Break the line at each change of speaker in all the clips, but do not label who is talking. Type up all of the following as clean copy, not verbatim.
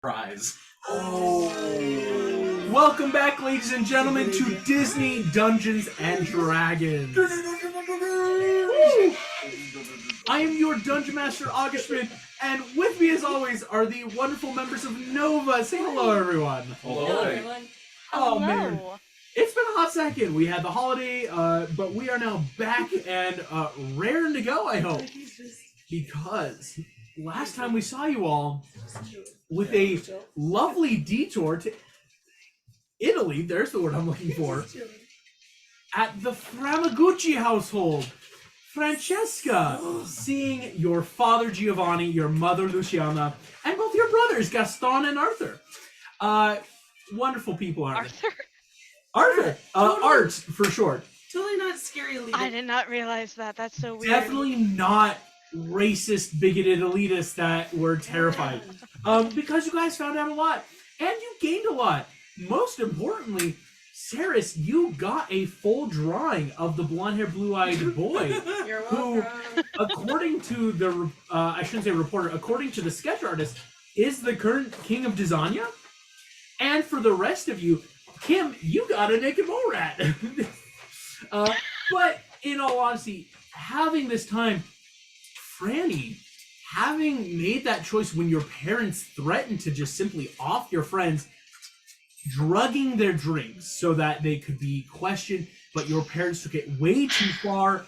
Prize.
Oh. Welcome back, ladies and gentlemen, to Disney Dungeons and Dragons. I am your Dungeon Master, Augustman, and with me, as always, are the wonderful members of Nova. Say hello, everyone.
Hello, everyone.
Oh, man. It's been a hot second. We had the holiday, but we are now back and raring to go, I hope. Because last time we saw you all with a lovely detour to Italy, there's the word I'm looking for, at the Framagucci household. Francesca, seeing your father Giovanni, your mother Luciana, and both your brothers Gaston and Arthur. Wonderful people, aren't they?
Arthur?
Art for short.
Totally not scary elitist.
I did not realize that. That's so weird.
Definitely not racist, bigoted elitists that were terrified. Because you guys found out a lot. And you gained a lot. Most importantly, Saris, you got a full drawing of the blonde-haired, blue-eyed boy.
You're
who,
welcome.
according to the, I shouldn't say reporter, according to the sketch artist, is the current king of Dizania. And for the rest of you, Kim, you got a naked mole rat. But in all honesty, having this time, Franny, having made that choice when your parents threatened to just simply off your friends, drugging their drinks so that they could be questioned, but your parents took it way too far,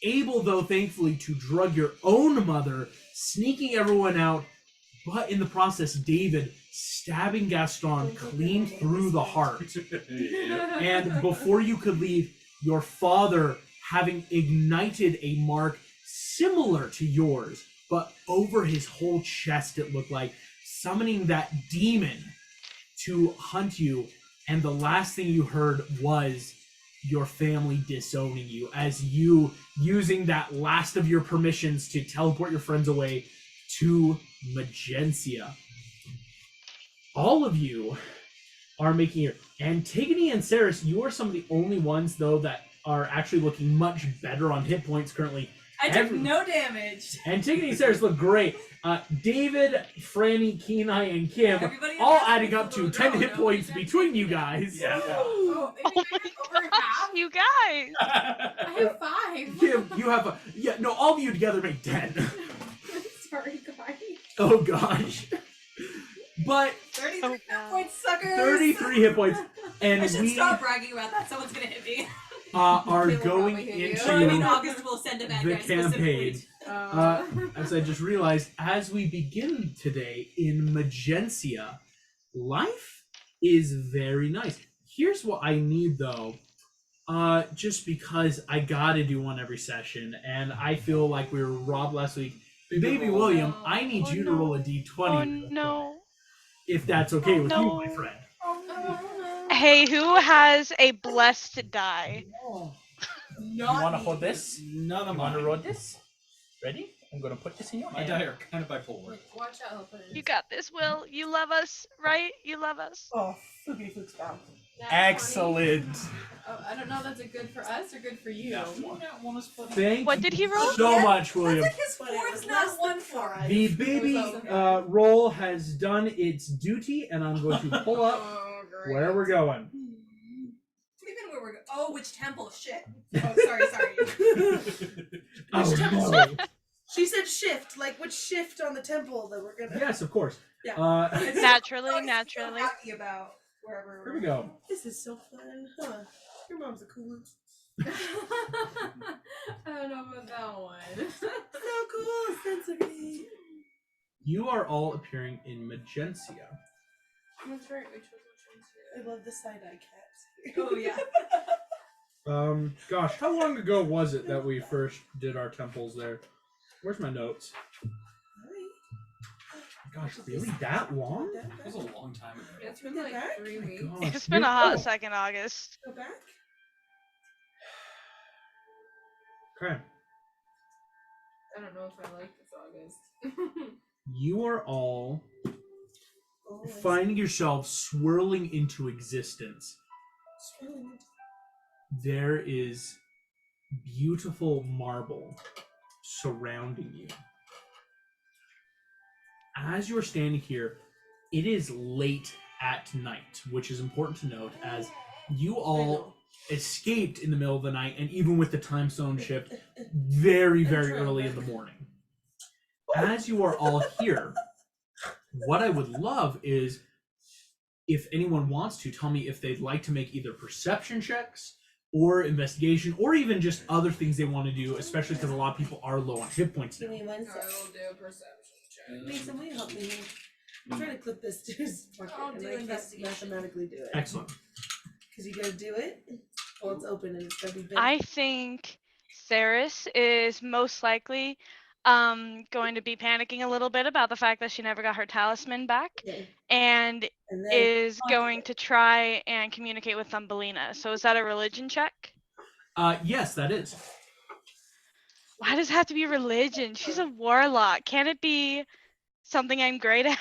able though thankfully to drug your own mother, sneaking everyone out, but in the process, David stabbing Gaston clean through the heart. And before you could leave, your father having ignited a mark similar to yours, but over his whole chest it looked like, summoning that demon to hunt you, and the last thing you heard was your family disowning you, as you using that last of your permissions to teleport your friends away to Magencia. All of you are making your... Antigone and Saris, you are some of the only ones, though, that are actually looking much better on hit points currently.
I took no damage.
Antigone and Saris look great. David, Franny, Kenai, and Kim, all adding up to 10 hit points between you guys.
Yeah.
Oh, over half?
You guys!
I have 5.
Kim, you have a... Yeah, no, all of you together make 10.
Sorry, guys.
Oh, gosh. But
33 hit points, suckers.
33 hit points. And
I should
we
stop bragging about that. Someone's going to hit me.
are
They will
going
probably hit
into...
you. I mean, August will send a bad
the
guy
campaign.
specifically.
As I just realized, as we begin today in Magencia, life is very nice. Here's what I need, though. Just because I gotta do one every session, and I feel like we were robbed last week. Baby William, I need you to roll a d20.
Oh no.
If that's okay with you,
no.
my friend.
Hey, who has a blessed die?
You want to hold this?
None of
You want to
mine.
roll this? Ready? I'm going to put this in your
My
hand.
die are kind of bipolar.
Watch out. I'll put it in.
You got this, Will. You love us, right? You love us.
Oh, fluky flukes down.
Nat
Excellent.
20. Oh, I don't know if that's a good for us or good for you.
That one is funny.
Thank
What did he roll?
you so much, William.
That's like his fourth, not one for us.
The baby roll has done its duty, and I'm going to pull up
Oh, great.
where we're going.
Even where we're going. Oh, which temple? Shit. Oh, sorry.
Oh, no.
She said shift, like which shift on the temple that we're gonna.
Yes, of course.
Yeah.
Naturally,
I'm
naturally.
so happy about wherever
Here we go.
This is so fun, huh? Your mom's a cool one.
I don't know about that one.
So cool, sensory.
You are all appearing in Magencia.
That's right. We chose
I love the side-eye cats.
Oh, yeah.
Gosh, how long ago was it that we first did our temples there? Where's my notes? Gosh, really? That long?
That was a long time ago.
It's been like 3 weeks.
Gosh,
It's been a hot second, August.
Go back.
Okay.
I don't know if I like this August.
You are all
Oh, I
finding yourselves swirling into existence.
see.
There is beautiful marble surrounding you. As you're standing here, it is late at night, which is important to note as you all escaped in the middle of the night, and even with the time zone shift, very, very early in the morning. As you are all here, what I would love is if anyone wants to tell me if they'd like to make either perception checks or investigation, or even just other things they want to do, especially because a lot of people are low on hit points now.
Give me 1
I
sec.
will do a perception check.
Mason, will you help me? I'm trying to clip this to his pocket,
I'll
and
do
I can't
investigation.
mathematically do it.
Excellent.
Because you gotta do it. Well, it's open and it's gonna be big.
I think Saris is most likely going to be panicking a little bit about the fact that she never got her talisman back,
Okay.
and
And then
is going to try and communicate with Thumbelina. So is that a religion check?
Yes, that is.
Why does it have to be religion? She's a warlock. Can it be something I'm great at?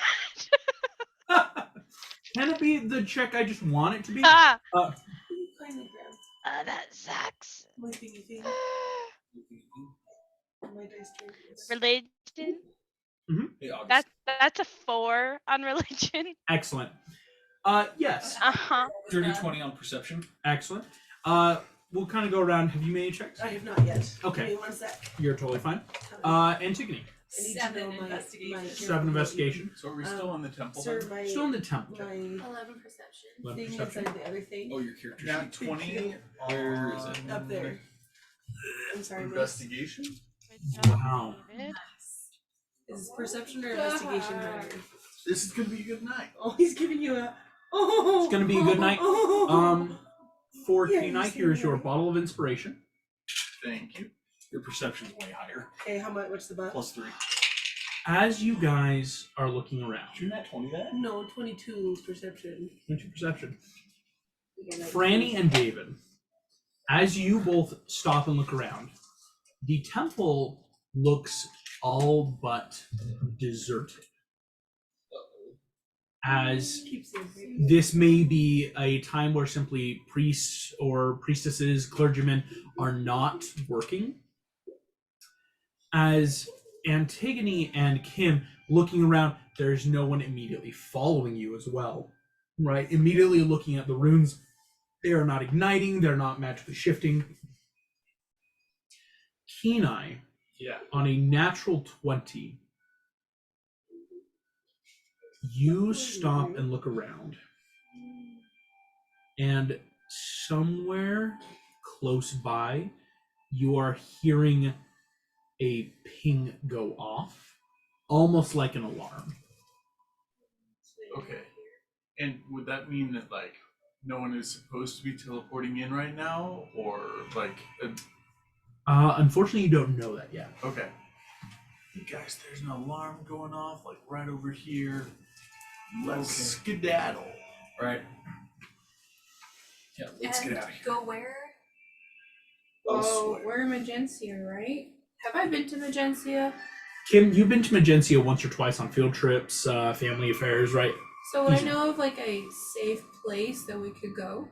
Can it be the check I just want it to be?
Ah!
kindly grab
That sucks.
my thingy thing. My dice tray.
Religion?
Hey, August.
That's a 4 on religion.
Excellent. Yes.
Uh-huh.
Dirty 20 on perception.
Excellent. We'll kind of go around. Have you made any checks?
I have not yet.
Okay.
Give me 1 sec.
You're totally fine. Antigone.
I need
7
to know my
investigation.
7 investigation.
So are we still in the temple
Sir,
then?
my
Still in the temple.
my
11 perception.
Eleven
thing
perception.
inside the other thing
Oh, your character
Nat
sheet.
20
Where is it?
up there. I'm sorry, miss.
Investigation?
Wow.
David?
Is perception or investigation better?
This is gonna be a good night.
Oh, he's giving you a. Oh,
It's gonna be a good night. For
Yeah,
tonight,
you see
here's your
that.
bottle of inspiration.
Thank you.
Your perception's way higher.
Okay, how much? What's the butt?
+3.
As you guys are looking around,
Did you nat 20 that?
No, 22 perception.
into perception,
Okay, like
Franny and David, as you both stop and look around, the temple looks all but deserted. As
keep saying
this may be a time where simply priests or priestesses, clergymen are not working. As Antigone and Kim looking around, there's no one immediately following you as well, right? Immediately looking at the runes, they are not igniting, they're not magically shifting. Kenai,
Yeah.
on a natural 20, you stop and look around, and somewhere close by, you are hearing a ping go off, almost like an alarm.
Okay. And would that mean that, like, no one is supposed to be teleporting in right now? Or, like,
Unfortunately, you don't know that yet.
okay. Hey guys, there's an alarm going off, like, right over here. Let's skedaddle.
Right. Yeah, let's get out of here.
Go where?
Oh,
we're in Magencia, right? Have I been to Magencia?
Kim, you've been to Magencia once or twice on field trips, family affairs, right?
So would I know of like a safe place that we could go?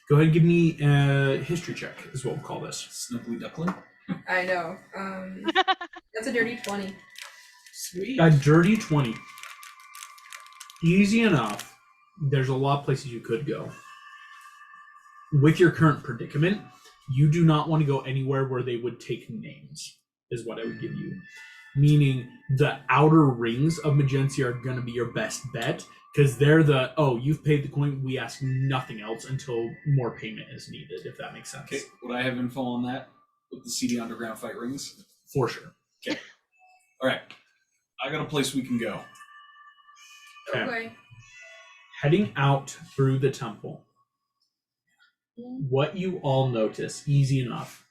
Go ahead and give me a history check, is what we'll call this.
Snuggly duckling.
I know. That's a dirty 20.
Sweet.
A dirty 20. Easy enough. There's a lot of places you could go. With your current predicament, you do not want to go anywhere where they would take names, is what I would give you. Meaning the outer rings of Magencia are going to be your best bet, because they're you've paid the coin, we ask nothing else until more payment is needed, if that makes sense.
Okay, would I have info on that? With the CD Underground fight rings?
For sure.
Alright. I got a place we can go.
Okay. Heading out through the temple, what you all notice, easy enough,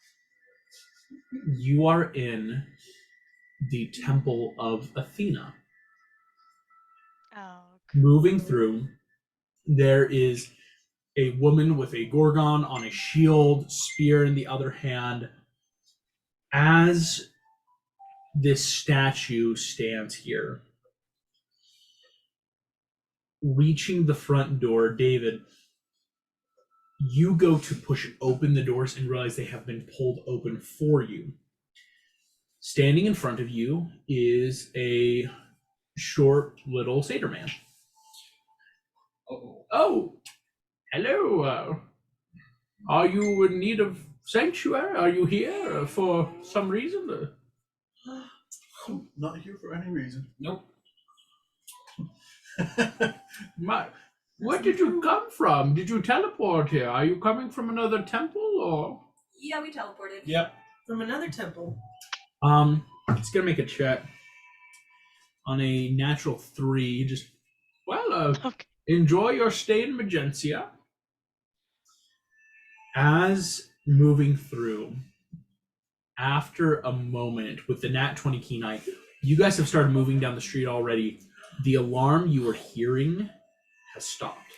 you are in the temple of Athena.
Oh,
Moving through, there is a woman with a gorgon on a shield, spear in the other hand. As this statue stands here, reaching the front door, David, you go to push open the doors and realize they have been pulled open for you. Standing in front of you is a short little satyr man.
Uh-oh.
Oh, hello. Are you in need of sanctuary? Are you here for some reason?
I'm not here for any reason.
Nope.
Where did you come from? Did you teleport here? Are you coming from another temple or?
Yeah, we teleported.
Yep.
From another temple.
Just gonna make a check on a natural 3. Just
Okay.
enjoy your stay in Magencia. As moving through, after a moment with the nat 20 keen eye, you guys have started moving down the street already. The alarm you were hearing has stopped.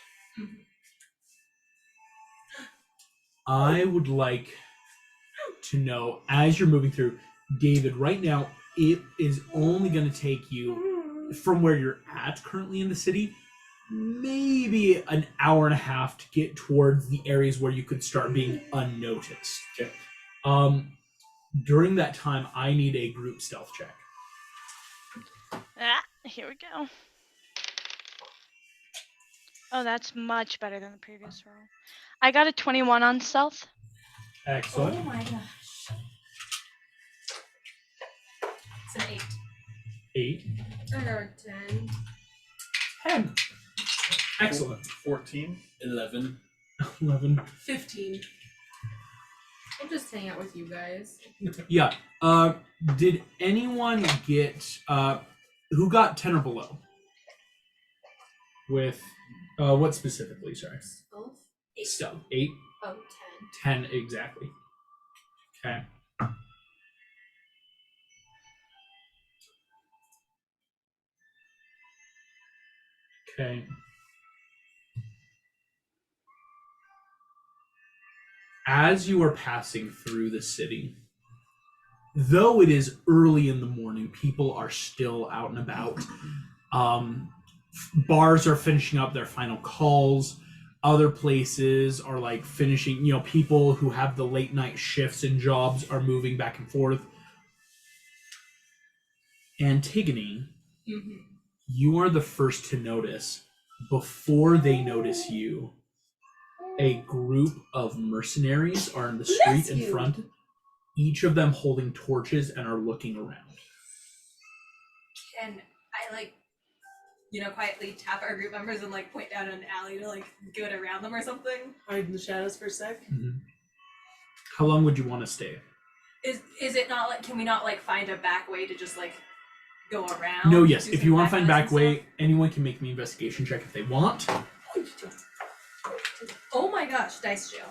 I would like to know, as you're moving through, David, right now, it is only going to take you, from where you're at currently in the city, maybe an hour and a half to get towards the areas where you could start being unnoticed.
Okay.
During that time, I need a group stealth check.
Here we go. Oh, that's much better than the previous roll. I got a 21 on stealth.
Excellent.
Oh my gosh. It's an 8.
8.
I got a 10.
10. Excellent.
14.
11.
11.
15.
I'll just hang out with you guys.
Yeah. Did anyone get who got 10 or below? With what specifically? Sorry.
Oh,
Stealth. 8.
oh
10 exactly. Okay. Okay. As you are passing through the city, though it is early in the morning, people are still out and about. Bars are finishing up their final calls. Other places are like finishing, people who have the late night shifts and jobs are moving back and forth. Antigone, you are the first to notice, before they notice you, a group of mercenaries are in the street in front, each of them holding torches and are looking around.
Can I quietly tap our group members and point down an alley to get around them or something?
Hide in the shadows for a sec.
Mm-hmm. How long would you want to stay?
Is it not can we not find a back way to just go around?
No, yes.
Do
If
some
you want to find
backways
back
and
way,
stuff?
anyone can make me an investigation check if they want.
Oh my gosh, dice jail.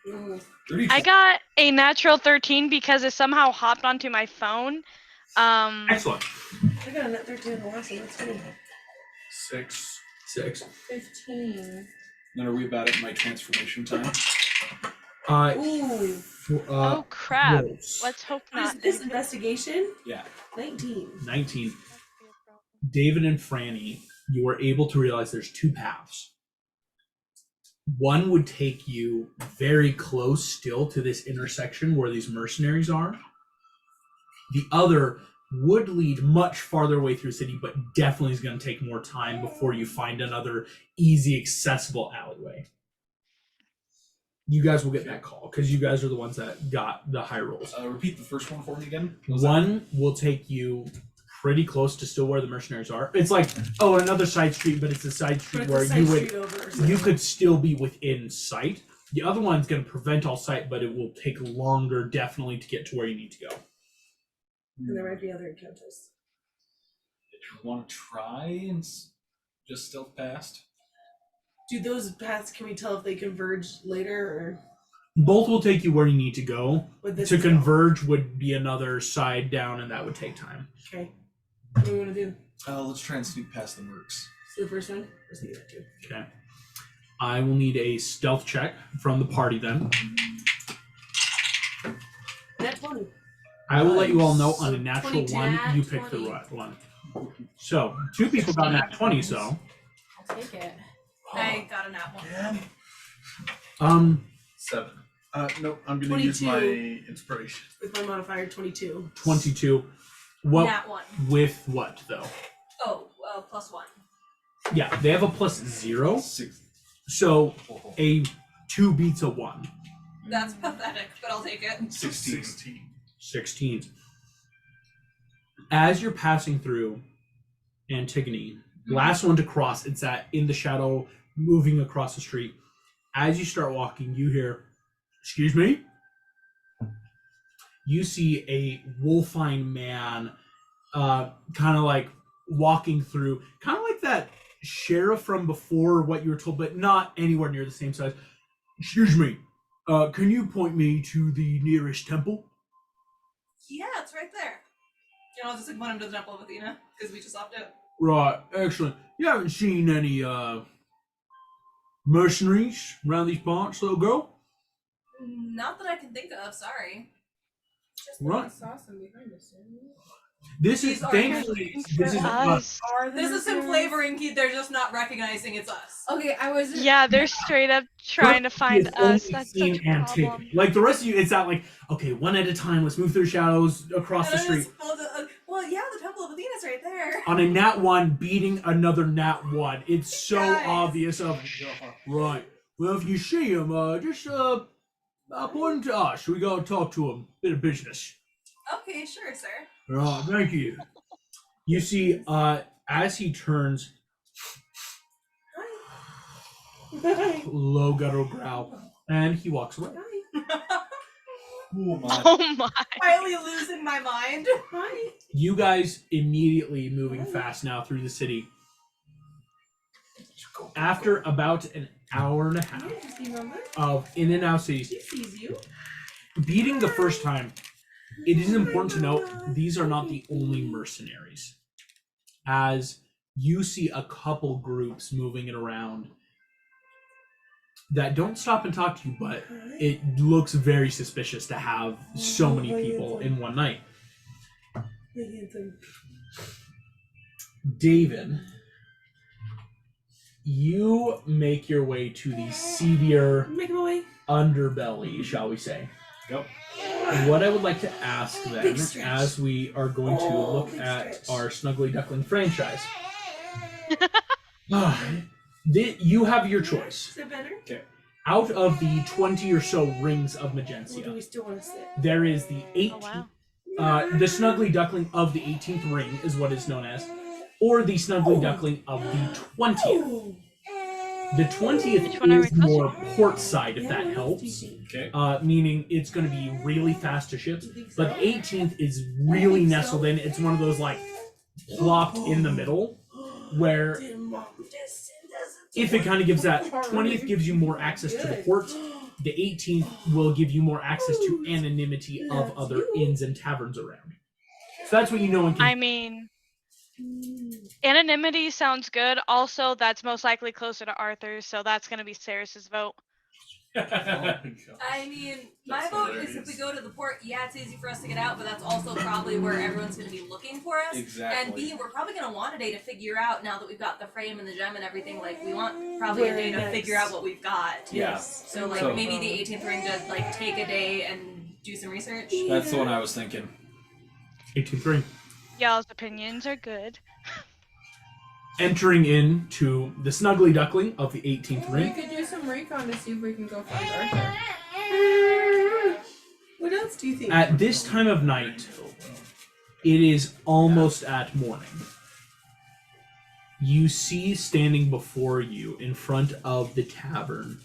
Ooh.
32.
I got a natural 13 because it somehow hopped onto my phone.
Excellent.
I got a net 13 in the last one. That's funny.
6.
6.
15.
Then are we about at my transformation time?
Ooh.
Oh crap.
rolls.
Let's hope
What is
not.
this investigation?
Yeah.
19.
19. David and Franny, you were able to realize there's 2 paths. One would take you very close still to this intersection where these mercenaries are. The other would lead much farther away through the city, but definitely is going to take more time before you find another easy, accessible alleyway. You guys will get that call because you guys are the ones that got the high rolls.
Repeat the first one for me again.
One will take you pretty close to still where the mercenaries are. It's like, another side street, but it's a side street where you could still be within sight. The other one's going to prevent all sight, but it will take longer definitely to get to where you need to go.
And there might be other encounters.
Did you want to try and just stealth past?
Do those paths, can we tell if they converge later or
Both will take you where you need to go.
would this
To
go?
converge would be another side down, and that would take time.
Okay. What do we want to do?
Let's try and sneak past the mercs.
So the first one? Or see that too?
Okay. I will need a stealth check from the party then.
Net 20.
I will let you all know on a
So
natural
22.
one, you pick the
20.
right one. So, 2 people got nat 20, so.
I'll take it.
I got a nat 1.
7. Nope, I'm gonna use
22.
my inspiration.
With my modifier 22.
22. What
Nat 1.
with what though?
Oh, +1.
Yeah, they have a +0,
6.
so a 2 beats a 1.
That's pathetic, but I'll take it.
16.
16. As you're passing through Antigone, last one to cross, it's that in the shadow, moving across the street. As you start walking, you hear, "Excuse me?" You see a wolfine man kind of like walking through, kind of like that sheriff from before what you were told, but not anywhere near the same size. "Excuse me, can you point me to the nearest temple?"
Yeah, it's right there. And I'll just like, point him to the Temple of Athena, because we just opted out.
Right, excellent. You haven't seen any mercenaries around these parts, little girl?
Not that I can think of, sorry.
Just
Right.
I saw some behind us. Didn't we?
This is
These are
thankfully this is
Us.
Are
This is some flavoring key, they're just not recognizing it's us.
Okay, I was.
Yeah, they're straight up trying to find
You've only
us. That's
seen
such a problem.
Antigone. Like the rest of you, it's not like, okay, one at a time, let's move through shadows across the
And I
street.
just pulled well, yeah, the Temple of Athena's right there.
On a nat 1 beating another nat 1. It's so
Guys.
obvious of right. Well, if you see him, just point him to us. We gotta talk to him. Bit of business.
Okay, sure, sir.
Right, thank you. You see, as he turns, low guttural growl, and he walks away.
Oh my.
Oh my.
Finally losing my mind.
Hi.
You guys immediately moving fast now through the city. After about an hour and a half
Just remember.
of in and out cities,
He sees you.
beating the first time, it is important to note these are not the only mercenaries. As you see a couple groups moving it around that don't stop and talk to you, but it looks very suspicious to have so many people in one night. David, you make your way to the seedier
Make my way.
underbelly, shall we say.
Yep.
What I would like to ask then,
Big stretch.
as we are going to
Oh,
look
big
at
stretch.
our Snuggly Duckling franchise, you have your choice.
Is that better?
Out of the 20 or so rings of
Or do
Magencia,
we still want to sit?
there is the 18th,
Oh wow.
the Snuggly Duckling of the 18th ring is what it's known as, or the Snuggly Duckling of the 20th.
Oh.
The
Which
20th
one are we
is more port side, if
Yeah,
that
what else do you
helps.
think?
Okay.
Meaning it's going to be really fast to ships.
Do you think so?
But the 18th is really
think so.
nestled in. It's one of those like plopped in the middle, where
Did Mom just send us a
if it kind of gives that
Sorry.
20th gives you more access to the port, the 18th will give you more access to anonymity of other inns and taverns around. So that's what you know.
I mean, anonymity sounds good. Also, that's most likely closer to Arthur's, so that's going to be Saris's vote.
I mean, my
That's
vote is if
hilarious.
we go to the port, yeah, it's easy for us to get out, but that's also probably where everyone's going to be looking for us.
Exactly.
And B, we're probably going to want a day to figure out, now that we've got the frame and the gem and everything, like, we want probably a day to
Very nice.
figure out what we've got.
Yeah.
So, like,
So-
maybe the 18th ring to, like, take a day and do some research.
That's the one I was thinking.
18th ring.
Y'all's opinions are good.
Entering into the Snuggly Duckling of the 18th
We
ring.
could do some recon to see if we can go find Arthur.
What else do you think?
At this time of night, it is almost at morning. You see standing before you in front of the tavern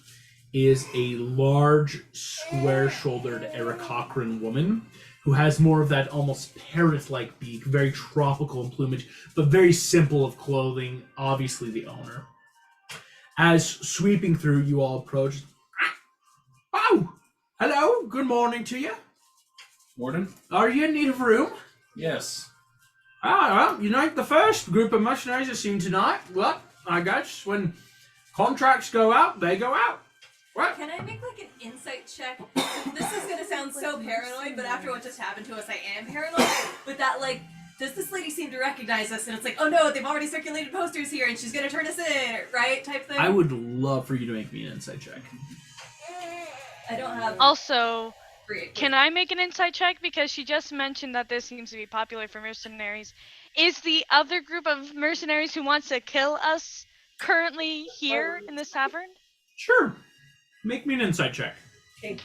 is a large, square-shouldered Aarakocran woman who has more of that almost parrot-like beak, very tropical in plumage, but very simple of clothing, obviously the owner. As sweeping through, you all approach. Oh! Hello, good morning to you.
Warden?
Are you in need of room?
Yes.
Ah, well, you're not the first group of mercenaries I've seen tonight. Well, I guess when contracts go out, they go out. What?
Can I make, like, an insight check? This is gonna sound so paranoid, but after what just happened to us, I am paranoid. But that, like, does this lady seem to recognize us? And it's like, oh no, they've already circulated posters here, and she's gonna turn us in, right? Type thing.
I would love for you to make me an insight check.
I don't have.
Also,
Great.
can I make an insight check? Because she just mentioned that this seems to be popular for mercenaries. Is the other group of mercenaries who wants to kill us currently here in this tavern?
Sure. Make me an insight check.
Okay.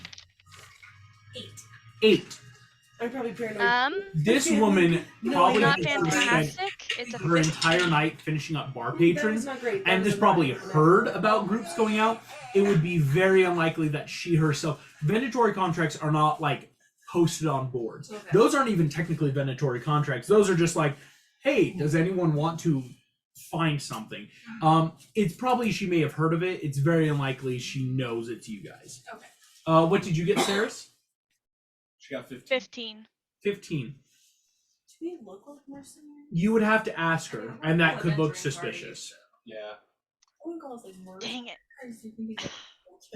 8.
8.
I'm probably paranoid.
This
Okay,
woman
no,
probably
Not
has spent
fantastic. It's a
her entire night finishing up bar
That was
patrons,
not great. That
and
was
has
a
probably
9.
heard about groups going out. It would be very unlikely that she herself. Vendatory contracts are not like posted on boards.
Okay.
Those aren't even technically vendatory contracts. Those are just like, hey, does anyone want to find something? It's probably she may have heard of it. It's very unlikely she knows it's you guys.
Okay.
What did you get, Saris?
She got 15.
15.
15.
Do they look like mercenaries?
You would have to ask her, and that could look
Adventuring
suspicious.
Yeah.
I wouldn't call us like murder.
Dang it.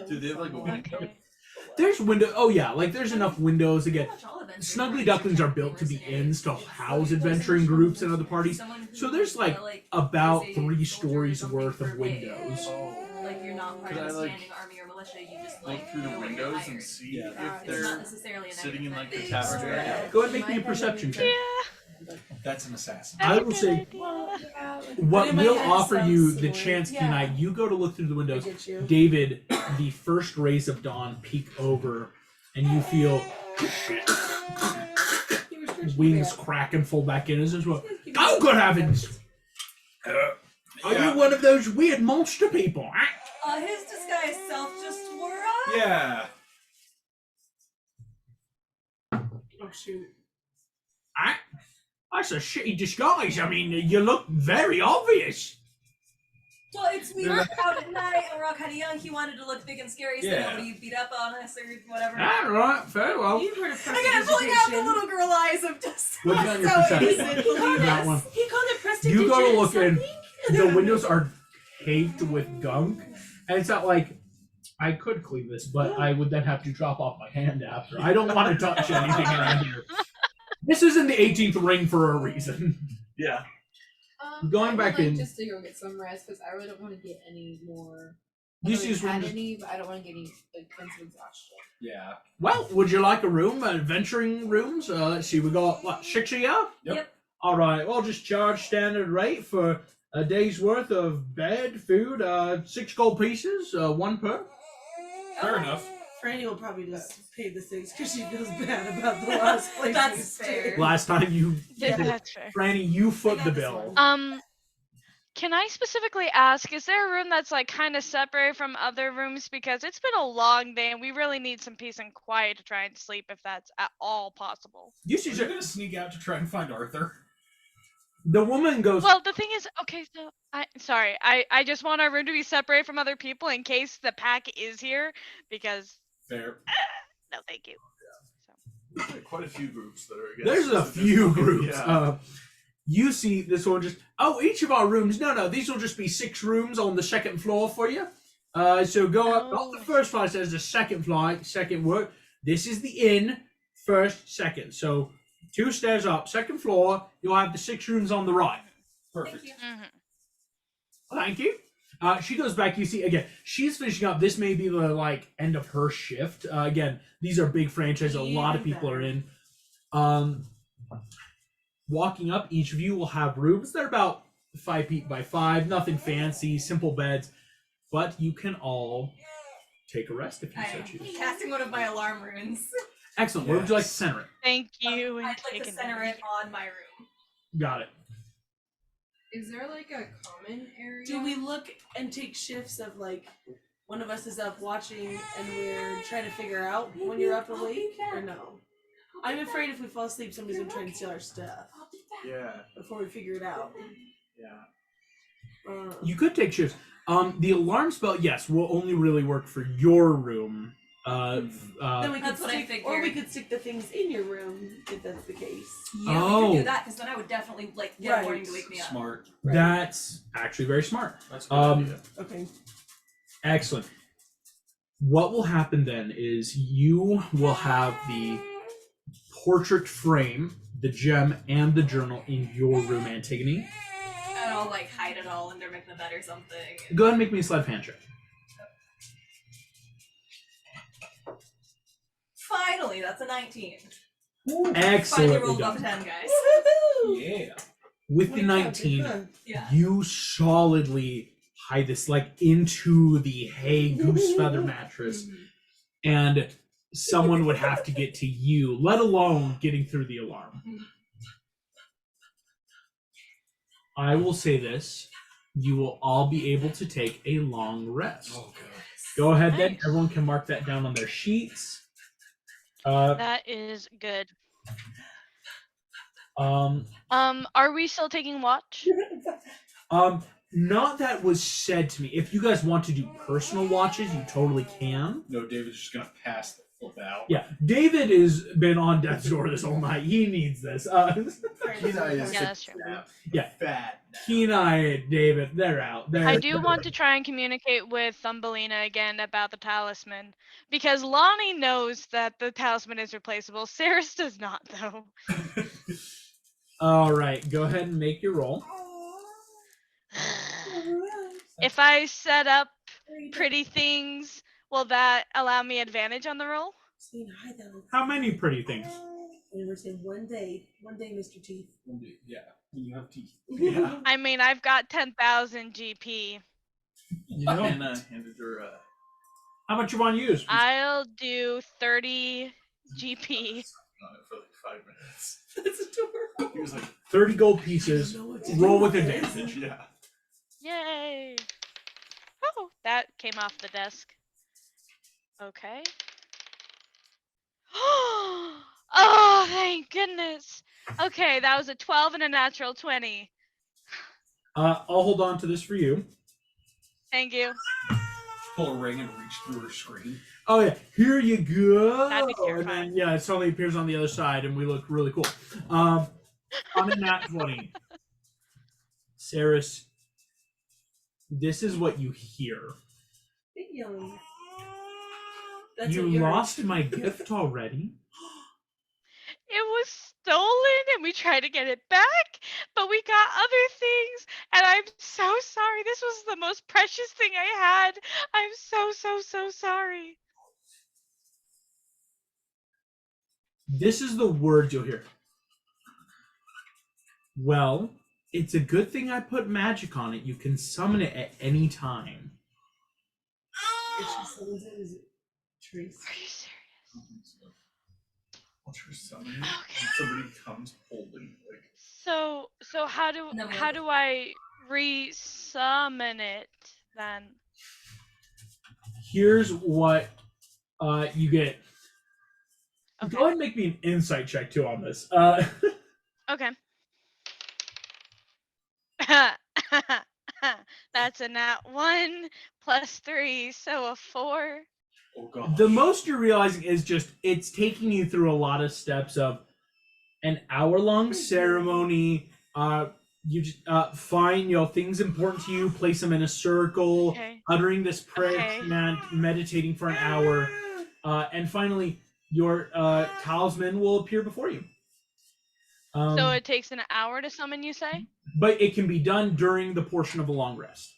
Do they have like a window?
Okay.
There's window. Oh yeah, like there's enough windows again.
Pretty much all adventuring
Snuggly
parties
Ducklings are
technically
built to be
mercenaries.
inns to house adventuring groups and other parties.
Someone who,
So there's like about
is a
3
soldier
stories
something
worth
for
of
pay.
windows.
Like you're not part
Could
of a
I, like,
standing army or militia. You just
Look
like
through the
know where you're
windows
hired.
and see
Yeah.
if
It's not
they're
necessarily a
sitting in like the
negative
tavern
thing.
area.
Go ahead and make me a perception check.
Yeah.
That's an assassin.
I
that's a
will
good
say
idea.
what
It might
will
kinda
offer
sound
you the
similar.
chance,
Yeah.
Kenai, you go to look through the
I
windows.
get you.
David, the first rays of dawn peek over, and you feel wings crack and fall back in as well. Oh, good heavens! Are you one of those weird monster people?
His disguise self just wore off.
Yeah.
Oh shoot.
That's a shitty disguise. I mean, you look very obvious.
Well, we were out at night and we're all kind of young. He wanted to look big and scary, so
Yeah.
nobody beat up on us or whatever.
All right, very well.
You've heard of
Again, pulling out the
prestidigitation.
little girl eyes of just
What's on your
so
perception?
innocent. Believe
That
us.
one.
He called it prestidigitation.
You go to look in.
something?
The windows are caked with gunk, and it's not like I could clean this, but I would then have to chop off my hand after. I don't want to touch anything around here. This is in the 18th ring for a reason.
Yeah.
Going
I would
back
like
in-
just to go get some rest because I really don't want to get any more. I
These
don't
just
really had
rooms-
any, but I don't want to get any like sense of exhaustion.
Yeah.
Well, would you like a room? Adventuring rooms? Let's see, we got what, 6 of you?
Yep.
All right, well, just charge standard rate for a day's worth of bed, food, 6 gold pieces, 1 per.
Fair enough.
Franny will probably just pay the 6 because she feels bad about the last place.
That's
we
fair.
stayed.
Last time you,
That's fair.
Franny, you foot
I
the
got this
bill.
one.
Can I specifically ask, is there a room that's like kind of separate from other rooms? Because it's been a long day and we really need some peace and quiet to try and sleep if that's at all possible.
You
Are
see,
you gonna sneak out to try and find Arthur?
the woman goes,
Well, the thing is, okay, so I just want our room to be separate from other people in case the pack is here because
Fair.
no, thank you.
There's quite a few groups that are against
there's a
us at this
few
point.
groups.
Yeah.
You see this one just, each of our rooms, no, these will just be 6 rooms on the 2nd floor for you. So go up, not the
Oh.
first floor, it says the 2nd floor, 2nd work. This is the inn, 1st, 2nd. So 2 stairs up, 2nd floor, you'll have the 6 rooms on the right.
Perfect.
Thank you.
Thank you. She goes back, you see, again, she's finishing up, this may be the, end of her shift. Again, these are big franchises, a lot of people are in. Walking up, each of you will have rooms. They're about 5 feet by 5, nothing fancy, simple beds. But you can all take a rest if you so
I'm
choose.
casting one of my alarm runes.
Excellent. Where would you like to center it?
Thank you.
I'd
and
like
take
to
a
center
minute.
it on my room.
Got it.
Is there like a common area?
Do we look and take shifts of one of us is up watching and we're trying to figure out when you're up awake or no? I'm afraid if we fall asleep, somebody's gonna try and steal our stuff
Yeah.
before we figure it out.
Yeah.
You could take shifts. The alarm spell, yes, will only really work for your room.
Then we could
That's what I
stick, or we
figured.
could stick the things in your room if that's the case.
Yeah, we
Oh.
could do that because then I would definitely get
Right.
a warning to wake me up.
Smart.
Right.
That's actually very smart.
That's a good
Um,
idea.
Okay.
Excellent. What will happen then is you will have the portrait frame, the gem, and the journal in your room, Antigone.
And I'll hide it all under making the bed or something.
Go ahead and make me a sleight of hand check.
Finally, that's a 19. Finally
Excellent.
rolled above 10, guys.
Woohoo!
Yeah.
With the
Oh my God,
19,
good.
Yeah.
you solidly hide this like into the hay goose feather mattress, and someone would have to get to you, let alone getting through the alarm. I will say this. You will all be able to take a long rest.
Oh, God.
Go ahead then.
Nice.
Everyone can mark that down on their sheets.
That is good. Are we still taking watch?
Not that was said to me. If you guys want to do personal watches, you totally can.
No, David's just gonna pass the flip out.
Yeah, David has been on death's door this whole night. He needs this.
Kenai is
Yeah, that's true.
Yeah.
fat.
Kenai, David, they're out.
I do want to try and communicate with Thumbelina again about the talisman, because Lonnie knows that the talisman is replaceable. Saris does not, though.
All right, go ahead and make your roll.
If I set up pretty things, will that allow me advantage on the roll?
Saying hi, that was.
How many pretty things?
We were saying one day, Mr. Teeth.
Yeah, you have teeth.
Yeah.
I mean, I've got 10,000 GP.
You know,
Hannah handed her
how much you want to use?
I'll do 30 GP.
on it for like 5 minutes.
That's adorable.
He was like,
30 gold pieces. Roll with advantage.
yeah.
Yay! Oh, that came off the desk. Okay. Oh, thank goodness. Okay, that was a 12 and a natural 20.
I'll hold on to this for you.
Thank you.
Pull a ring and reach through her screen.
Oh yeah, here you go.
That'd be
And
terrifying.
then yeah, it suddenly appears on the other side, and we look really cool. On a nat 20, Saris, this is what you hear.
Big young. That's
You
what you're-
lost my gift already?
It was stolen and we tried to get it back, but we got other things, and I'm so sorry. This was the most precious thing I had. I'm so sorry.
This is the word you'll hear. Well, it's a good thing I put magic on it. You can summon it at any time.
If she summons it, is it Trace?
Are you serious?
I'll try summoning it,
Okay.
and somebody comes holding like
So how do
No, we
how
have-
do I resummon it then?
Here's what you get.
Okay.
Go ahead and make me an insight check too on this.
Okay. That's a nat 1 plus 3, so a 4.
Oh god.
The most you're realizing is just it's taking you through a lot of steps of an hour-long ceremony. You just find things important to you, place them in a circle,
Okay.
uttering this prayer,
Okay.
meditating for an hour, and finally your talisman will appear before you.
So it takes an hour to summon, you say?
But it can be done during the portion of a long rest.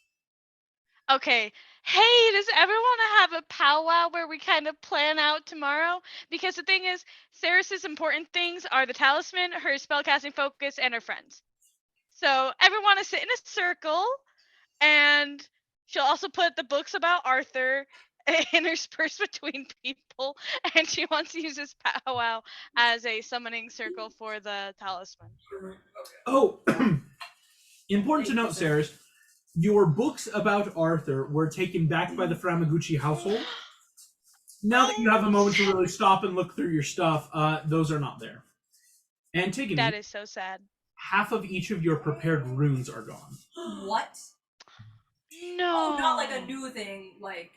Okay. Hey, does everyone want to have a powwow where we kind of plan out tomorrow? Because the thing is, Saris's important things are the talisman, her spellcasting focus, and her friends. So everyone want to sit in a circle, and she'll also put the books about Arthur interspersed between people, and she wants to use this powwow as a summoning circle for the talisman.
Oh, important to note, Saris, your books about Arthur were taken back by the Framaguchi household. Now that you have a moment to really stop and look through your stuff, those are not there. Antigone,
That is so sad.
half of each of your prepared runes are gone.
What?
No.
Oh, not like a new thing, like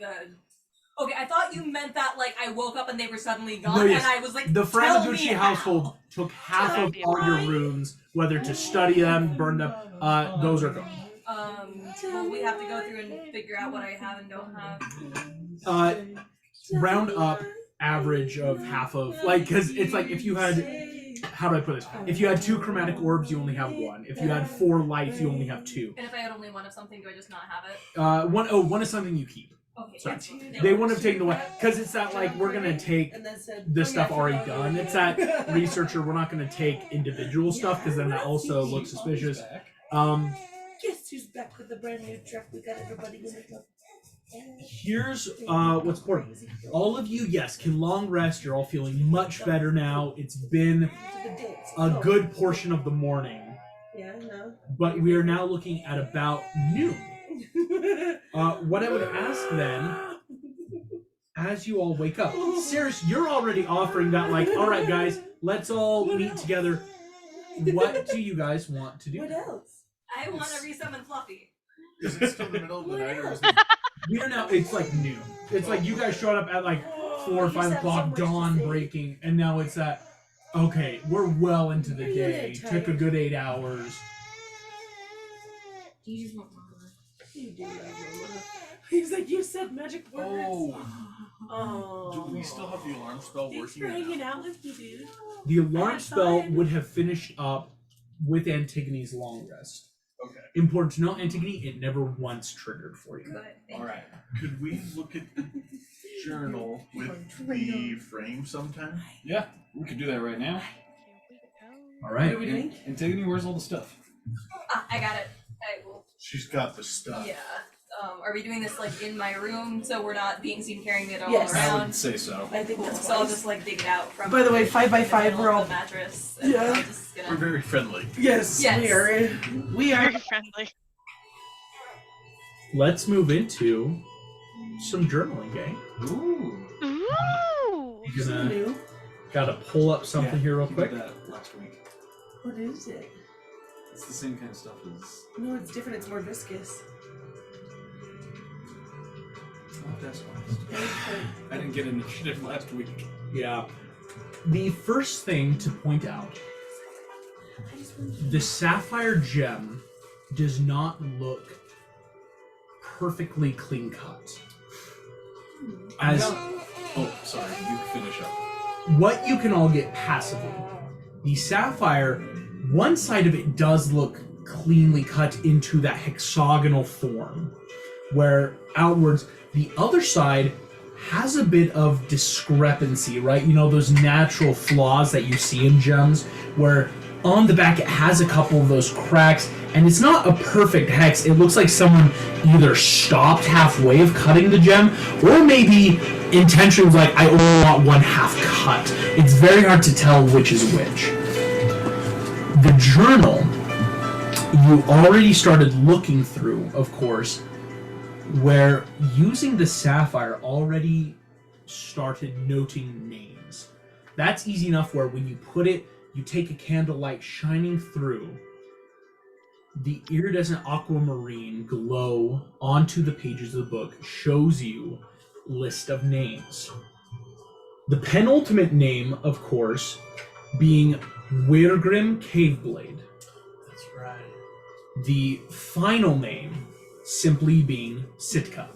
okay, I thought you meant that like I woke up and they were suddenly gone,
No, yes.
and I was like,
The
tell me
Framaguchi
how.
household took half
Tell
of
me
all your
why.
runes, whether to study them, burn them, those are gone.
Will we have to go through and figure out what I have and don't have?
Round up average of half of, like, because it's like if you had, how do I put this? If you had 2 chromatic orbs, you only have 1. If you had 4 lights, you only have 2.
And if I had only one of something, do I just not have it?
One is something you keep.
Okay.
Sorry.
Thank
They
you.
wouldn't have taken away, because it's that, like, we're going to take
And then said,
the stuff already done. It's that researcher, we're not going to take individual stuff, because then that also looks suspicious.
Guess who's back with a brand new truck? We got everybody in it.
Here's what's important. All of you, yes, can long rest. You're all feeling much better now. It's been a good portion of the morning,
Yeah, no.
but we are now looking at about noon. What I would ask then, as you all wake up, Cirrus, you're already offering that, like, all right, guys, let's all meet together. What do you guys want to do?
What else?
I want to resummon Fluffy.
Is it still the middle of the night or is it?
We're now, it's like noon. It's like you guys showed up at like 4 or 5 o'clock, dawn breaking, and now it's at, okay, we're well into the day. Took a good 8 hours.
You just want mama.
You do love Mama. He's like, you said magic words. Oh.
Do we still have the alarm spell
Thanks
working?
for hanging out with me, dude.
The alarm spell would have finished up with Antigone's long rest.
Okay.
Important to know, Antigone, it never once triggered for you.
Good.
All right. Could we look at the journal with the frame sometime?
Yeah, we could do that right now.
All
What
right.
are we doing?
Antigone, where's all the stuff?
I got it. I will.
She's got the stuff.
Yeah. Are we doing this like in my room so we're not being seen carrying it all
Yes.
I
around?
would say so.
I think that's
So I'll
wise.
just like dig it out from.
By the way,
like,
5 by
the
5,
middle
we're
of
all.
the mattress. And
Yeah.
I'm just
We're
gonna.
very friendly.
Yes,
Yes.
we are. We are.
Very friendly.
Let's move into some journaling, gang.
Ooh.
Ooh.
You're gonna
New.
gotta pull up something here real
you
quick.
did that last week.
What is it?
It's the same kind of stuff as.
No, it's different. It's more viscous.
Oh, that's fine. I didn't get initiative last week.
Yeah. The first thing to point out, the sapphire gem does not look perfectly clean cut. As
Oh, sorry. You finish up.
what you can all get passively, the sapphire, one side of it does look cleanly cut into that hexagonal form, where outwards, the other side has a bit of discrepancy, right? You know, those natural flaws that you see in gems, where on the back it has a couple of those cracks, and it's not a perfect hex. It looks like someone either stopped halfway of cutting the gem, or maybe intentionally was like, I only want one half cut. It's very hard to tell which is which. The journal, you already started looking through, of course, where using the sapphire already started noting names. That's easy enough where when you put it, you take a candlelight shining through, the iridescent aquamarine glow onto the pages of the book shows you list of names. The penultimate name, of course, being Wirgrim Caveblade.
That's right.
The final name simply being Sitka.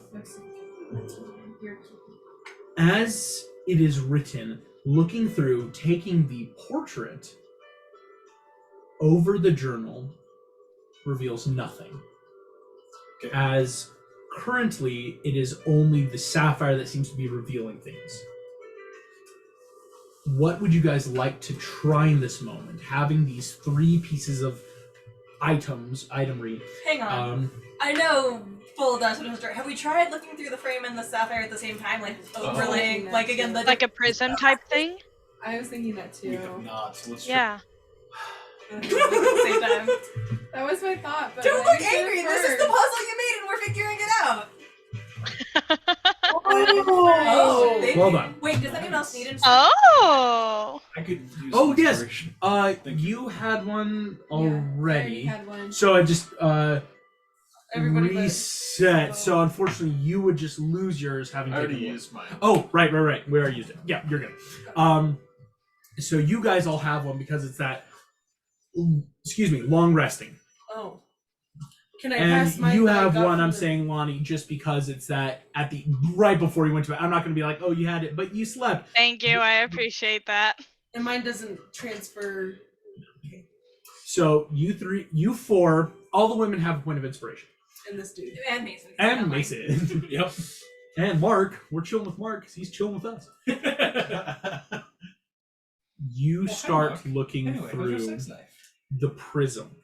As it is written, looking through, taking the portrait over the journal reveals nothing.
Okay.
As currently, it is only the sapphire that seems to be revealing things. What would you guys like to try in this moment? Having these 3 pieces of itemry.
Hang on. I know full dust. Have we tried looking through the frame and the sapphire at the same time, like overlaying, like again the
Like a prism type thing?
I was thinking that
We
too.
have not. So let's
Yeah.
at the same time?
That was my thought, but
Don't
let
look
me do it
angry. This is the
first.
puzzle you made, and we're figuring it out.
Oh,
They-
Well done.
Wait, does anyone else need instructions?
Oh.
I could use
Oh,
some
yes.
inspiration.
You had one
Yeah, I already
already.
had one.
So I just
Everybody but-
reset. So unfortunately, you would just lose yours having
I already
taken one.
used mine.
Oh, right. We already used it. Yeah, you're good. So you guys all have one because it's that. Excuse me, long resting.
Oh. Can I
And
pass mine?
you
that I
have
got
one.
from
I'm
the-
saying, Lonnie, just because it's that at the right before you went to bed. I'm not going to be like, oh, you had it, but you slept.
Thank you. I appreciate that.
And mine doesn't transfer.
So you 4, all the women have a point of inspiration.
And this dude.
And Mason.
And Mason.
Yep.
And Mark. We're chilling with Mark because he's chilling with us. You
Well, hi,
start
Mark.
looking
Anyway, how's your
through
sex life?
the prism.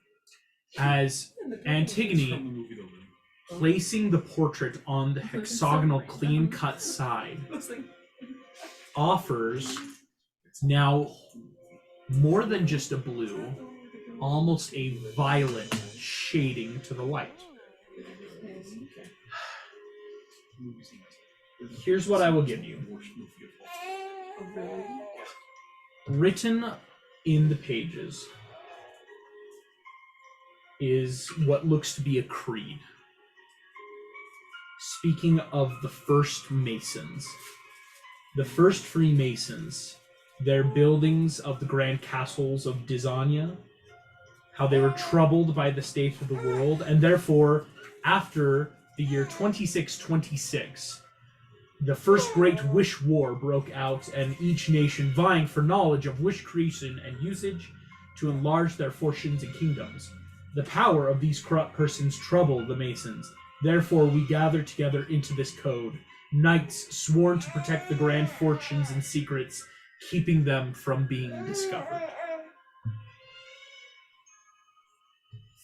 as Antigone,
From the movie The Ring.
placing the portrait on the hexagonal clean-cut side, offers now more than just a blue, almost a violet shading to the light. Here's what I will give you. Written in the pages is what looks to be a creed. Speaking of the first Masons, the first Freemasons, their buildings of the grand castles of Dizania, how they were troubled by the state of the world, and therefore, after the year 2626, the first great wish war broke out, and each nation vying for knowledge of wish creation and usage to enlarge their fortunes and kingdoms. The power of these corrupt persons troubled the Masons. Therefore, we gather together into this code, knights sworn to protect the grand fortunes and secrets, keeping them from being discovered.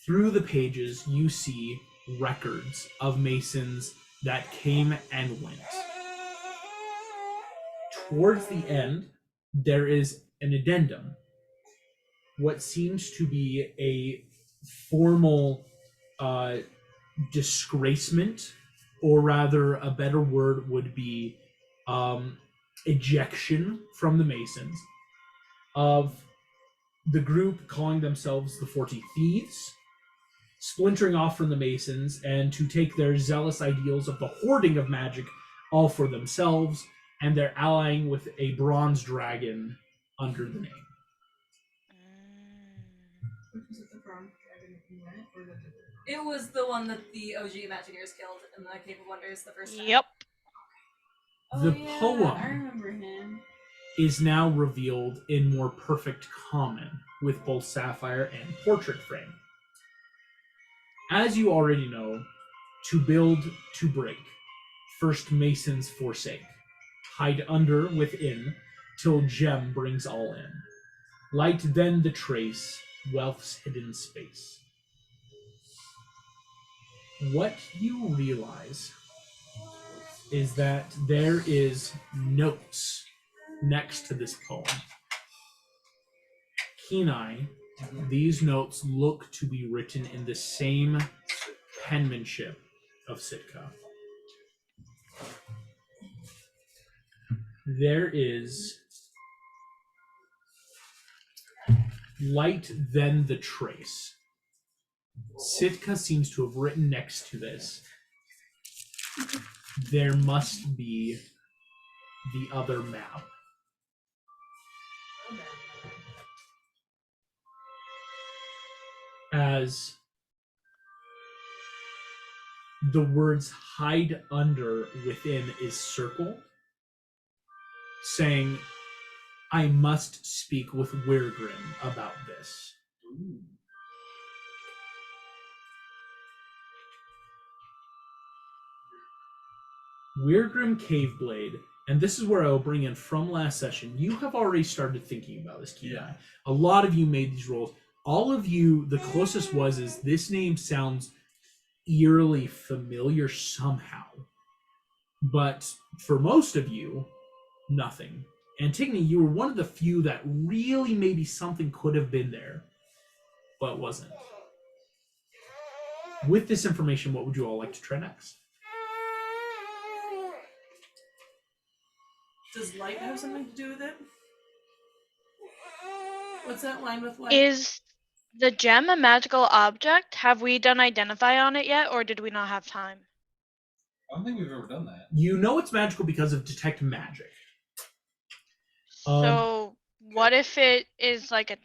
Through the pages, you see records of Masons that came and went. Towards the end, there is an addendum, what seems to be a formal disgracement, or rather a better word would be ejection from the Masons, of the group calling themselves the 40 Thieves, splintering off from the Masons, and to take their zealous ideals of the hoarding of magic all for themselves, and they're allying with a bronze dragon under the name.
Which was it, the bronze dragon that you went, or the
It was the one that the OG Imagineers killed in the Cave of Wonders the first time.
Yep.
The
I
poem
remember him.
is now revealed in more perfect common, with both sapphire and portrait frame. As you already know, to build, to break, first Masons forsake, hide under within, till gem brings all in. Light then the trace, wealth's hidden space. What you realize is that there is notes next to this poem. Kenai, these notes look to be written in the same penmanship of Sitka. There is light then the trace. Sitka seems to have written next to this, there must be the other map. As the words hide under within is circle, saying, I must speak with Weirgrim about this.
Ooh.
Weirgrim Caveblade, and this is where I will bring in from last session. You have already started thinking about this, Kenai.
Yeah.
A lot of you made these rolls. All of you, the closest is this name sounds eerily familiar somehow. But for most of you, nothing. Antigone, you were one of the few that really maybe something could have been there, but wasn't. With this information, what would you all like to try next?
Does light have something to do with it? What's that line with light?
Is the gem a magical object? Have we done identify on it yet, or did we not have time?
I don't think we've ever done that.
You know it's magical because of detect magic.
So what if it is like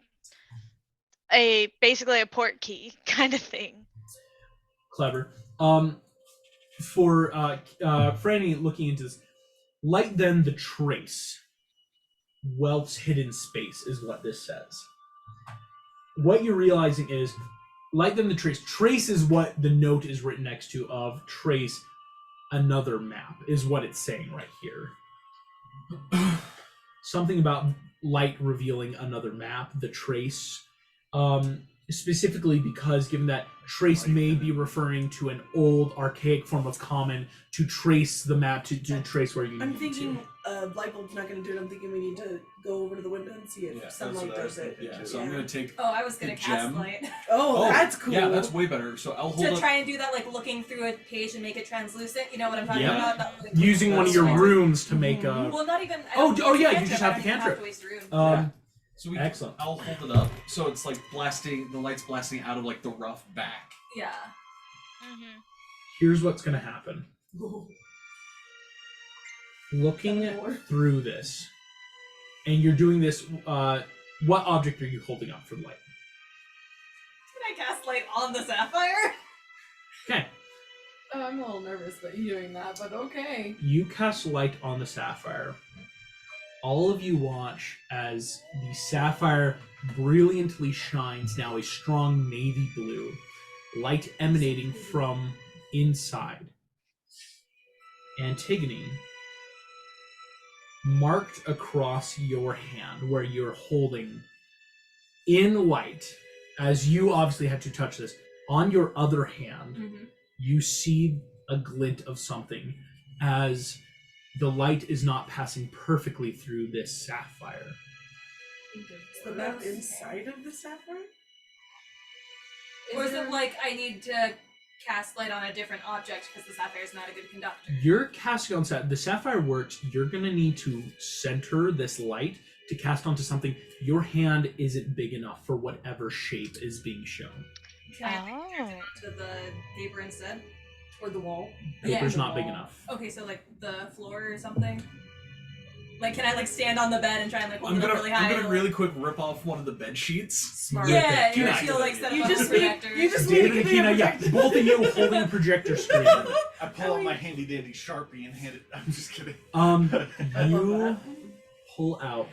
a basically a port key kind of thing?
Clever. For Franny looking into this, light then the trace. Wealth's hidden space is what this says. What you're realizing is, light then the trace. Trace is what the note is written next to of trace. Another map is what it's saying right here. Something about light revealing another map, the trace. specifically because given that trace may be referring to an old archaic form of common to trace the map to trace where you
I'm
need
thinking
to.
light bulb's not going to do it. I'm thinking we need to go over to the window and see if
That's
sunlight
what I was
does it.
thinking. Yeah, so I'm gonna take.
Oh, I was gonna
The
cast
gem.
light
Oh, that's cool.
Yeah, that's way better. So I'll hold
to
up.
try and do that, like looking through a page and make it translucent. You know what I'm talking
Yeah.
about? That, like,
Using one of
That's
your
smart.
runes to make a.
Well, not even. I
Oh,
don't
oh
use
yeah,
a
you
cantrip.
just
I
have the
don't even
cantrip.
to waste rune.
So we
Excellent.
I'll hold it up. So it's like blasting. The light's blasting out of like the rough back.
Yeah.
Mm-hmm.
Here's what's going to happen. Looking through this, and you're doing this. What object are you holding up for light?
Can I cast light on the sapphire?
Okay.
Oh, I'm a little nervous about you doing that, but okay.
You cast light on the sapphire. All of you watch as the sapphire brilliantly shines now a strong navy blue, light emanating from inside. Antigone, marked across your hand where you're holding in light, as you obviously had to touch this, on your other hand,
Mm-hmm.
you see a glint of something as the light is not passing perfectly through this sapphire.
Is the map inside of the sapphire?
Or is it like I need to cast light on a different object because the sapphire is not a good conductor?
You're casting on the sapphire works. You're gonna need to center this light to cast onto something. Your hand isn't big enough for whatever shape is being shown.
Can I
Oh.
to the paper instead?
Or the wall?
Paper's
Yeah.
not big enough.
Okay, so like the floor or something. Like, can I like stand on the bed and try and like hold it up really high?
I'm gonna
and,
really
like...
quick rip off one of the bed sheets.
Smart.
Yeah,
Good
you
idea.
feel like set
You
up
just
a
need,
projector.
you just need to
David and
give me a
Akina, yeah,
projector.
both of you holding a projector screen.
I pull out my handy dandy Sharpie and hand it. I'm just kidding.
You pull out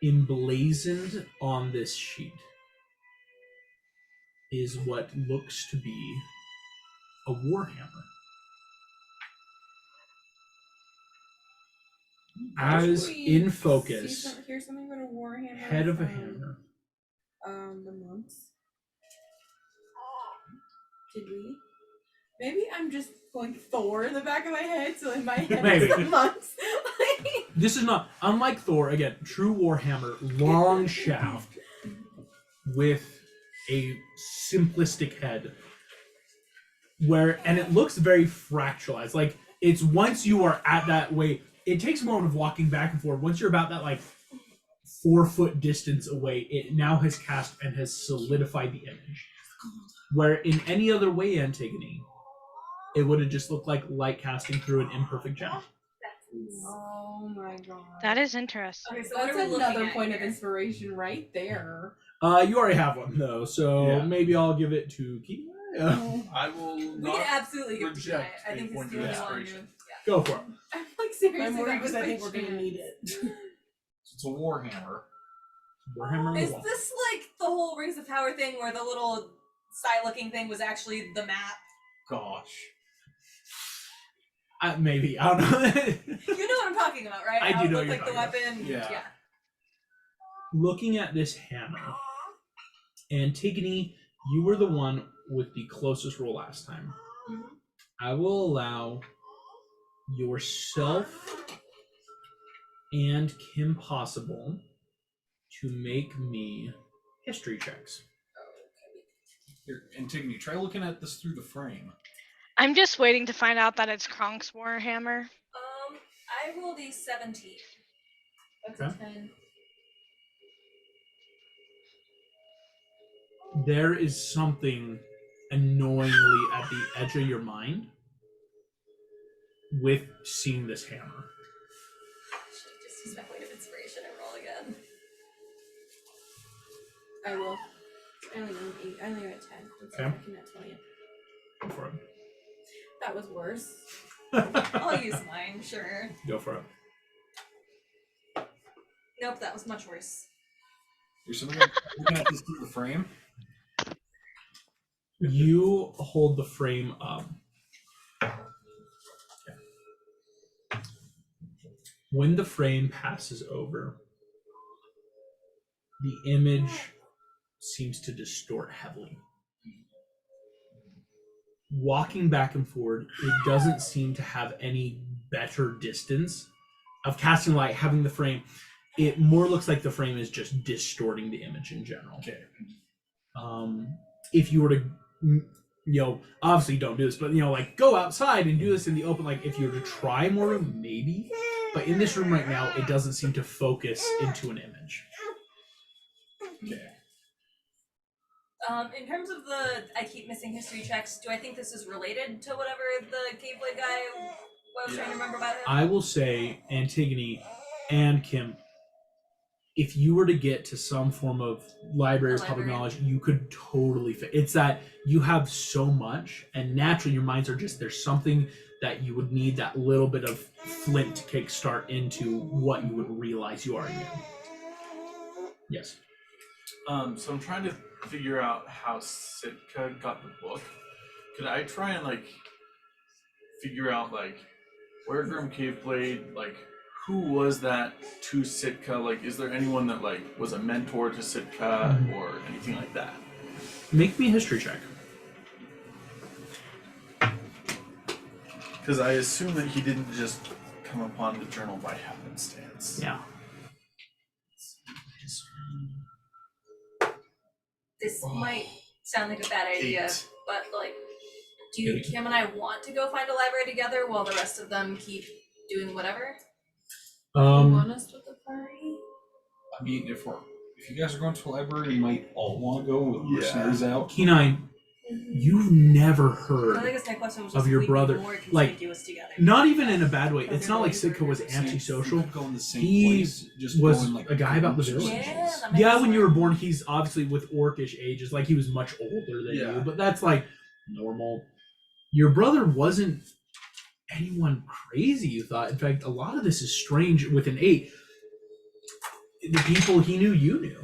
emblazoned on this sheet is what looks to be a warhammer. As in focus,
Here's something about a warhammer.
head of a
from,
hammer.
The monks. Did we? Maybe I'm just going Thor in the back of my head, so in my head
Maybe.
it's the monks.
This is not, unlike Thor, again, true warhammer, long shaft with a simplistic head. And it looks very fractalized. Like, it's once you are at that way, it takes a moment of walking back and forth. Once you're about that, like, 4-foot distance away, it now has cast and has solidified the image. Where in any other way, Antigone, it would have just looked like light casting through an imperfect gem.
Oh my god.
That is interesting.
Okay, so what
That's
are we looking
another
at
point of
here?
inspiration right there.
You already have one, though, so
Yeah.
maybe I'll give it to Keith.
I will
We can
not.
absolutely give it to Jai.
reject
I
a
think he's
point
the
of
only one.
inspiration.
Go for it.
I'm like seriously.
I'm worried
that was
because I think
my
we're gonna
chance.
need it.
It's a warhammer.
Warhammer on the
Is
wall.
this like the whole Rings of Power thing where the little side-looking thing was actually the map?
Gosh.
Maybe. I don't know.
You know what I'm talking about, right?
I
How
do
it
know
looked
what
like
you're
the
talking
weapon.
Yeah.
Looking at this hammer, Antigone, you were the one with the closest roll last time.
Mhm.
I will allow yourself and Kim Possible to make me history checks.
Here, Antigone, try looking at this through the frame.
I'm just waiting to find out that it's Kronk's Warhammer.
I rolled a 17.
That's
Okay.
a 10.
There is something annoyingly at the edge of your mind with seeing this hammer.
Should just use my point of inspiration and roll again.
I will. I only got an 8. I only got a 10. Let's see if I can net 20 it.
Go for it.
That was worse.
I'll use mine, sure.
Go for it.
Nope, that was much worse.
Here's something looking at this through the frame.
You hold the frame up. Okay. When the frame passes over, the image seems to distort heavily. Walking back and forward, it doesn't seem to have any better distance of casting light, having the frame. It more looks like the frame is just distorting the image in general.
Okay.
If you were to, obviously don't do this, but like go outside and do this in the open. Like if you were to try more room, maybe. But in this room right now, it doesn't seem to focus into an image.
Okay.
In terms of I keep missing history checks, do I think this is related to whatever the Caveblade guy was trying to remember about him?
I will say, Antigone and Kim, if you were to get to some form of library or public knowledge, you could totally fit. It's that you have so much, and naturally your minds are just, there's something that you would need that little bit of flint to kickstart into what you would realize you already knew. Yes.
So I'm trying to figure out how Sitka got the book. Could I try and figure out where Grim Caveblade, who was that to Sitka? Is there anyone that was a mentor to Sitka or anything like that?
Make me a history check.
Because I assume that he didn't just come upon the journal by happenstance.
Yeah.
This might sound like a bad idea,
8.
but do Kim and I want to go find a library together while the rest of them keep doing whatever?
You want us with the party?
I mean, if you guys are going to a library, you might all want to go with mercenaries out.
Kenine, you've never heard
I guess my question was
of
just
your
if we'd be
brother,
more
like,
conspicuous together.
not even in a bad way. It's not like Sitka was antisocial.
Go in the same
He
place, just
was
go in,
a guy about the
groups or
village.
sections.
that makes
Yeah, when you were
sense.
born, he's obviously with orcish ages. He was much older than you, but that's normal. Your brother wasn't anyone crazy, you thought. In fact, a lot of this is strange with an 8. The people he knew, you knew.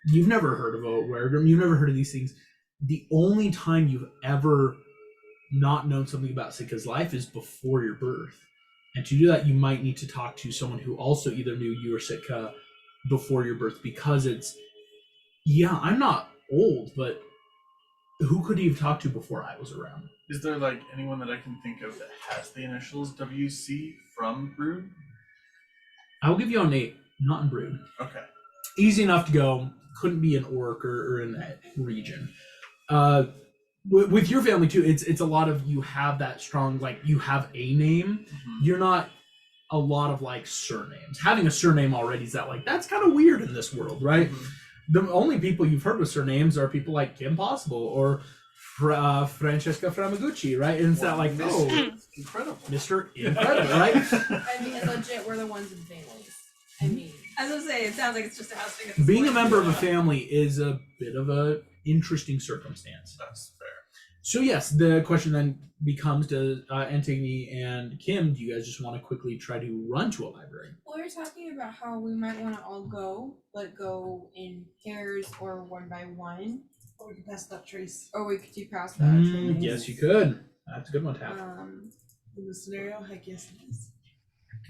You've never heard of Oatware. You've never heard of these things. The only time you've ever not known something about Sitka's life is before your birth. And to do that, you might need to talk to someone who also either knew you or Sitka before your birth, because I'm not old, but who could he have talked to before I was around?
Is there anyone that I can think of that has the initials WC from Brood?
I will give you an 8, not in Brood.
Okay.
Easy enough to go. Couldn't be an orc or in that region. With your family too, it's a lot of, you have that strong, you have a name. You're not a lot of surnames. Having a surname already is that's kind of weird in this world, right? The only people you've heard with surnames are people like Kim Possible or Francesca Framagucci, right? And it's not
Incredible.
Mr. Incredible, right?
I mean, legit, we're the ones in families. I mean,
I was gonna say, it sounds like it's just a house thing. at this
Being a
point.
member of a family is a bit of a interesting circumstance.
That's fair.
So yes, the question then becomes to Antigone and Kim, do you guys just want to quickly try to run to a library?
we were talking about how we might want to all go, but go in pairs or one by one,
Or we can pass that trace.
or we could do past that.
Yes, you could. That's a good one to have.
In the scenario, heck yes it is.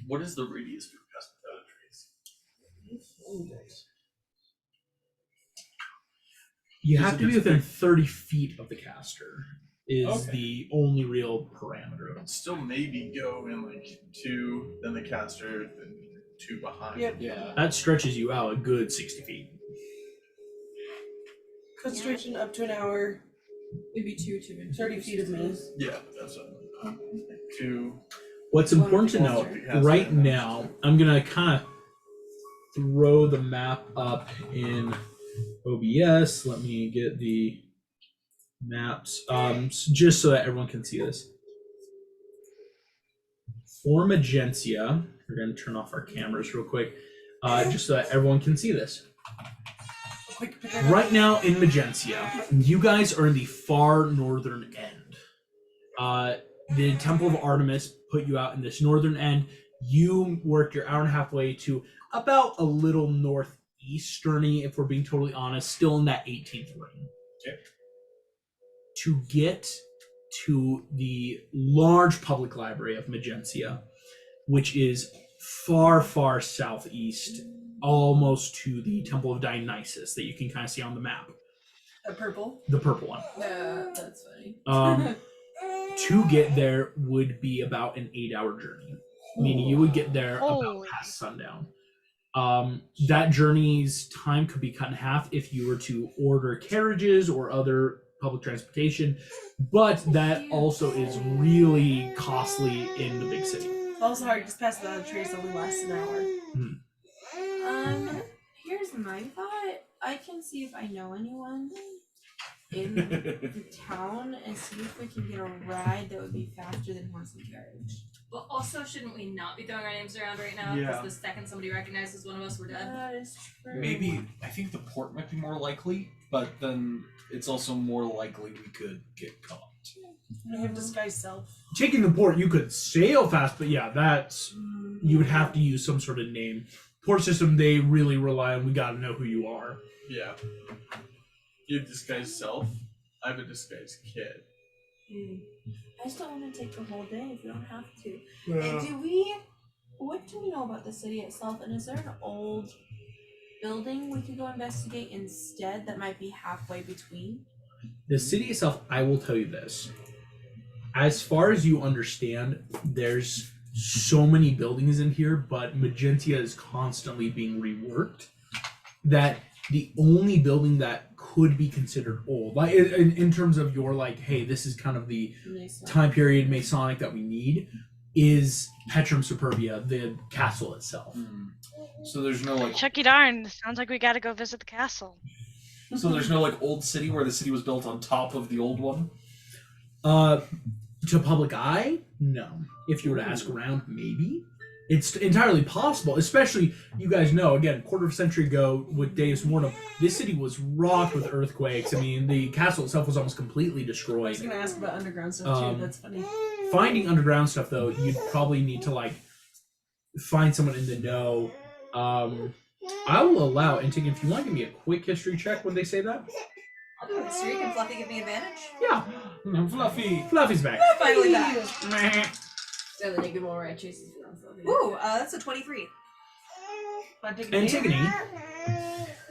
What is the radius for cast without a trace?
You
Is
have
it
to be
just
within
big?
30 feet of the caster is
Okay.
the only real parameter.
Still maybe go in 2, then the caster, then 2 behind.
Yep.
Yeah.
That stretches you out a good 60 feet.
Concentration up to an hour,
Maybe 2 to
30 feet of me.
Yeah, that's what 2.
What's
One
important to
of the
know
caster.
right now, I'm going to kind of throw the map up in OBS. Let me get the maps just so that everyone can see this. For Magencia, we're going to turn off our cameras real quick, just so that everyone can see this.
Quick pick it up.
Right now in Magencia, you guys are in the far northern end. The Temple of Artemis put you out in this northern end. You worked your hour and a half way to about a little northeasterny, if we're being totally honest, still in that 18th ring.
Okay.
To get to the large public library of Magencia, which is far, far southeast, almost to the Temple of Dionysus that you can kind of see on the map.
The purple.
The purple one.
That's funny.
To get there would be about an 8-hour journey, meaning you would get there about
Holy.
past sundown. That journey's time could be cut in half if you were to order carriages or other public transportation, but that also is really costly in the big city.
It's also hard because past the trace only lasts an hour.
Here's my thought. I can see if I know anyone in the town and see if we can get a ride that would be faster than horse and carriage.
But also, shouldn't we not be throwing our names around right now? Because
Yeah.
the second somebody recognizes one of us, we're dead.
That is true.
Maybe I think the port might be more likely, but then it's also more likely we could get caught.
We have disguise self.
Taking the port, you could sail fast, but yeah, that's you would have to use some sort of name. Port system, they really rely on. We got to know who you are.
Yeah. You have disguised self. I have a disguised kid.
I just don't want to take the whole day if we don't have to. And what do we know about the city itself? And is there an old building we could go investigate instead that might be halfway between?
The city itself, I will tell you this. As far as you understand, there's so many buildings in here, but Magencia is constantly being reworked. That the only building that could be considered old, like in terms of your like, hey, this is kind of the time period Masonic that we need, is Petrum Superbia, the castle itself.
So there's no like.
Chucky darn, sounds like we gotta go visit the castle.
So there's no like old city where the city was built on top of the old one.
To public eye, no. If you were to ask around, maybe. It's entirely possible, especially, you guys know, again, quarter of a century ago with Deus Mortem, this city was rocked with earthquakes. I mean, the castle itself was almost completely
I
destroyed.
was gonna ask about underground stuff too. That's funny.
Finding underground stuff, though, you'd probably need to, like, find someone in the know. I will allow, and if you want to give me a quick history check when they say that.
I'll do history. Can Fluffy give me advantage?
Yeah.
Fluffy.
Fluffy's back.
Finally back.
So then you can roll right chases for them.
Ooh, that's a 23.
Antigone,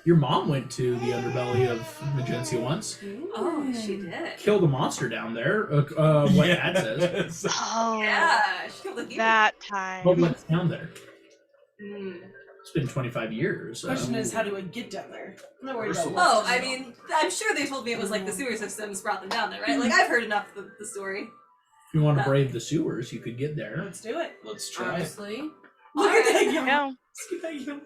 your mom went to the underbelly of Magencia once.
Oh, she did.
Killed a monster down there. What Dad says.
Yes.
Oh,
Yeah, she killed a demon.
that time.
But what's down there?
Mm.
It's been 25 years.
The question is, how do I get down there? I'm not worried about
Oh,
monsters
I
at all.
mean, I'm sure they told me it was like the sewer systems brought them down there, right? Like, I've heard enough of the story.
If you want to brave the sewers, you could get there.
Let's do it.
Let's try.
Honestly.
Look at that
There
yawn.
you go.
Look at that yawn.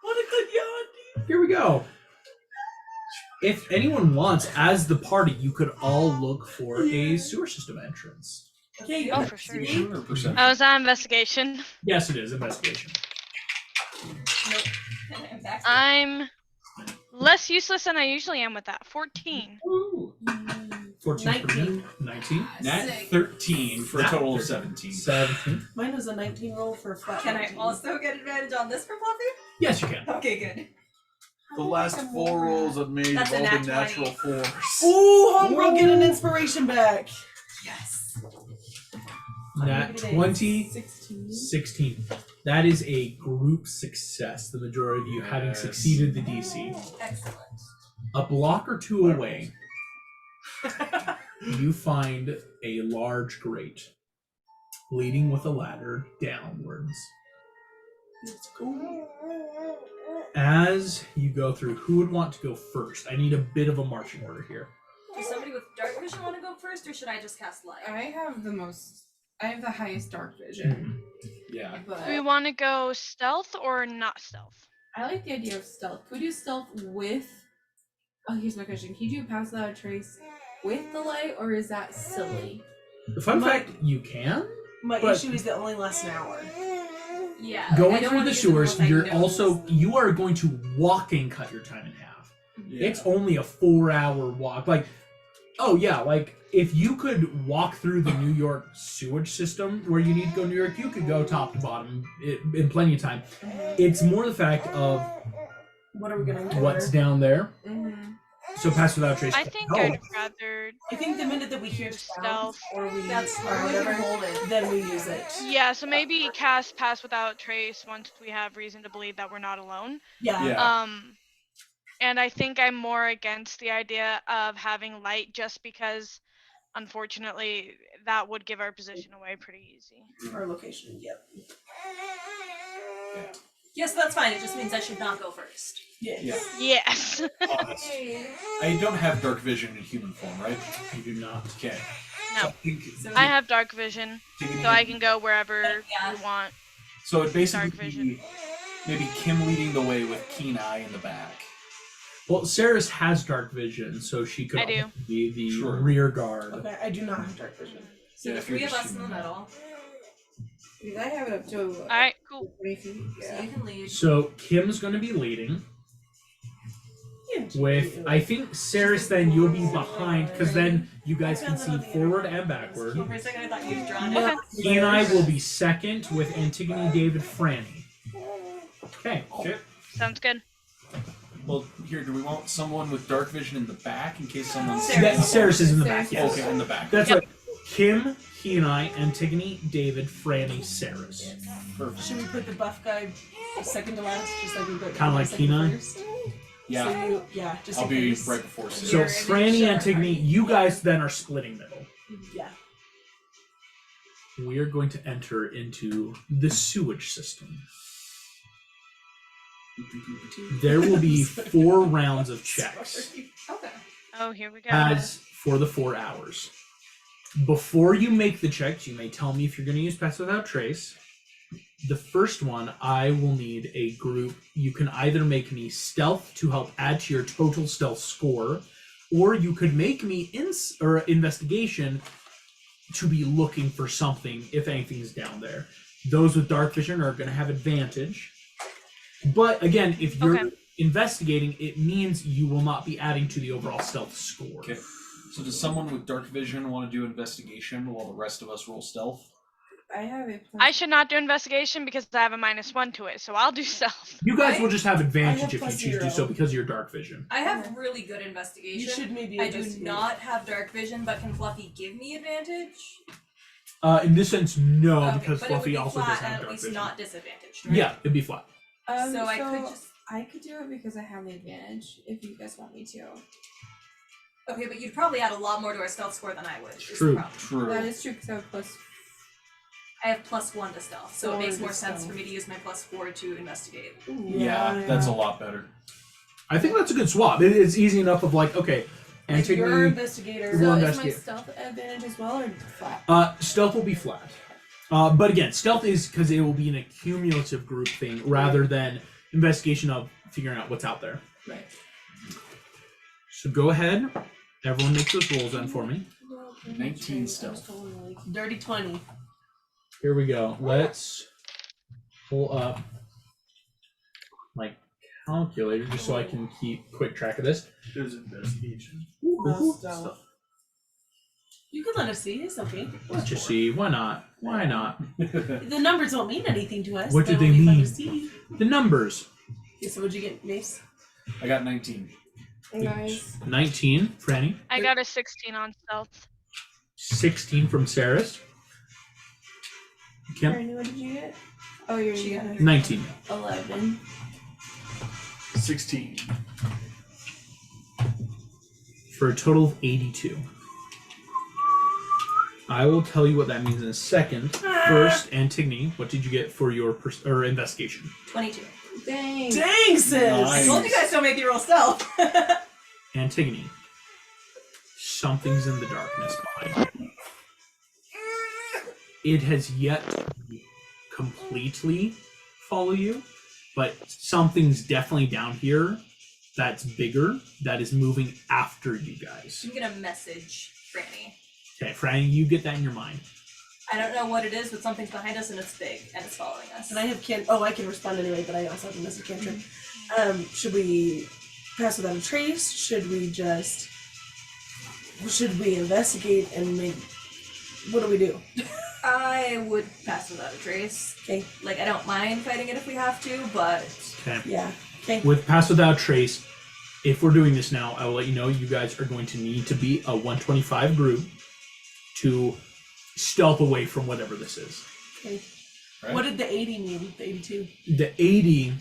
What a good yawn.
Here we go. If anyone wants, as the party, you could all look for a sewer system entrance.
Okay,
Oh, for sure.
Investigation or perception?
Oh, is that investigation?
Yes, it is. Investigation.
I'm less useless than I usually am with that. 14.
Ooh. 14.
19.
19.
Nat
Sick.
13 for a
Nat
total of
13.
17.
17.
Mine was a 19 roll for a flat.
Can I
19.
also get advantage on this for Fluffy?
Yes, you can.
Okay, good.
The last 4 rolls I've made
That's
have
a
all been
nat
natural
20.
4s.
Ooh, homegirl, get an inspiration back.
Yes.
Nat 20.
16.
16. That is a group success, the majority of you having
Yes.
succeeded the DC.
Excellent.
A block or two away, you find a large grate leading with a ladder downwards.
Let's go.
As you go through, who would want to go first? I need a bit of a marching order here.
Does somebody with dark vision want to go first, or should I just cast light?
I have the highest dark vision.
Yeah.
But
Do we want to go stealth or not stealth?
I like the idea of stealth. Could we do stealth with... Oh, here's my question. Can you do pass without a trace with the light, or is that silly?
The fun
My-
fact, you can.
My
But-
issue is that it only lasts an hour.
Yeah. I
Going
don't
through
wanna
the
use it
sewers,
unless I
you're
know.
also, you are going to walking cut your time in half. It's only a 4-hour walk. Like, oh yeah, like if you could walk through the New York sewage system where you need to go to New York, you could go top to bottom in plenty of time. It's more the fact of
What are we gonna do?
what's down there.
Mm-hmm.
So pass without trace.
I think
Oh,
I'd rather.
I think the minute that we hear sounds
Stealth.
or we
That's
or
or we can
whatever,
hold it.
then we use it.
Yeah, so maybe cast pass without trace once we have reason to believe that we're not alone.
Yeah.
Yeah.
And I think I'm more against the idea of having light just because, unfortunately, that would give our position away pretty easy.
Our location, yep.
Yes, that's fine. It just means I should not go first.
Yeah.
Yeah.
Yes.
I don't have dark vision in human form, right?
You do not.
Okay.
No.
So I think
I have dark vision, so I can go wherever
Yeah.
you want.
So it basically
Dark vision.
maybe Kim leading the way with keen eye in the back.
Well, Saris has dark vision, so she could
I do.
also be the
Sure.
rear guard.
Okay, I do not have dark vision.
So
Yeah,
the
if you're
three of
just
us in the
human.
middle.
Because I have it up to
Alright, cool.
20 feet.
So you can lead.
So Kim's going to be leading. With, I think, Saris, then you'll be behind, because then you guys can see forward and backward.
For a second, I thought you'd drawn
Okay.
it.
He and I will be second with Antigone, David, Franny. Okay.
Okay.
Sounds good.
Well, here, do we want someone with dark vision in the back in case someone's...
Saris is in the back, yes.
Okay, in the back.
That's
Yep.
right. Kim, he and I, Antigone, David, Franny, Saris.
Perfect.
Should we put the buff guy second to last, just like we put
Kinda like
second
Kenai?
first?
Yeah,
So you, yeah, just
I'll
in
be
case.
right before Sid.
So
You're
Franny,
sure.
Antigone, you guys then are splitting middle.
Yeah.
We are going to enter into the sewage system. There will be 4 rounds of checks.
Okay.
Oh, here we go.
As for the 4 hours. Before you make the checks, you may tell me if you're going to use Pass Without Trace. The first one, I will need a group. You can either make me stealth to help add to your total stealth score, or you could make me investigation to be looking for something if anything's down there. Those with dark vision are going to have advantage. But again, if you're
Okay.
investigating, it means you will not be adding to the overall stealth score.
Okay. So does someone with dark vision want to do investigation while the rest of us roll stealth?
I have it.
I should not do investigation because I have a -1 to it, so I'll do stealth.
You guys
I-
will just have advantage if you
plus
choose to do
0.
so because of your dark vision.
I have really good investigation.
You should maybe
I do
investigate.
not have dark vision, but can Fluffy give me advantage?
In this sense, no,
Okay,
because
but it would
Fluffy
be
also
flat
does
and
have
at
dark
least
vision.
not disadvantaged, right?
Yeah, it'd be flat.
So I could just.
I could do it because I have the advantage if you guys want me to.
Okay, but you'd probably add a lot more to our stealth score than I would. is the
True.
problem.
True.
That is true because I have plus.
I have +1 to stealth, so it
4
makes
to
more sense
stealth.
for me to use my +4 to investigate.
Yeah, that's a lot better.
I think that's a good swap. It's easy enough of like, okay,
Like your
Antigone,
investigator.
We'll
So is my
investigate.
stealth advantage as well or flat?
stealth will be flat. But again, stealth is because it will be an accumulative group thing rather than investigation of figuring out what's out there.
Right.
So go ahead. Everyone make those rolls then for me.
19 stealth.
Dirty 20.
Here we go. Let's pull up my calculator just so I can keep quick track of this.
There's investigation.
Stuff. You can let us see. It's okay.
Let's just see. Why not? Why not?
The numbers don't mean anything to us.
What do
They're
they
only fun
mean?
to see.
The numbers.
Okay, so what'd you get, Mace?
I got 19.
Nice.
19, Franny.
I got a 16 on stealth.
16 from Saris. Kim.
Brittany, what did you get? Oh, you're
She got
19.
11.
16.
For a total of 82. I will tell you what that means in a second. First, Antigone, what did you get for your investigation?
22.
Dang.
Dang, sis!
I
Nice.
told you guys don't make me roll stealth.
Antigone, something's in the darkness behind you. It has yet to completely follow you, but something's definitely down here that's bigger that is moving after you guys.
I'm gonna message Franny.
Okay, Franny, you get that in your mind.
I don't know what it is, but something's behind us and it's big and it's following us.
And I have I can respond anyway, but I also have a message cantrip. Should we pass without a trace? Should we investigate and make, what do we do?
I would pass without a trace.
Okay.
Like, I don't mind fighting it if we have to, but
Okay.
Yeah. Okay.
With Pass Without Trace, if we're doing this now, I will let you know you guys are going to need to be a 125 group to stealth away from whatever this is.
Okay.
Right?
What did the 80 mean? The 82?
The 80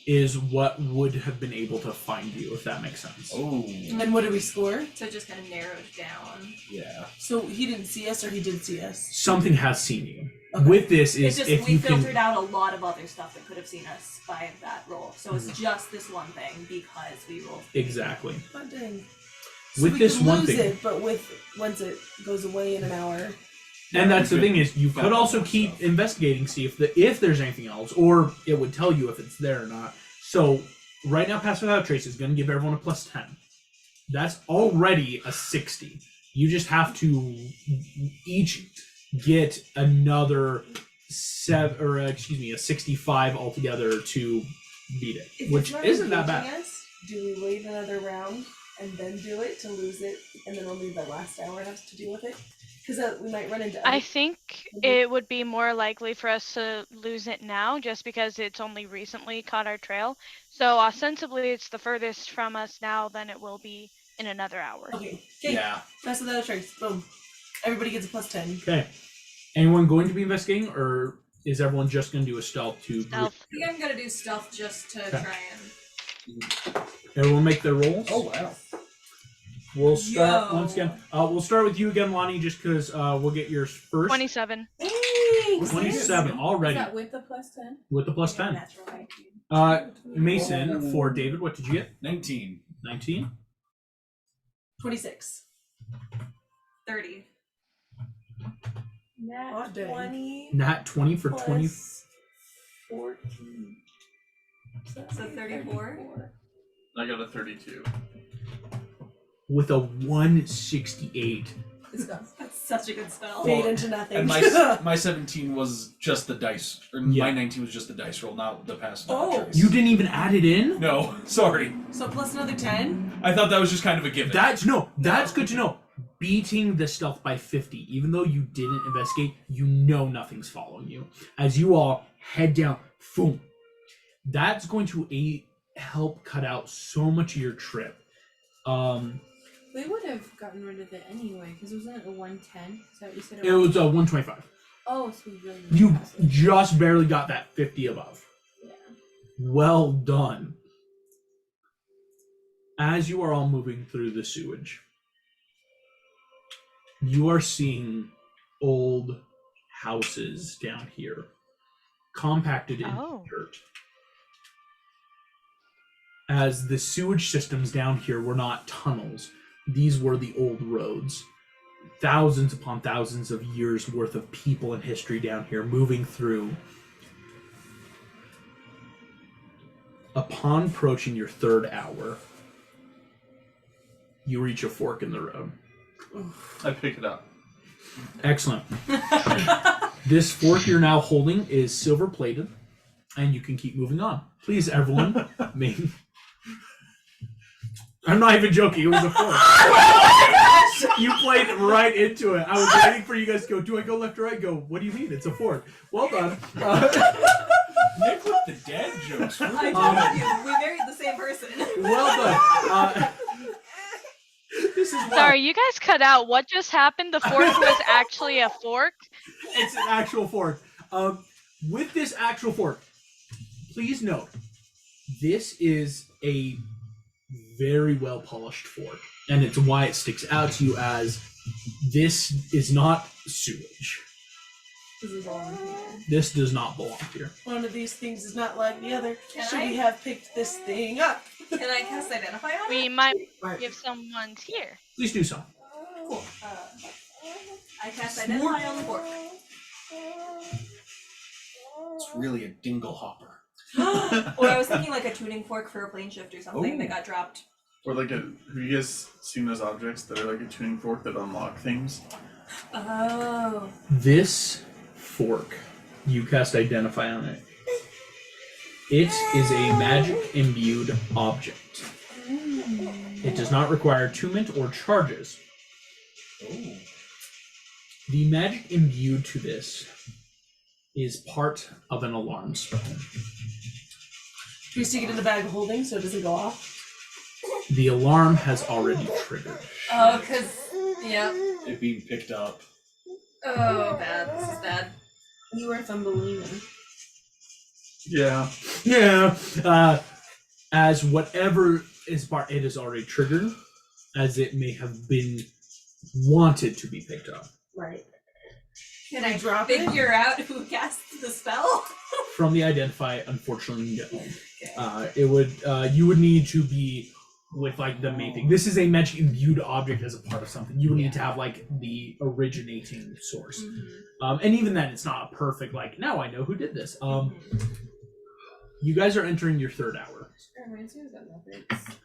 is what would have been able to find you, if that makes sense.
Oh.
And what did we score?
So it just kind of narrowed down.
Yeah.
So he didn't see us, or he did see us.
Something has seen you.
Okay.
With this
It's
is
just
if
we
you
filtered
can.
out a lot of other stuff that could have seen us by that roll. So it's
Mm-hmm.
just this one thing because we rolled.
Exactly.
Oh, dang.
With
we
this
can
one
lose
thing.
it, but once it goes away in an hour.
And that's the
Good.
thing is, you could
Found
also
more
keep
stuff.
investigating, see if there's anything else, or it would tell you if it's there or not. So right now, Pass Without Trace is going to give everyone a plus 10. That's already a 60. You just have to each get another a 65 altogether to beat it,
If
which
it's not
isn't that
engaging
bad.
us, do we wait another round and then do it to lose it, and then only the last hour has to deal with it? Because we might run into.
I
other-
think it would be more likely for us to lose it now just because it's only recently caught our trail. So ostensibly it's the furthest from us now than it will be in another hour.
Okay.
Yeah.
Pass Without a Trace. Boom. Everybody gets a plus 10.
Okay. Anyone going to be investigating, or is everyone just going to do a stealth to?
Stealth.
I think I'm gonna do stealth just to
Okay.
try and.
Everyone make their rolls.
Oh wow.
We'll start
Yo.
once again. We'll start with you again, Lonnie, just because we'll get yours first.
27.
Thanks.
27 already
Is that with the plus 10?
with the plus 10.
Natural IQ.
Mason, for David, what did you get?
19.
19.
26.
30.
Nat
Oh, dang.
20
Nat 20 for 20.
plus 14.
So 34?
I got a 32.
With a 168.
It's done.
That's such a good spell.
Fade into nothing.
And my 17 was just the dice, or
Yeah.
my 19 was just the dice roll, not the pass.
Oh.
You didn't even add it in?
No, sorry.
So plus another 10?
I thought that was just kind of a given.
That's good to know. Beating the stealth by 50, even though you didn't investigate, you know nothing's following you. As you all head down, boom. That's going to help cut out so much of your trip.
We would have gotten rid of it anyway, because wasn't it a 110? Is that what you said?
It was a 125.
Oh, so we really
You
passed it.
just barely got that 50 above.
Yeah.
Well done. As you are all moving through the sewage, you are seeing old houses down here, compacted in
Oh.
dirt. As the sewage systems down here were not tunnels, these were the old roads. Thousands upon thousands of years worth of people and history down here moving through. Upon approaching your third hour, you reach a fork in the road.
I pick it up.
Excellent. This fork you're now holding is silver plated, and you can keep moving on. Please, everyone, make. I'm not even joking. It was a fork. You played right into it. I was waiting for you guys to go. Do I go left or right? Go. What do you mean? It's a fork. Well done.
Nick with the dad jokes.
I told you, we married the same person.
Well done. This is why
Sorry, you guys cut out. What just happened? The fork was actually a fork?
it's an actual fork. With this actual fork, please note, this is a very well polished fork, and it's why it sticks out to you as this is not sewage.
This is all in here.
This does not belong here.
One of these things is not like the other.
Can
Should
I?
we have picked this thing up?
Can I cast Identify on it?
We might
Right.
give someone's here.
Please do so.
Cool. I cast Identify on the fork.
It's really a dingle hopper.
Or I was thinking like a tuning fork for a plane shift or something
Ooh.
that got dropped.
Or like have you guys seen those objects that are like a tuning fork that unlock things?
Oh.
This fork, you cast Identify on it. It is a magic imbued object. It does not require attunement or charges.
Oh.
The magic imbued to this is part of an alarm spell.
Do we stick it in the bag of holding so it doesn't go off?
The alarm has already triggered.
Oh, because, yeah.
It being picked up.
Oh, bad. This is bad.
You are Thumbelina.
Yeah.
Yeah. As whatever is part, it is already triggered, as it may have been wanted to be picked up.
Right.
Can
I
I
drop it?
figure out who cast the spell?
From the identify, unfortunately, no.
Okay.
It would you would need to be with like the main thing. This is a magic imbued object as a part of something. You would need to have like the originating source. And even then, it's not a perfect like. Now I know who did this. You guys are entering your third hour.
It reminds me of that Muppets.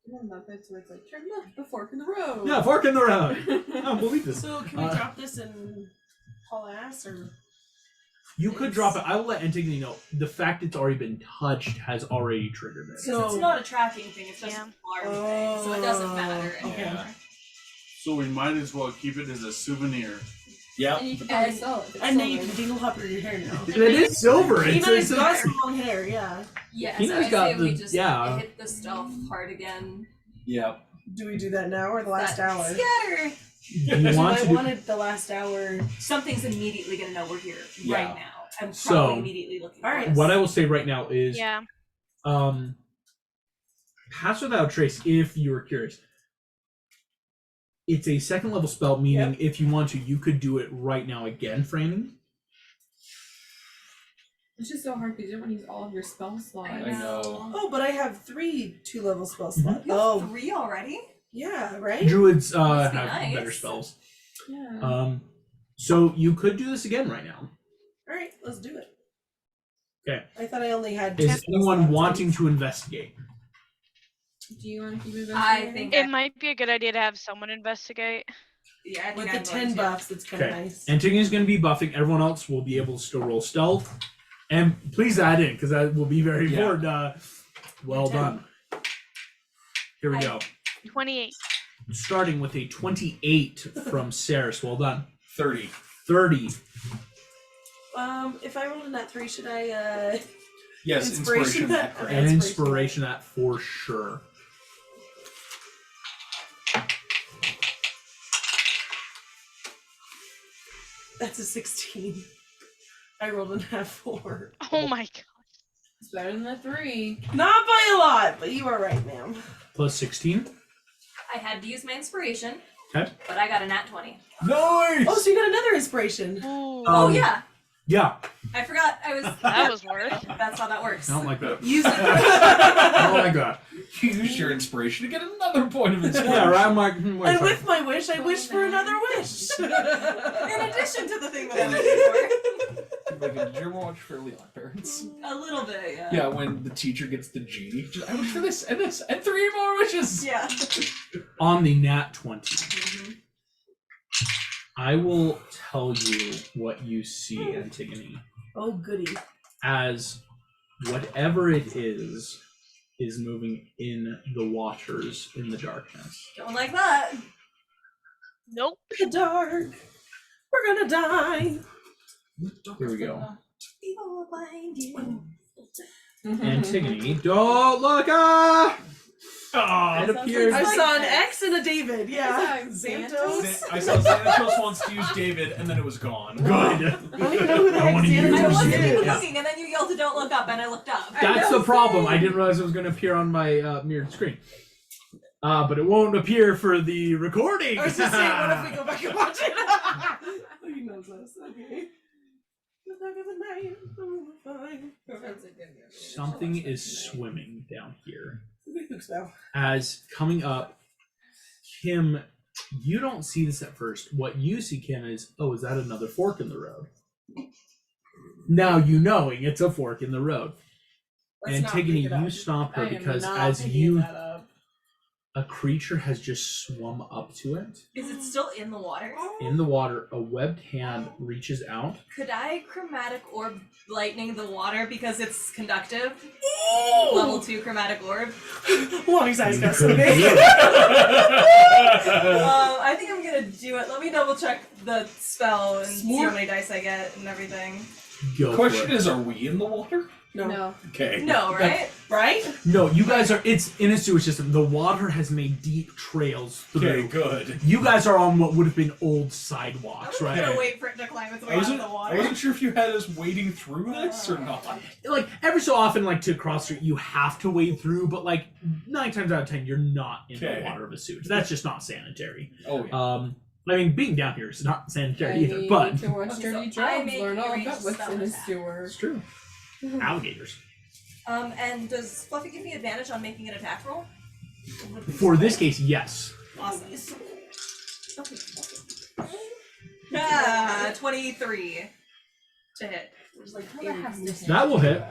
You know Muppets where it's like, turn left, the fork in the road.
Yeah, fork in the road. I don't believe this.
So can we drop this and haul ass or?
You could drop it. I will let Antigone know. The fact it's already been touched has already triggered it.
Because it's not a tracking thing, it's just
Yeah.
an alarm thing, so it doesn't matter
Okay.
anymore.
So we might as well keep it as a souvenir.
Yeah.
And you can probably sell it.
And then you can dingle hopper your hair now.
It is silver.
Peanut's got some long hair, yeah.
Yes,
Tina's
I
got
say we
the-
just
yeah.
hit the stealth part again.
Yeah.
Do we do that now or the last
That
hour?
Scatter!
You want
I
to do,
wanted the last hour.
Something's immediately gonna know we're here
Yeah.
right now. I'm
So-
probably immediately looking for
Alright.
us.
what I will say right now is
Yeah.
Pass Without Trace, if you were curious. It's a second level spell, meaning if you want to, you could do it right now again, Franny.
It's just so hard because you don't want to use all of your spell slots.
I
I know.
Oh, but I have 3 2-level spell slots.
You have
Oh,
3 already?
yeah, right?
Druids
Must be
have
nice.
better spells.
Yeah.
So you could do this again right now.
Alright, let's do it.
Okay.
I thought I only had 2
Is
spell
anyone
slots.
wanting to investigate?
Do you want to keep it?
I think
It might be a good idea to have someone investigate.
yeah, I think
With
I'm
the
going
10
to.
buffs, it's kind of
Okay.
nice.
Antigone's going to be buffing. Everyone else will be able to still roll stealth. And please add in, because that will be very
Yeah.
important. Well
10.
done. Here we go.
28.
Starting with a 28 from Saris. Well done.
30.
30.
If I rolled a nat 3, should I,
Yes, inspiration.
that?
Correct.
And
Inspiration.
inspiration that for sure.
That's a 16. I rolled a nat 4.
Oh my god.
It's better than the 3.
Not by a lot, but you are right, ma'am.
Plus 16.
I had to use my inspiration,
Okay.
but I got a nat 20.
Nice!
Oh, so you got another inspiration.
Ooh,
Oh yeah,
Yeah.
I forgot I was.
that was worth.
That's how that works.
I don't like that.
Use it.
I don't like that.
Use your inspiration to get another point of inspiration.
Yeah, right? I'm like, wait,
And
sorry.
with my wish, I wish for another wish.
In addition to the thing that I'm looking
Like, did you ever watch Fairly Odd Parents?
for. A little bit, yeah.
Yeah, when the teacher gets the genie, just, I wish for this, and 3 more wishes!
Yeah.
On the nat 20, I will tell you what you see, Antigone,
Oh, goody.
as whatever it is moving in the waters in the darkness.
Don't like that.
Nope.
The dark. We're gonna die.
Here we go.
People will find you.
Antigone, don't look up!
Ah!
It appears.
I saw an X and a David. Yeah.
Is
Xantos.
I saw Xanatos wants to use David, and then it was gone.
Good.
I don't even know who the
I
heck
wanna use
I
Xantos
wasn't
it.
even
is.
looking, and then you yelled to don't look up, and I looked up.
That's the problem. I didn't realize it was going to appear on my mirrored screen. But it won't appear for the recording.
I was just saying, what if we go back and watch it? He knows us. Okay. The dark of the night, we're fine.
Something is swimming down here.
Big hook spell.
As coming up, Kim, you don't see this at first. What you see, Kim, is, oh, is that another fork in the road? Now you knowing it's a fork in the road.
Let's not
Antigone,
pick it up.
you stop her
I am
because
not
as
picking
you,
that up.
a creature has just swum up to it.
Is it still in the water?
In the water, a webbed hand reaches out.
Could I chromatic orb lightning the water because it's conductive?
Ooh!
Level 2 chromatic orb.
Long's eyes got
You
so
could
big.
do it.
I think I'm gonna do it. Let me double check the spell and see how
Smart.
many dice I get and everything.
Go
Question
for it.
is, are we in the water?
No.
Okay.
No, right?
Right?
No, you guys are. It's in a sewage system. The water has made deep trails through.
Okay, good.
You guys are on what would have been old sidewalks,
I'm
right?
gonna wait for it to climb its way out of the water.
I wasn't sure if you had us wading through this or not.
Like every so often, like to cross street, you have to wade through, but like 9 times out of 10, you're not in the
Okay.
water of a sewage. That's just not sanitary.
Oh yeah.
I mean, being down here is not sanitary either, but
to watch
Okay,
Dirty
so I
Jobs,
make
learn all
arrange
about what's
stuff
in a
with that.
sewer.
it's true. Alligators.
And does Fluffy give me advantage on making an attack roll?
For this case, yes.
Awesome. 23 to hit. Which is like
That will hit.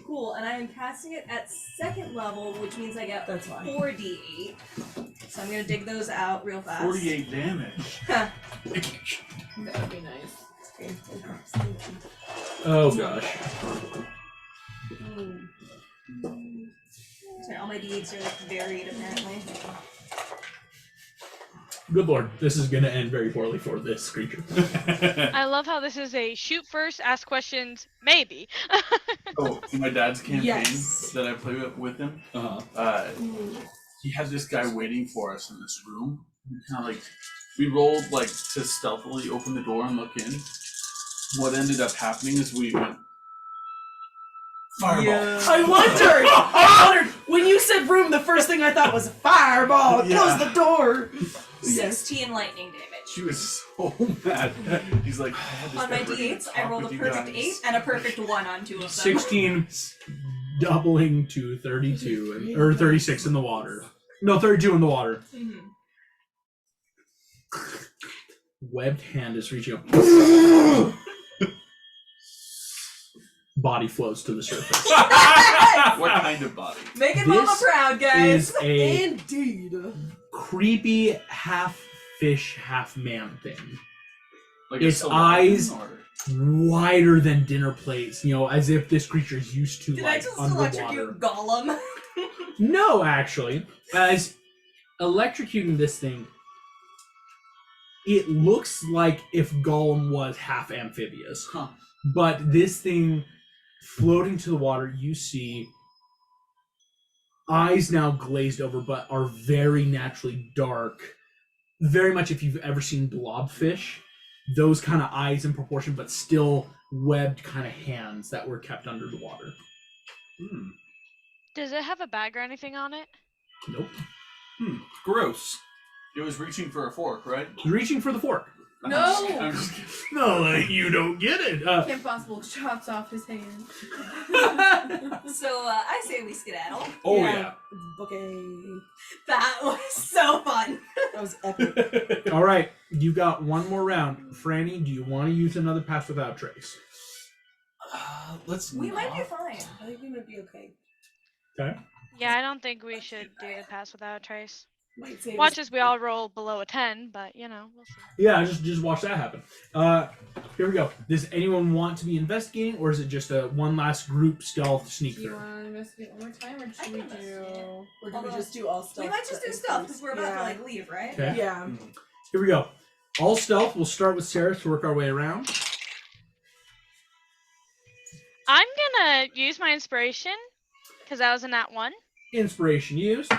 cool, and I am casting it at 2nd level, which means I get
That's fine.
4d8. So I'm gonna dig those out real fast.
48 damage.
That would be nice.
Oh gosh.
Sorry, all my d8s are like varied apparently.
Good lord, this is gonna end very poorly for this creature.
I love how this is a shoot first, ask questions, maybe.
Oh, in my dad's campaign
Yes.
that I play with him,
Uh-huh.
he had this guy waiting for us in this room. We kind of like, we rolled like to stealthily open the door and look in. What ended up happening is we went fireball.
I wondered when you said room, the first thing I thought was fireball.
Yeah.
Close the door.
16 lightning damage.
She was so mad. He's like, I had this
On
guy
my
ready to
d8s, I
talk
rolled a
with you
perfect
guys.
8 and a perfect 1 on 2 of them.
16 doubling to 32, or 36 in the water. No, 32 in the water.
Mhm.
Webbed hand is reaching up. Body floats to the surface.
What kind of body?
Making Mama
This
proud, guys.
Is a
Indeed.
creepy half fish, half man thing.
Like
Its
a
eyes-
or-
Wider than dinner plates, you know, as if this creature is used to
Did I
like
just
underwater.
electrocute Gollum?
No, actually, as electrocuting this thing, it looks like if Gollum was half amphibious.
Huh.
But this thing floating to the water, you see eyes now glazed over, but are very naturally dark. Very much if you've ever seen blobfish, those kind of eyes in proportion, but still webbed kind of hands that were kept under the water.
Does it have a bag or anything on it?
Nope.
Gross.
It was reaching for a fork, right?
Reaching for the fork.
No!
I'm just kidding.
No, you don't get it.
Kim Possible chops off his hand.
So I say we skedaddle.
Oh yeah.
Okay.
That was so fun.
That was epic.
All right, you got one more round. Franny, do you want to use another pass without trace?
Let's
We
not.
might be fine.
I think we might be okay.
Okay.
Yeah, I don't think we should do the pass without a trace.
Might save
Watch
us.
as we all roll below a 10, but you know, we'll see.
Yeah, just watch that happen. Here we go. Does anyone want to be investigating, or is it just a one last group stealth sneak
Do you
through?
want to investigate one more time, or
I
should we
can
do?
investigate.
Or do we just do all stealth?
We might just do stealth because we're about to
Yeah.
like leave, right?
Okay.
Yeah.
Here we go. All stealth. We'll start with Sarah to work our way around.
I'm gonna use my inspiration because I was in that one.
Inspiration used.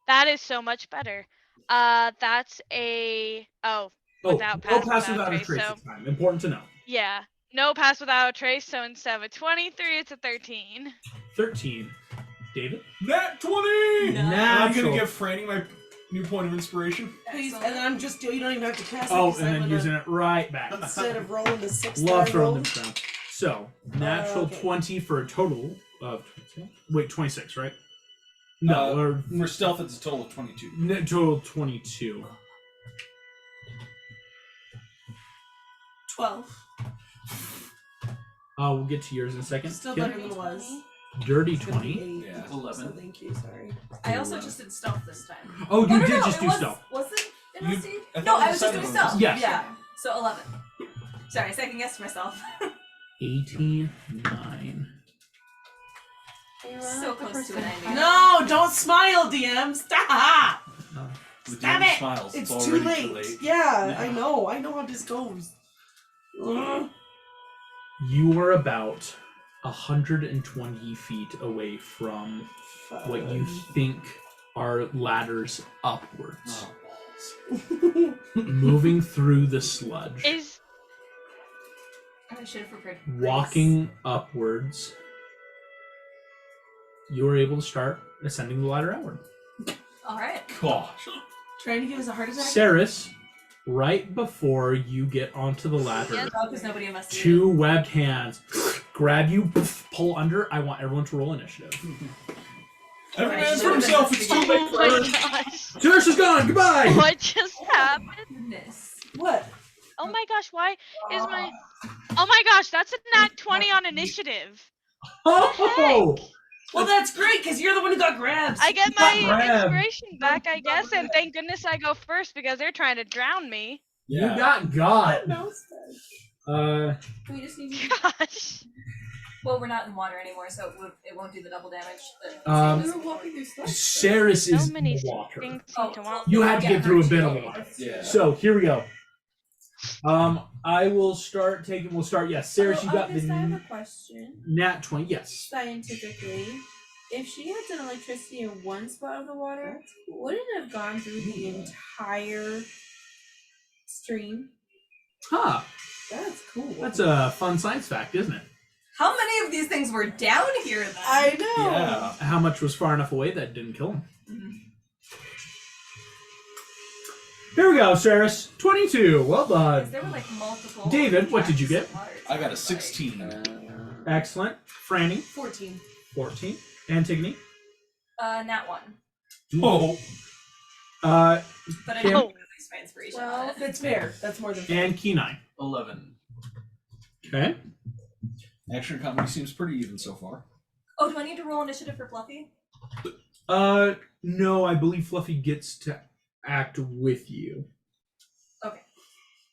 That is so much better. That's a without
no
pass
pass
without
without a
trace,
trace
so-
this time. Important to know.
yeah, no pass without a trace. So instead of a 23, it's a 13.
13. David?
Nat 20!
Nice.
I'm
Natural.
gonna give Franny my new point of inspiration.
Please, and then I'm just you don't even have to cast it.
Oh,
'cause
and
I'm
then
gonna-
using it right back.
instead of rolling the 6
Love
that I
throwing
rolled.
them down. So, natural
okay.
20 for a total of... Wait, 26, right? No, or
For stealth, it's a total of 22.
total 22.
12.
We'll get to yours in a second.
Still
Kim?
better than it was.
Dirty
It's gonna
20.
be 8.
Yeah.
11.
So thank you, sorry.
I also just did stealth this time.
Oh, you
no,
did
no,
just
it
do
was,
stealth.
Was it
You-
investigate?
I thought
No,
you
I was just
decided
doing
on
stealth.
this.
Yes.
Yeah. So 11. Sorry, I second guessed myself.
18, 9.
So close to an 90.
No, don't smile, DM. Stop!
The
Stop
DM
it!
smiles.
It's
already
too late. Yeah, I know how this goes. Ugh.
You are about 120 feet away from what you think are ladders upwards. Moving through the sludge.
Is
I should have prepared.
Walking upwards. You are able to start ascending the ladder outward.
All right.
Gosh.
Trying to give us a heart attack?
Saris, right before you get onto the ladder,
Yes.
Oh, because nobody must see
two webbed hands grab you, pull under. I want everyone to roll initiative.
Every man for himself. It's too late
oh
for
my
her.
gosh.
Saris is gone. Goodbye.
What just happened?
Goodness.
What?
Oh my gosh, why is my Oh my gosh, that's a nat 20 on initiative.
Oh,
Well, that's great because you're the one who got grabbed.
I get
You got
my
grabbed.
inspiration back, I guess, and thank goodness I go first because they're trying to drown me.
you got.
No,
We just need to.
Gosh.
Well, we're not in water anymore, so it won't do the double damage.
We were walking through sludge.
Saris is
So many
in the water.
things
Oh,
to want.
You had to get through a bit of
Okay.
water.
Yeah.
So here we go. I will start taking. We'll start. Yes, Saris, you got
I have
the
a question.
nat 20. Yes.
Scientifically, if she had done electricity in one spot of the water, wouldn't it have gone through the entire stream?
Huh.
That's cool.
That's a fun science fact, isn't it?
How many of these things were down here then?
I know.
Yeah.
How much was far enough away that it didn't kill him?
Mhm.
Here we go, Saris. 22. Well
Because
done.
there were like multiple.
David, what did you get?
I got a 16.
Excellent. Franny,
14.
14. Antigone.
Nat 1.
Oh.
But I
Kim?
didn't use my inspiration.
Well,
on it.
that's fair. That's more than
And Kenai.
11.
Okay.
Action comedy seems pretty even so far.
Oh, do I need to roll initiative for Fluffy?
No, I believe Fluffy gets to act with you.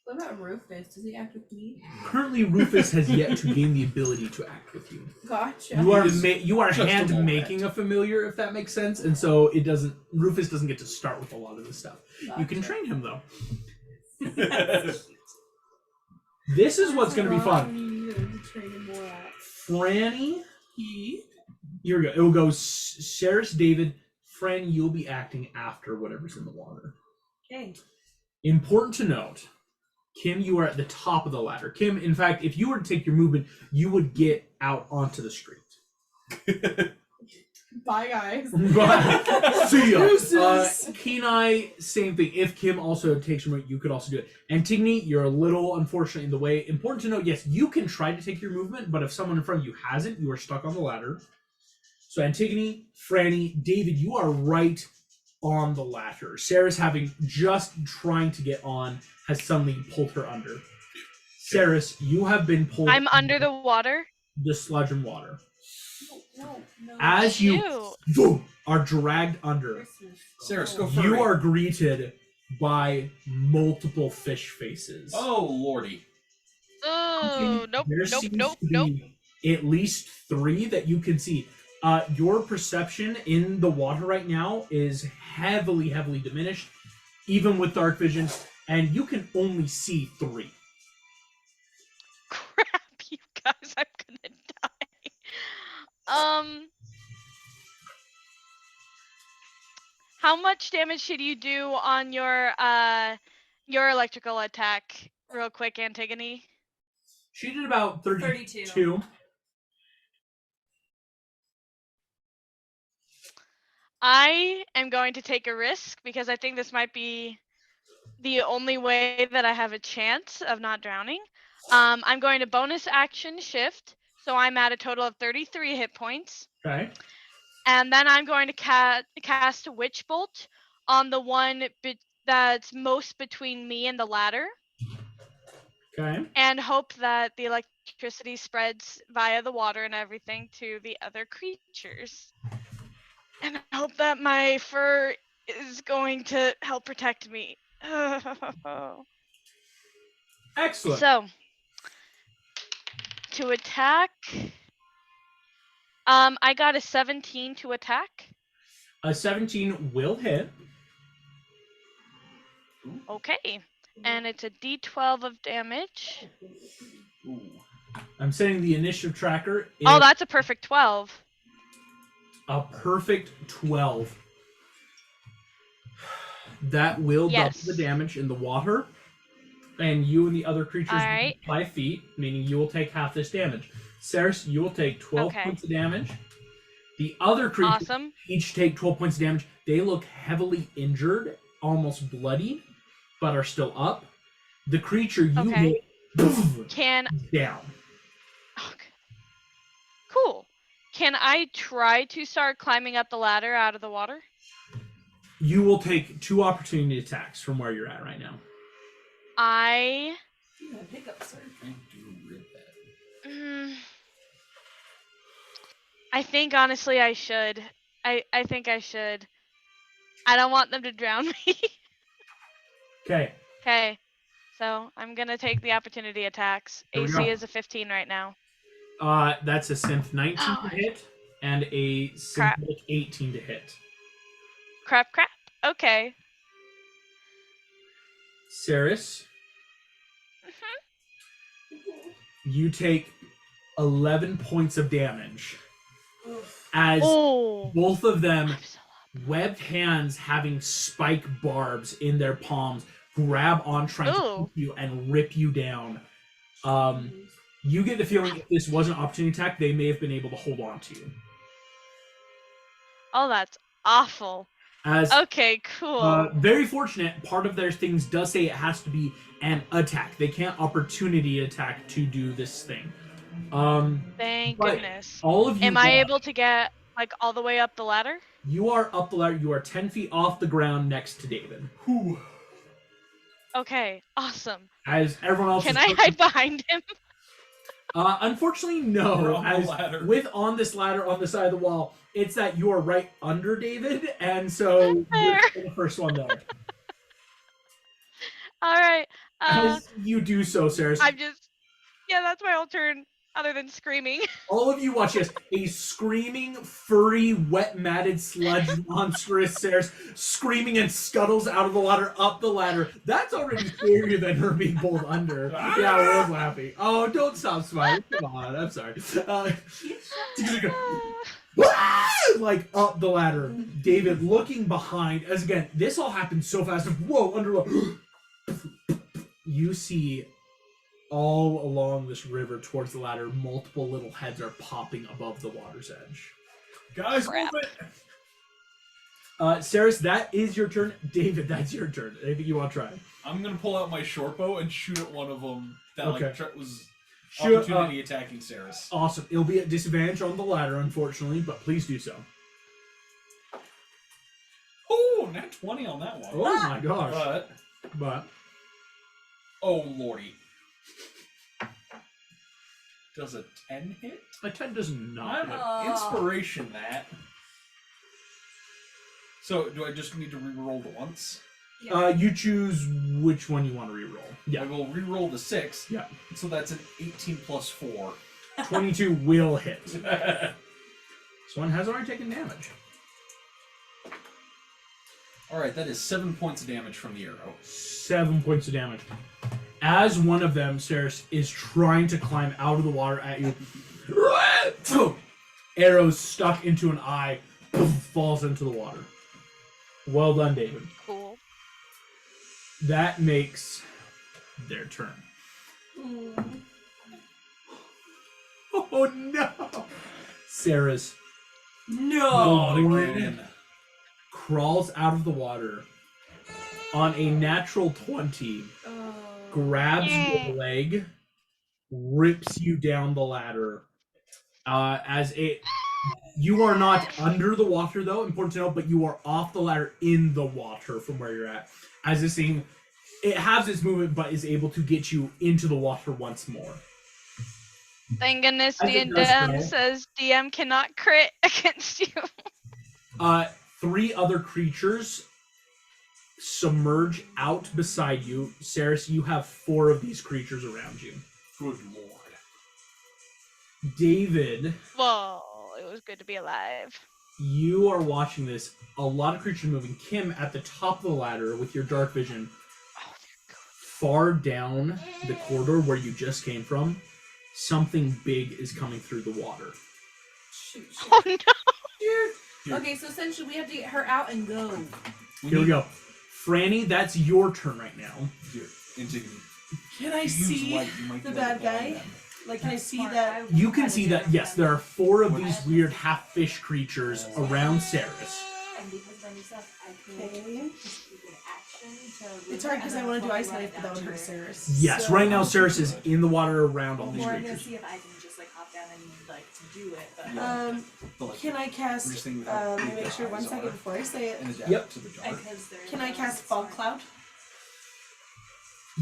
What about Rufus? Does he act with me?
Currently, Rufus has yet to gain the ability to act with you.
Gotcha.
You are
He is just a
hand
moment.
making a familiar, if that makes sense, and so it doesn't. Rufus doesn't get to start with a lot of this stuff. You can train him though. This is what's going to be fun. Franny, here we go. It will go Saris, David, Fran. You'll be acting after whatever's in the water.
Okay.
Important to note, Kim, you are at the top of the ladder. Kim, in fact, if you were to take your movement, you would get out onto the street.
Bye, guys.
See ya.
Deuces.
Kenai, same thing. If Kim also takes your movement, you could also do it. Antigone, you're a little unfortunately in the way. Important to note, yes, you can try to take your movement, but if someone in front of you hasn't, you are stuck on the ladder. So Antigone, Franny, David, you are right on the ladder. Saris, having just trying to get on, has suddenly pulled her under. Saris, you have been pulled.
I'm under the water.
The sludge and water.
No.
As you
Ew.
boom, are dragged under,
Saris, go for
you
it.
are greeted by multiple fish faces.
Oh, lordy.
Oh, nope,
There
nope,
seems
nope,
to
nope.
be at least 3 that you can see. Your perception in the water right now is heavily, heavily diminished, even with dark vision, and you can only see 3.
Crap, you guys, I'm gonna die. How much damage should you do on your electrical attack, real quick, Antigone?
She did about 32.
I am going to take a risk because I think this might be the only way that I have a chance of not drowning. I'm going to bonus action shift, so I'm at a total of 33 hit points.
Okay.
And then I'm going to cast Witch Bolt on the one that's most between me and the ladder,
Okay.
and hope that the electricity spreads via the water and everything to the other creatures. And I hope that my fur is going to help protect me.
Excellent.
So, to attack, I got a 17 to attack.
A 17 will hit.
Okay, and it's a D12 of damage.
Ooh.
I'm setting the initiative tracker.
Oh, that's a perfect 12.
A perfect 12. That will
Yes.
double the damage in the water, and you and the other creatures
All right.
5 feet, meaning you will take half this damage. Ceres, you will take 12
Okay.
points of damage. The other creatures
Awesome.
each take 12 points of damage. They look heavily injured, almost bloody, but are still up. The creature you
Okay.
hit, poof,
Can
down.
okay. Cool. Can I try to start climbing up the ladder out of the water?
You will take 2 opportunity attacks from where you're at right now.
I
You have hiccups, sir.
I think honestly I should. I think I should. I don't want them to drown me.
Okay.
Okay. So I'm gonna take the opportunity attacks.
Here we
AC
go.
is a 15 right now.
That's a synth 19
Oh,
to hit and a
Crap.
synthetic 18 to hit.
Crap. Okay.
Ceres, you take 11 points of damage as
Oh.
both of them,
I'm so
webbed hands having spike barbs in their palms, grab on trying to
Ooh.
keep you and rip you down. You get the feeling if this was an opportunity attack, they may have been able to hold on to you.
Oh, that's awful.
As
Okay, cool.
very fortunate, part of their things does say it has to be an attack. They can't opportunity attack to do this thing.
Thank
but
goodness.
all of you
Am I
got-
able to get like all the way up the ladder?
You are up the ladder. You are 10 feet off the ground next to David.
Whew.
Okay, awesome.
As everyone else
Can
is
I hide behind him?
Unfortunately,
We're
no.
on the
As
ladder.
with on this ladder on the side of the wall, it's that you are right under David, and so
Fair.
you're the first one there.
All right.
As you do so, Sarah,
Yeah, that's my whole turn. Other than screaming.
all of you watch this. A screaming, furry, wet, matted sludge monstrous Sarah screaming and scuttles out of the ladder, up the ladder. That's already scarier than her being pulled under. Yeah, we're laughing. Oh, don't stop smiling. Come on, I'm sorry. Like up the ladder. David looking behind, as again, this all happened so fast. Whoa, under. You see all along this river towards the ladder, multiple little heads are popping above the water's edge.
Guys,
Crap.
move it!
Saris, that is your turn. David, that's your turn. Anything you want to try?
I'm gonna pull out my short bow and shoot at one of them that
Okay.
was
Shoot,
opportunity attacking Ceres.
Awesome. It'll be at disadvantage on the ladder, unfortunately, but please do so.
Oh, nat 20 on that one.
Oh my gosh.
But,
But
oh lordy. Does a 10 hit?
a 10 does not hit.
Inspiration that. So, do I just need to reroll it once?
You choose which one you want to reroll.
I
Yeah.
will reroll the 6.
Yeah.
So that's an 18 plus 4.
22 will hit. This one has already taken damage.
Alright, that is 7 points of damage from the arrow.
7 points of damage. As one of them, Ceres, is trying to climb out of the water at you, arrows stuck into an eye, falls into the water. Well done, David.
Cool.
That makes their turn. Oh no! Sarah's
No.
the one crawls out of the water on a natural 20, grabs
Yay.
your leg, rips you down the ladder. You are not under the water though, important to know, but you are off the ladder in the water from where you're at. As this thing, it has its movement, but is able to get you into the water once more.
Thank goodness
As it does
DM
so.
says DM cannot crit against you.
3 other creatures submerge out beside you. Ceres, you have 4 of these creatures around you.
Good lord.
David,
Whoa, it was good to be alive.
you are watching this. A lot of creatures moving. Kim, at the top of the ladder with your dark vision,
Oh,
far down the corridor where you just came from, something big is coming through the water.
Shoot.
Oh no!
Here.
Okay, so essentially we have to get her out and go.
Here we go. Franny, that's your turn right now.
Here, Antigone.
Can I
If you use
see
light, you might
the
be able to
bad
blind
guy?
them.
Like, can I see that?
You can see that, yes, there are 4 of these weird half-fish creatures around Ceres.
And because by myself, I could
Okay.
just take an action to.
It's hard because I want to do ice knife, but that would hurt Ceres.
Yes,
So-
right now Ceres is in the water around all these
Or I'm gonna
creatures.
see if I can just like hop down and like do it. But
Yeah.
Um, can I cast?
We're just thinking about
Let
big
me make sure
eyes
1 second
are
before I say it.
and adapt
Yep.
to the dark.
because they're
Can I cast fog cloud?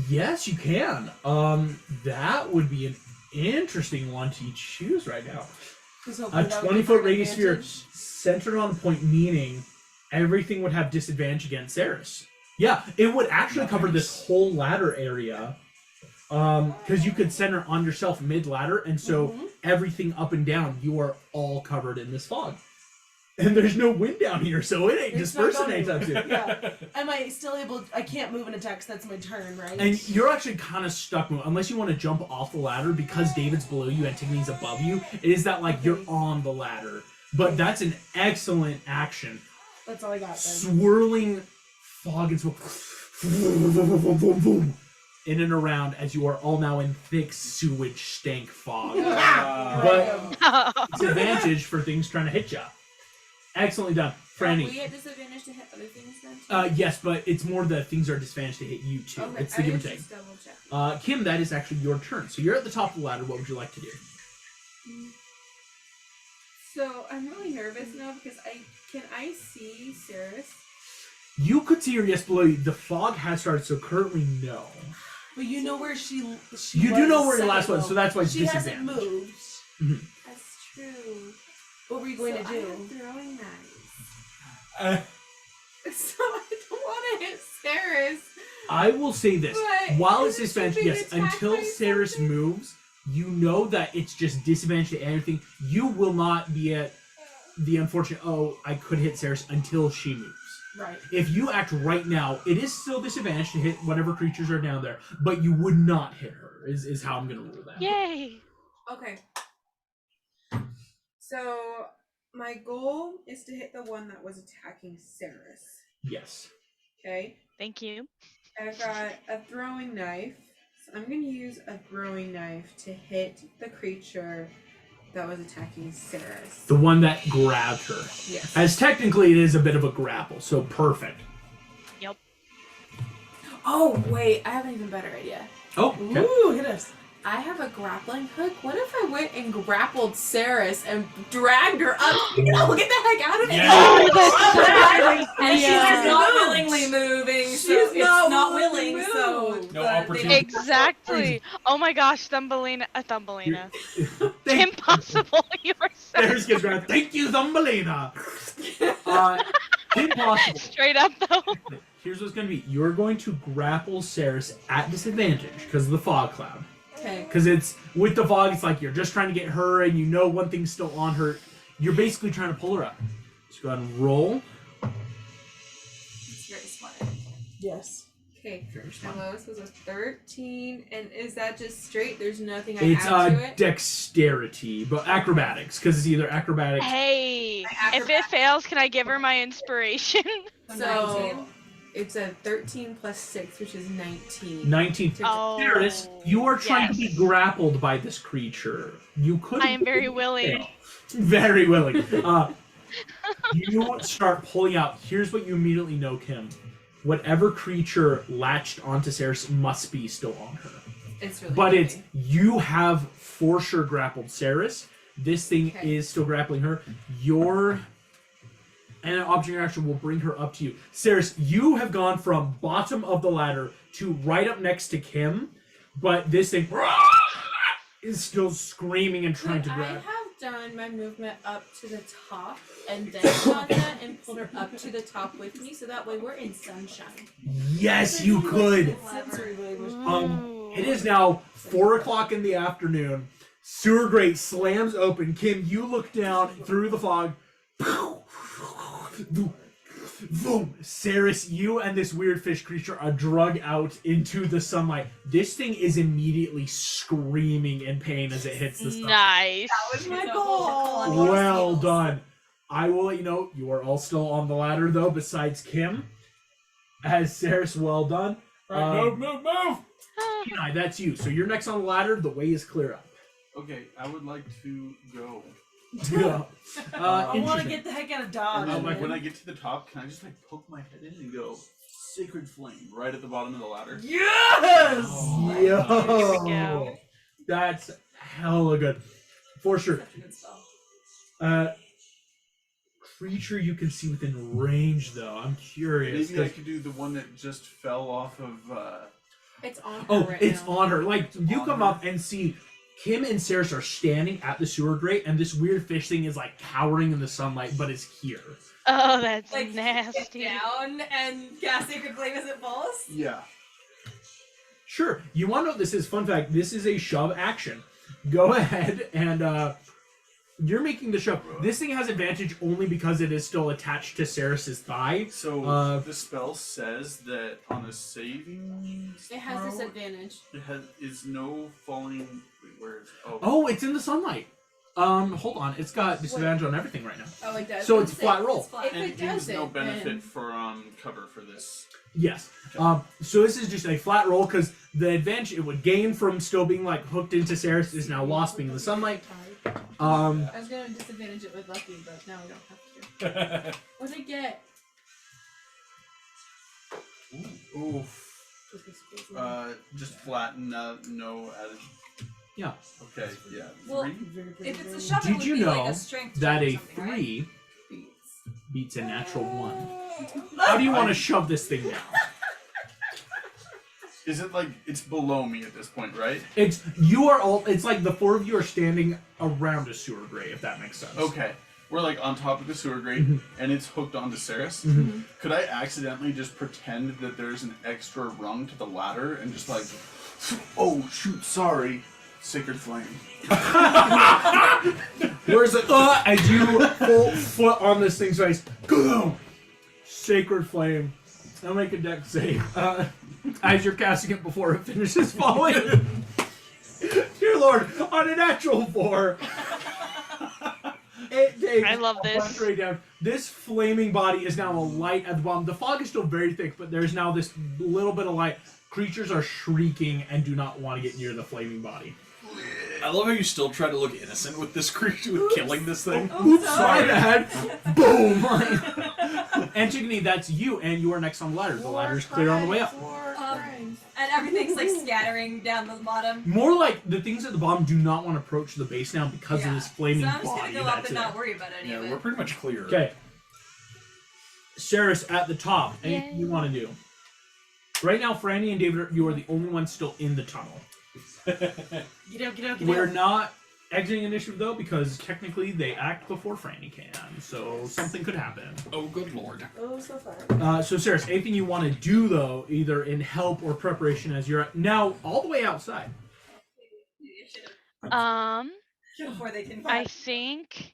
Yes, you can. That would be an interesting one to choose right now. A 20-foot radius sphere centered on a point, meaning everything would have disadvantage against Ceres. Yeah, it would actually cover this whole ladder area. Because you could center on yourself mid-ladder, and so everything up and down, you are all covered in this fog. And there's no wind down here, so it ain't
It's not
dispersing
going
anytime soon.
Yeah. Am I still able? I can't move an attack, so that's my turn, right?
And you're actually kind of stuck, unless you want to jump off the ladder, because David's below you, Antigone's above you. It is that, like, you're on the ladder. But that's an excellent action.
That's all I got then.
Swirling fog and smoke. In and around as you are all now in thick sewage stank fog. But it's advantage for things trying to hit you. Excellently done.
Are
Franny.
we at disadvantage to hit other things then?
Yes, but it's more the things are disadvantaged to hit you too.
Okay,
It's the give and
was
take.
just double checking.
Kim, that is actually your turn. So you're at the top of the ladder. What would you like to do?
So I'm really nervous now because can I see Ceres?
You could see her, yes, below you. The fog has started, so currently no.
But you know where she
You do
was
know where your
a
last
second
was,
ago.
so that's why it's
she hasn't
disadvantage.
moved.
That's true.
What were you going
so
to
I
do?
have throwing knives.
So I don't want to hit Ceres.
I will say this.
But
While
is
it's
it
disadvantage,
being
yes,
attacked
until
by
Ceres
something?
moves, you know that it's just disadvantage to everything. You will not be at the unfortunate, I could hit Ceres until she moves.
Right.
If you act right now, it is still disadvantage to hit whatever creatures are down there, but you would not hit her, is how I'm going to rule that.
Yay! Okay. So my goal is to hit the one that was attacking Ceres.
Yes.
Okay.
Thank you.
I've got a throwing knife. So I'm going to use a throwing knife to hit the creature that was attacking Ceres.
The one that grabbed her.
Yes.
As technically it is a bit of a grapple, so perfect.
Yep.
Oh wait, I have an even better idea.
Oh, okay.
Ooh, hit us.
I have a grappling hook. What if I went and grappled Ceres and dragged her up? No, get the heck out of it!
Yeah.
and she's
Yeah.
not willingly moving, so
She's
it's
not
not
willingly
willing. So
moved.
No
they
opportunity.
don't-
Exactly. Oh my gosh, Thumbelina. Thumbelina.
Thank-
Impossible. You are so
There's gets around. Thank you, Thumbelina. Impossible.
straight up though.
Here's what's going to be. You're going to grapple Ceres at disadvantage because of the fog cloud.
Okay.
Because it's with the fog, it's like you're just trying to get her, and you know one thing's still on her. You're basically trying to pull her up. So go ahead and roll.
It's very smart.
Yes.
Okay.
Very
My
smart.
lowest was a 13, and is that just straight? There's nothing I
It's
add to it?
dexterity, but acrobatics, because it's either acrobatics.
Hey, if it
Acrobat.
fails, can I give her my inspiration?
So it's a 13 plus 6, which is 19.
19.
Oh,
Ceres, you are trying to be
yes.
grappled by this creature. You could.
I am very willing.
Very willing. You start pulling out. Here's what you immediately know, Kim. Whatever creature latched onto Ceres must be still on her.
It's really
But
heavy.
it's you have for sure grappled Ceres. This thing
Okay.
is still grappling her. And an object interaction will bring her up to you. Ceres, you have gone from bottom of the ladder to right up next to Kim, but this thing is still screaming and trying
Could
to
I
grab.
have done my movement up to the top and then done that and pulled her up to the top with me so that way we're in sunshine?
Yes, you could.
Sensory language.
Ooh.
It is now 4:00 in the afternoon. Sewer grate slams open. Kim, you look down through the fog. Boom! Saris, you and this weird fish creature are drug out into the sunlight. This thing is immediately screaming in pain as it hits the sun.
Nice.
That was
my
my
goal.
goal.
Well done. I will let you know, you are all still on the ladder, though, besides Kim. As Saris, well done.
Move.
Kenai, that's you. So you're next on the ladder. The way is clear up.
Okay, I would like to go.
Yeah.
I want to
Interesting.
get the heck out of Dodge.
And then
my
when I get to the top, can I just like poke my head in and go sacred flame right at the bottom of the ladder?
Yes!
Yo.
Here we go.
That's hella good. For sure.
Such a good spell.
Creature you can see within range, though. I'm curious.
Maybe I
'cause-
could do the one that just fell off of.
It's on her
Oh,
right
it's
now.
on her. Like, you
On
come
her.
up and see Kim and Saris are standing at the sewer grate, and this weird fish thing is, like, cowering in the sunlight, but it's here.
Oh, that's
Like,
nasty.
Get down and cast Sacred Flame as it falls.
Yeah.
Sure. You want to know what this is? Fun fact, this is a shove action. Go ahead and, you're making the shove. This thing has advantage only because it is still attached to Saris's thigh.
So the spell says that on a saving
It has
throw,
disadvantage.
it is no falling. Wait, where is?
Oh, it's in the sunlight. Hold on. It's got disadvantage on everything right now.
Oh, it does.
So it's flat roll.
It's flat.
If
and
it
it gives no
doesn't,
benefit
then-
for cover for this.
Yes. So this is just a flat roll because the advantage it would gain from still being like hooked into Saris is now lost being in the sunlight.
I was gonna disadvantage it with lucky, but now we don't have to. What did it get?
Oof. Just flat and no added.
Yeah.
Okay. Yeah.
Well,
3.
If it's a shove, it
Did
would
you
be like
know
a strength
that
check or
a
something, right?
3 beats a natural 1? How do you want to shove this thing now?
Is it like it's below me at this point, right?
It's you are all. It's like the 4 of you are standing around a sewer grate, if that makes sense.
Okay. We're like on top of the sewer grate,
Mhm.
and it's hooked onto Saris.
Mhm.
Could I accidentally just pretend that there's an extra rung to the ladder and just like, oh shoot, sorry, sacred flame.
Where's it? As you full foot on this thing's face, boom! Sacred flame. Now make a deck save. As you're casting it before it finishes falling. Dear Lord, on a natural 4. It takes
I love
a
this.
bunch right down. This flaming body is now a light at the bottom. The fog is still very thick, but there's now this little bit of light. Creatures are shrieking and do not want to get near the flaming body.
I love how you still try to look innocent with this creature, with killing this thing.
Oops,
sorry.
sorry, Dad. Boom! Antigone, that's you, and you are next on the ladder. The ladder's clear on the way up.
And everything's like scattering down the bottom.
More like the things at the bottom do not want to approach the base now because of
Yeah.
this flaming
So I'm just
body
gonna go up
that's
and
in
not
it.
worry about any
Yeah,
of
we're
it.
pretty much clear.
Okay. Saris at the top. Anything you
Yay.
want to do? Right now, Franny and David, you are the only ones still in the tunnel.
Get out, get out, get
We're
out.
not exiting initiative though because technically they act before Franny can, so something could happen.
Oh, good lord.
Oh, so far.
So Saris, anything you want to do though, either in help or preparation as you're now all the way outside.
Before they can
I think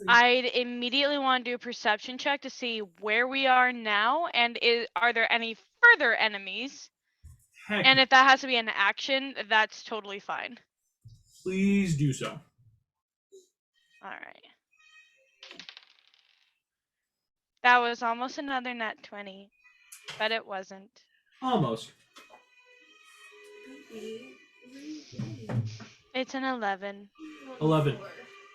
I'd immediately want to do a perception check to see where we are now and are there any further enemies?
Heck,
And if that has to be an action, that's totally fine.
please do so.
All right. That was almost another nat 20, but it wasn't.
Almost.
It's an 11.
11.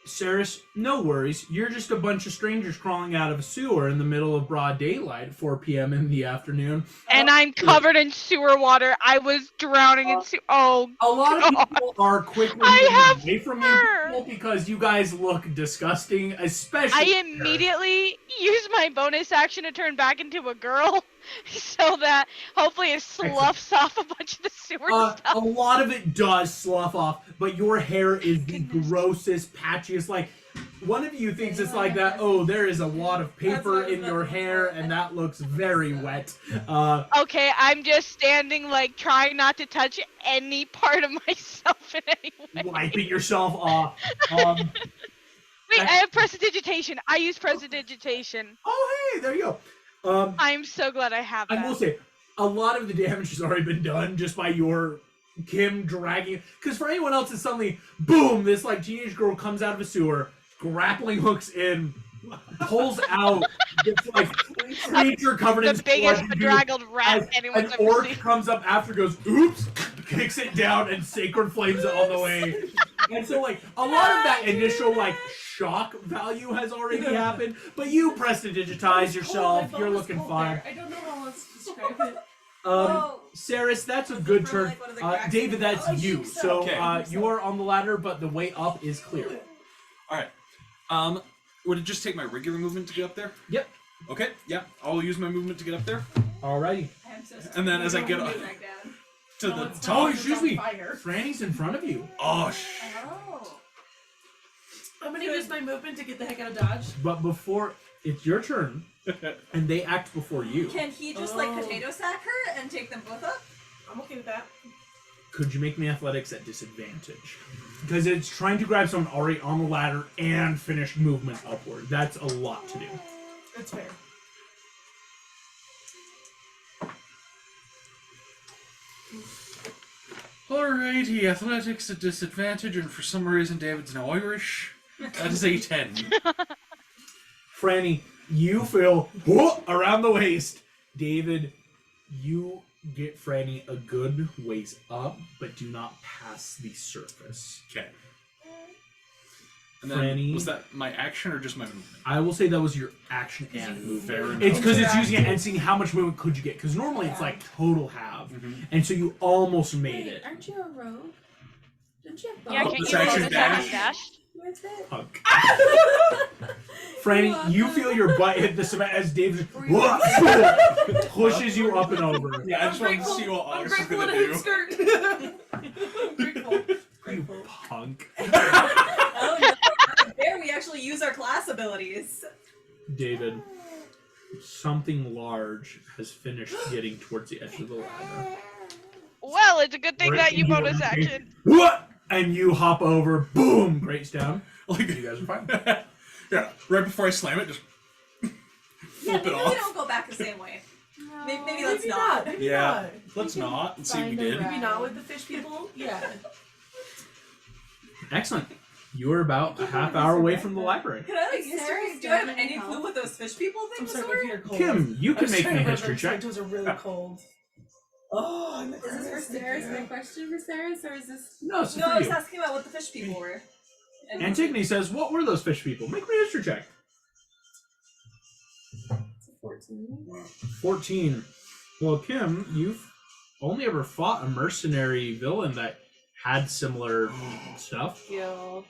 Saris, no worries. You're just a bunch of strangers crawling out of a sewer in the middle of broad daylight at 4 p.m. in the afternoon.
And I'm covered in sewer water. I was drowning in sewer. Oh,
A lot of
God.
people are quickly
I
moving
have
away from
fur.
you because you guys look disgusting, especially.
I immediately use my bonus action to turn back into a girl so that hopefully it sloughs off a bunch of the sewer
A
stuff.
lot of it does slough off, but your hair is the
Goodness.
grossest, patchiest. Like, one of you thinks it's like that, oh, there is a wad of paper in your hair, and that looks very wet.
Okay, I'm just standing like trying not to touch any part of myself in any way.
Wiping yourself off.
Wait, I have prestidigitation. I use prestidigitation.
Oh, hey, there you go.
I'm so glad I have that.
I will say, a lot of the damage has already been done just by your Kim dragging. Because for anyone else, it's suddenly boom. This like teenage girl comes out of a sewer, grappling hooks in, pulls out this like creature covered in
the biggest
blood,
bedraggled rat
as
anyone's
an
ever
orc
seen.
comes up after, goes oops, kicks it down, and sacred flames it on the way. And so like a lot of that initial like shock value has already happened, but you prestidigitize yourself. You're looking fine.
I don't know how else to describe it.
Saris, that's a
Was it
good
from,
turn.
like, one of the cracks
David,
in the
that's
wall?
you. So
Okay.
you are on the ladder, but the way up is clear.
Alright. Would it just take my regular movement to get up there?
Yep.
Okay, yeah. I'll use my movement to get up there.
Alrighty.
I am so
And then as I get
up
up
down.
to
No,
the
it's
top.
Oh,
not.
excuse
It's
me.
on fire.
Franny's in front of you.
Oh,
Oh.
I'm gonna use my movement to get the heck out of Dodge.
But before it's your turn, and they act before you.
Can he just like potato sack her and take them both up?
I'm okay with that.
Could you make me athletics at disadvantage? Because it's trying to grab someone already on the ladder and finish movement upward. That's a lot to do.
That's fair.
Alrighty, athletics at disadvantage, and for some reason David's now Irish. That is a 10.
Franny, you feel around the waist. David, you get Franny a good ways up, but do not pass the surface.
Okay. And then,
Franny.
was that my action or just my movement?
I will say that was your action and movement.
Fair enough.
It's because it's using it and seeing how much movement could you get. Because normally it's like total have, and so you almost made
Wait,
it.
aren't you a rogue? Don't you have
Yeah,
both?
can't
This
you
action
bonus action
dash.
dash?
Where's it?
Hunk. Franny, you feel your butt hit the cement as David pushes you up and over.
Yeah, I just wanted to see what
I'm
August was
grateful
gonna
in a
do.
hoop skirt. I'm grateful.
You punk.
Oh no! There we actually use our class abilities.
David, something large has finished getting towards the edge of the ladder.
Well, it's a good thing that you
Breaking
bonus
your-
action.
What? And you hop over, boom, grates down.
Like,
You guys are fine.
yeah, right before I slam it, just
Yeah,
flip it
maybe we
off.
don't go back the same way.
No.
Maybe let's not.
Maybe
Yeah.
not.
Let's
We can
not and see if we
find a
did.
rat.
Maybe not with the fish people. Yeah.
Excellent. You are about a half hour away from the library.
Can I like
Sarah's
history? Do I have
done
any
help?
clue what those fish people
I'm
things
sorry, my
were?
feet are cold.
Kim, you
I
can
was
make
trying
me a
to
history
remember,
check.
My toes are really cold. Oh, I'm
Is this for Sarah's? My question for Sarah's, or is this?
No, it's
No, I
for
was
you.
asking about what the fish people were.
Antigone says, what were those fish people? Make me a history check.
It's a 14.
14. Well, Kim, you've only ever fought a mercenary villain that had similar stuff.
Gil.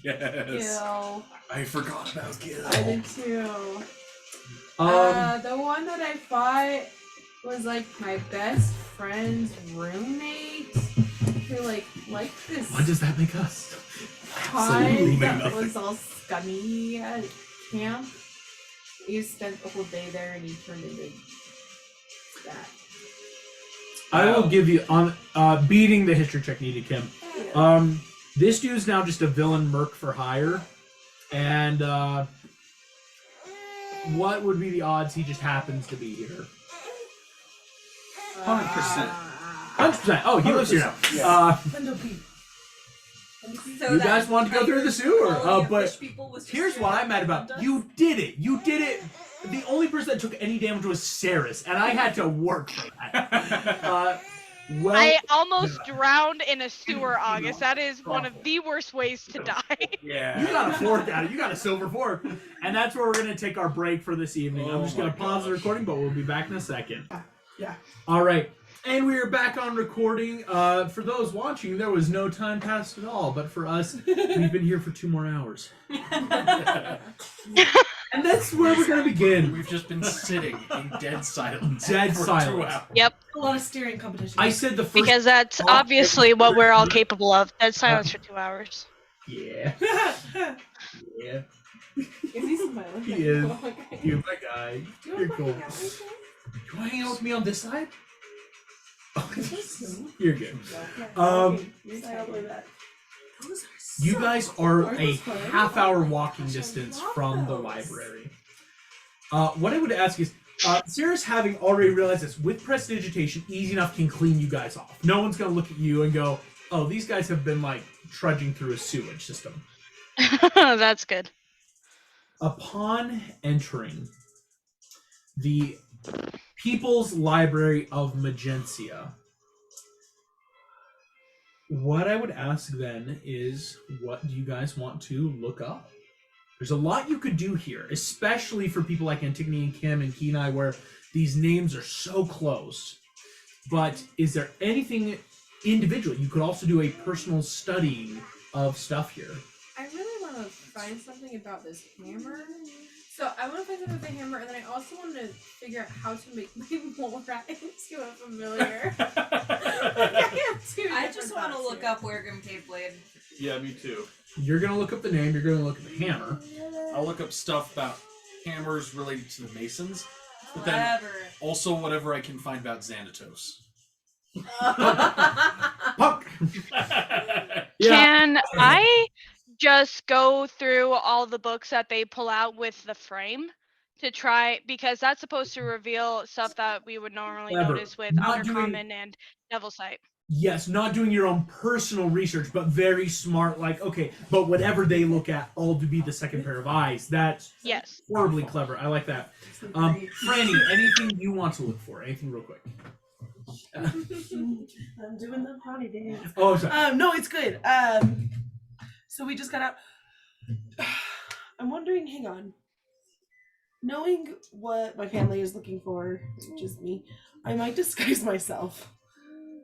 Yes.
Gil.
I forgot about Gil.
I did too. The one that I fought was like my best friend's roommate who liked this
What does that make us?
pie
Absolutely
that
nothing.
was all scummy at camp. You spent the whole day there and you turned into that.
I will give you on beating the history check needed, Kim. This dude's now just a villain merc for hire, and what would be the odds he just happens to be here?
100%.
100%. Oh, he lives here now.
So
You
that
guys want to go through the sewer,
colony of
but
fish people was just
here's
straight
what
up
I'm mad about.
around us?
You did it. You did it. The only person that took any damage was Saris, and I had to work for that. Well,
I almost drowned in a sewer, August. That is one of the worst ways to die.
you
Yeah.
got a fork out of it. You got a silver fork. And that's where we're going to take our break for this evening. I'm
Oh
just going
my
to pause the
gosh.
recording, but we'll be back in a second.
Yeah.
All right. And we are back on recording. For those watching, there was no time passed at all. But for us, we've been here for 2 more hours. And that's where we're going to begin.
We've just been sitting in dead silence.
Dead
for
silence.
2 hours.
Yep,
A lot of steering competition.
I said the first...
because that's obviously what we're all capable of. Dead silence for 2 hours.
Yeah. Yeah.
Is he smiling?
He is.
Okay.
You're my guy.
You
You're
wanna
cool.
hang out with me?
You want to hang out with me on this side?
Yes.
You're good.
Okay.
Um,
You're
I don't believe
tired.
that.
You guys are
Are
a
those fun?
half-hour walking distance from the library. What I would ask is, Sarah's having already realized this, with prestidigitation, easy enough can clean you guys off. No one's going to look at you and go, oh, these guys have been, like, trudging through a sewage system.
That's good.
Upon entering the People's Library of Magencia, what I would ask then is, what do you guys want to look up? There's a lot you could do here, especially for people like Antigone and Kim and Kenai, where these names are so close. But is there anything individual? You could also do a personal study of stuff here.
I really want to find something about this hammer. So I want to find something with the hammer, and then I also want to figure out how to make my Mora into a familiar.
I just want to look up where Grim Cave Blade.
Yeah, me too.
You're going to look up the name, you're going to look at the hammer.
I'll look up stuff about hammers related to the Masons, but then
Whatever.
also whatever I can find about Xanatos.
Punk!
Can I just go through all the books that they pull out with the frame to try, because that's supposed to reveal stuff that we would normally
Clever.
notice with
Not doing-
Undercommon and Devil Sight.
Yes, not doing your own personal research, but very smart, like, okay, but whatever they look at, all to be the second pair of eyes. That's
Yes.
horribly clever. I like that. Franny, anything you want to look for? Anything real quick?
I'm doing the potty dance.
Oh, sorry.
No, it's good. So we just got out. I'm wondering, hang on. Knowing what my family is looking for, just me, I might disguise myself.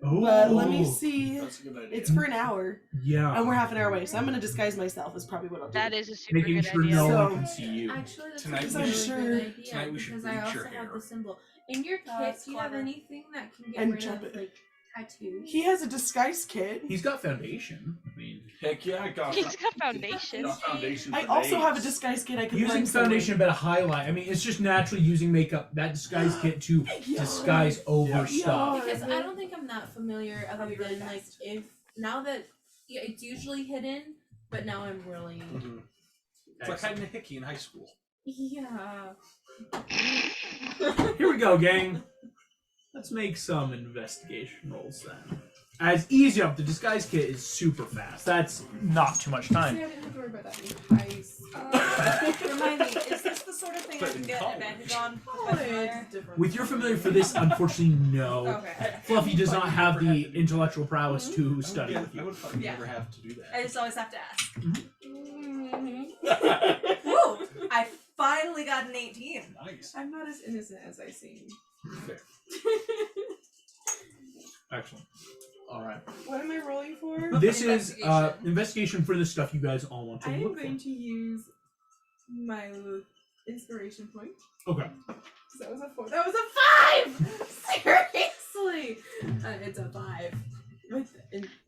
But let me see.
That's a good idea.
It's for an hour,
Yeah.
and we're half an hour away, so I'm gonna disguise myself. Is probably what I'll do.
That is a super
Making
good
sure
idea.
no
So-
one can see you.
Actually, that's
Tonight
a
we
really
should-
good idea
tonight we should
because I
bleach
also
your
have
hair.
the symbol. In your kit,
That's
do you have
clever.
anything that can get
And
rid
chop
of
it.
like tattoos?
He has a disguise kit.
He's got foundation. I mean,
Heck yeah, I got
He's got foundation.
got foundation.
I
for
also have a
days.
disguise kit I could
using
lend someone.
foundation, a bit of highlight. I mean, it's just naturally using makeup, that disguise kit to
Yeah.
disguise over
Yeah.
stuff.
Because I don't think I'm that familiar other than like if now that it's usually hidden, but now I'm really
It's like hiding a hickey in high school.
yeah.
Here we go, gang. Let's make some investigation rolls then. As easy up, the disguise kit is super fast. That's not too much
See, I
time.
didn't have to worry about that in high school.
Remind me, is this the sort of thing I can get an advantage on?
Oh, it's different.
With your familiar for this, unfortunately, no.
Okay.
Fluffy does not have the intellectual prowess to study
Yeah,
with
I
you.
would fucking
Yeah.
never have to do
I
that.
just always have to ask.
Mhm.
Woo! I finally got an 18.
Nice.
I'm not as innocent as I seem.
Fair.
Excellent.
All right.
What am I rolling for?
This is
Investigation.
investigation for the stuff you guys all want to
I am
look
going
for.
to use my little inspiration point.
Okay.
So that was a 4. That was a 5! Seriously! It's a 5.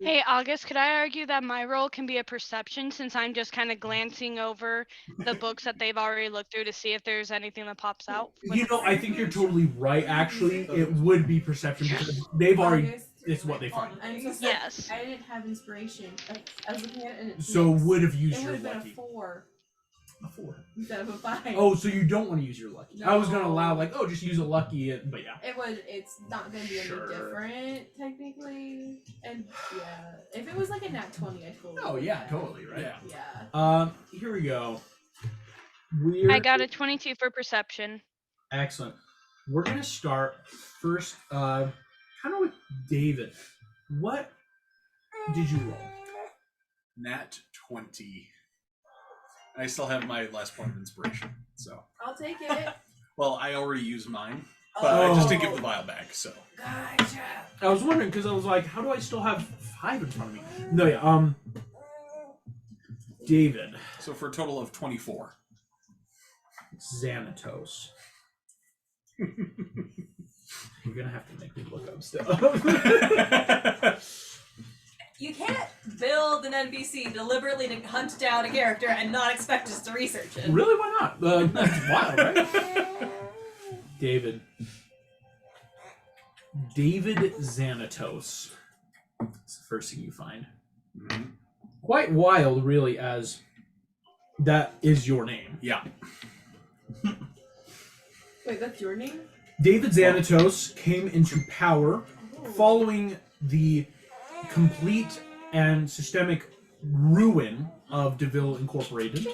Hey, August, could I argue that my role can be a perception since I'm just kind of glancing over the books that they've already looked through to see if there's anything that pops out?
You know, I think you're totally right, actually. It would be perception because they've already... It's what they find.
I'm so sorry.
Yes.
I didn't have inspiration. I was looking at it and it's
So
mixed.
would have used
It
your
would have been
lucky.
a 4
A 4.
instead of a 5.
Oh, so you don't want to use your lucky. I was going to
No.
allow, like, oh, just use a lucky, but yeah.
It's not gonna be
Sure.
any different technically. And yeah. If it was like a nat 20, I totally
Oh,
would
yeah,
have.
totally, right?
Yeah.
Here we go. We're...
I got a 22 for perception.
Excellent. We're going to start first, kind of with David. What did you roll?
Nat 20. I still have my last point of inspiration, so.
I'll take it.
Well, I already used mine, but I just didn't give
Oh.
the vial back, so.
Gotcha.
I was wondering because I was like, how do I still have 5 in front of me? No, yeah. David
So for a total of 24.
Xanatos. You're gonna have to make me look up stuff.
You can't build an NPC deliberately to hunt down a character and not expect us to research it.
Really? Why not? That's wild, right? David Xanatos. It's the first thing you find.
Mhm.
Quite wild, really, as that is your name.
Yeah.
Wait, that's your name?
David Xanatos came into power following the complete and systemic ruin of DeVille Incorporated,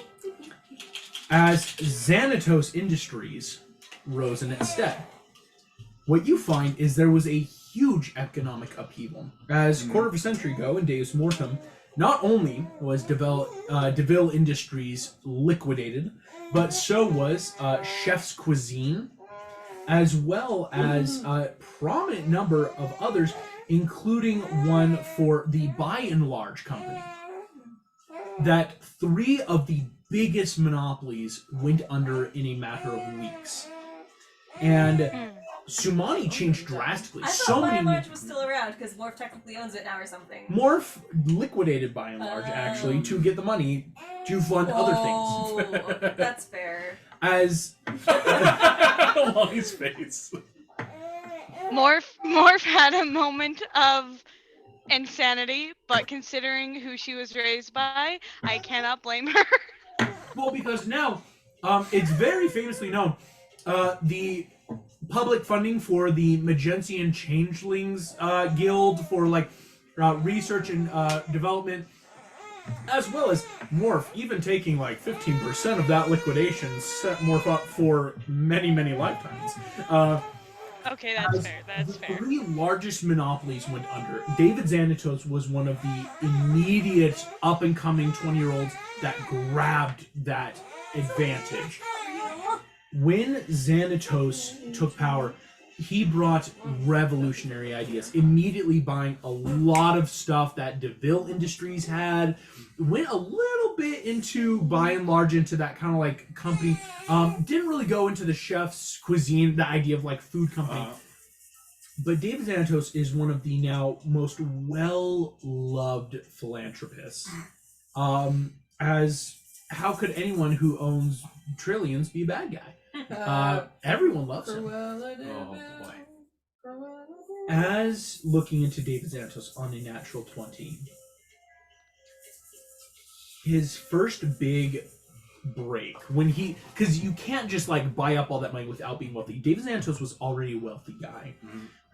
as Xanatos Industries rose in its stead. What you find is there was a huge economic upheaval. As a quarter of a century ago in Deus Mortem, not only was DeVille Industries liquidated, but so was Chef's Cuisine, as well as a prominent number of others, including one for the By and Large company. That 3 of the biggest monopolies went under in a matter of weeks. And Sumani changed drastically.
I
So
thought By
many
and Large was still around because Morph technically owns it now or something.
Morph liquidated By and Large actually to get the money to fund other things.
Oh, that's fair.
As
Lonnie's face.
Morph had a moment of insanity, but considering who she was raised by, I cannot blame her.
well, because now it's very famously known the public funding for the Magencia and Changelings Guild for like research and development, as well as Morph even taking like 15% of that liquidation, set Morph up for many, many lifetimes.
Okay, that's fair. That's
The
fair.
3 largest monopolies went under. David Xanatos was one of the immediate up-and-coming 20-year-olds that grabbed that advantage. When Xanatos took power, he brought revolutionary ideas, immediately buying a lot of stuff that DeVille Industries had, went a little bit into, by and large, into that kind of like company. Didn't really go into the Chef's Cuisine, the idea of like food company. But David Xanatos is one of the now most well-loved philanthropists. As how could anyone who owns trillions be a bad guy? Everyone loves him.
Oh boy.
As looking into David Xanatos on a natural 20, his first big break, when because you can't just like buy up all that money without being wealthy. David Xanatos was already a wealthy guy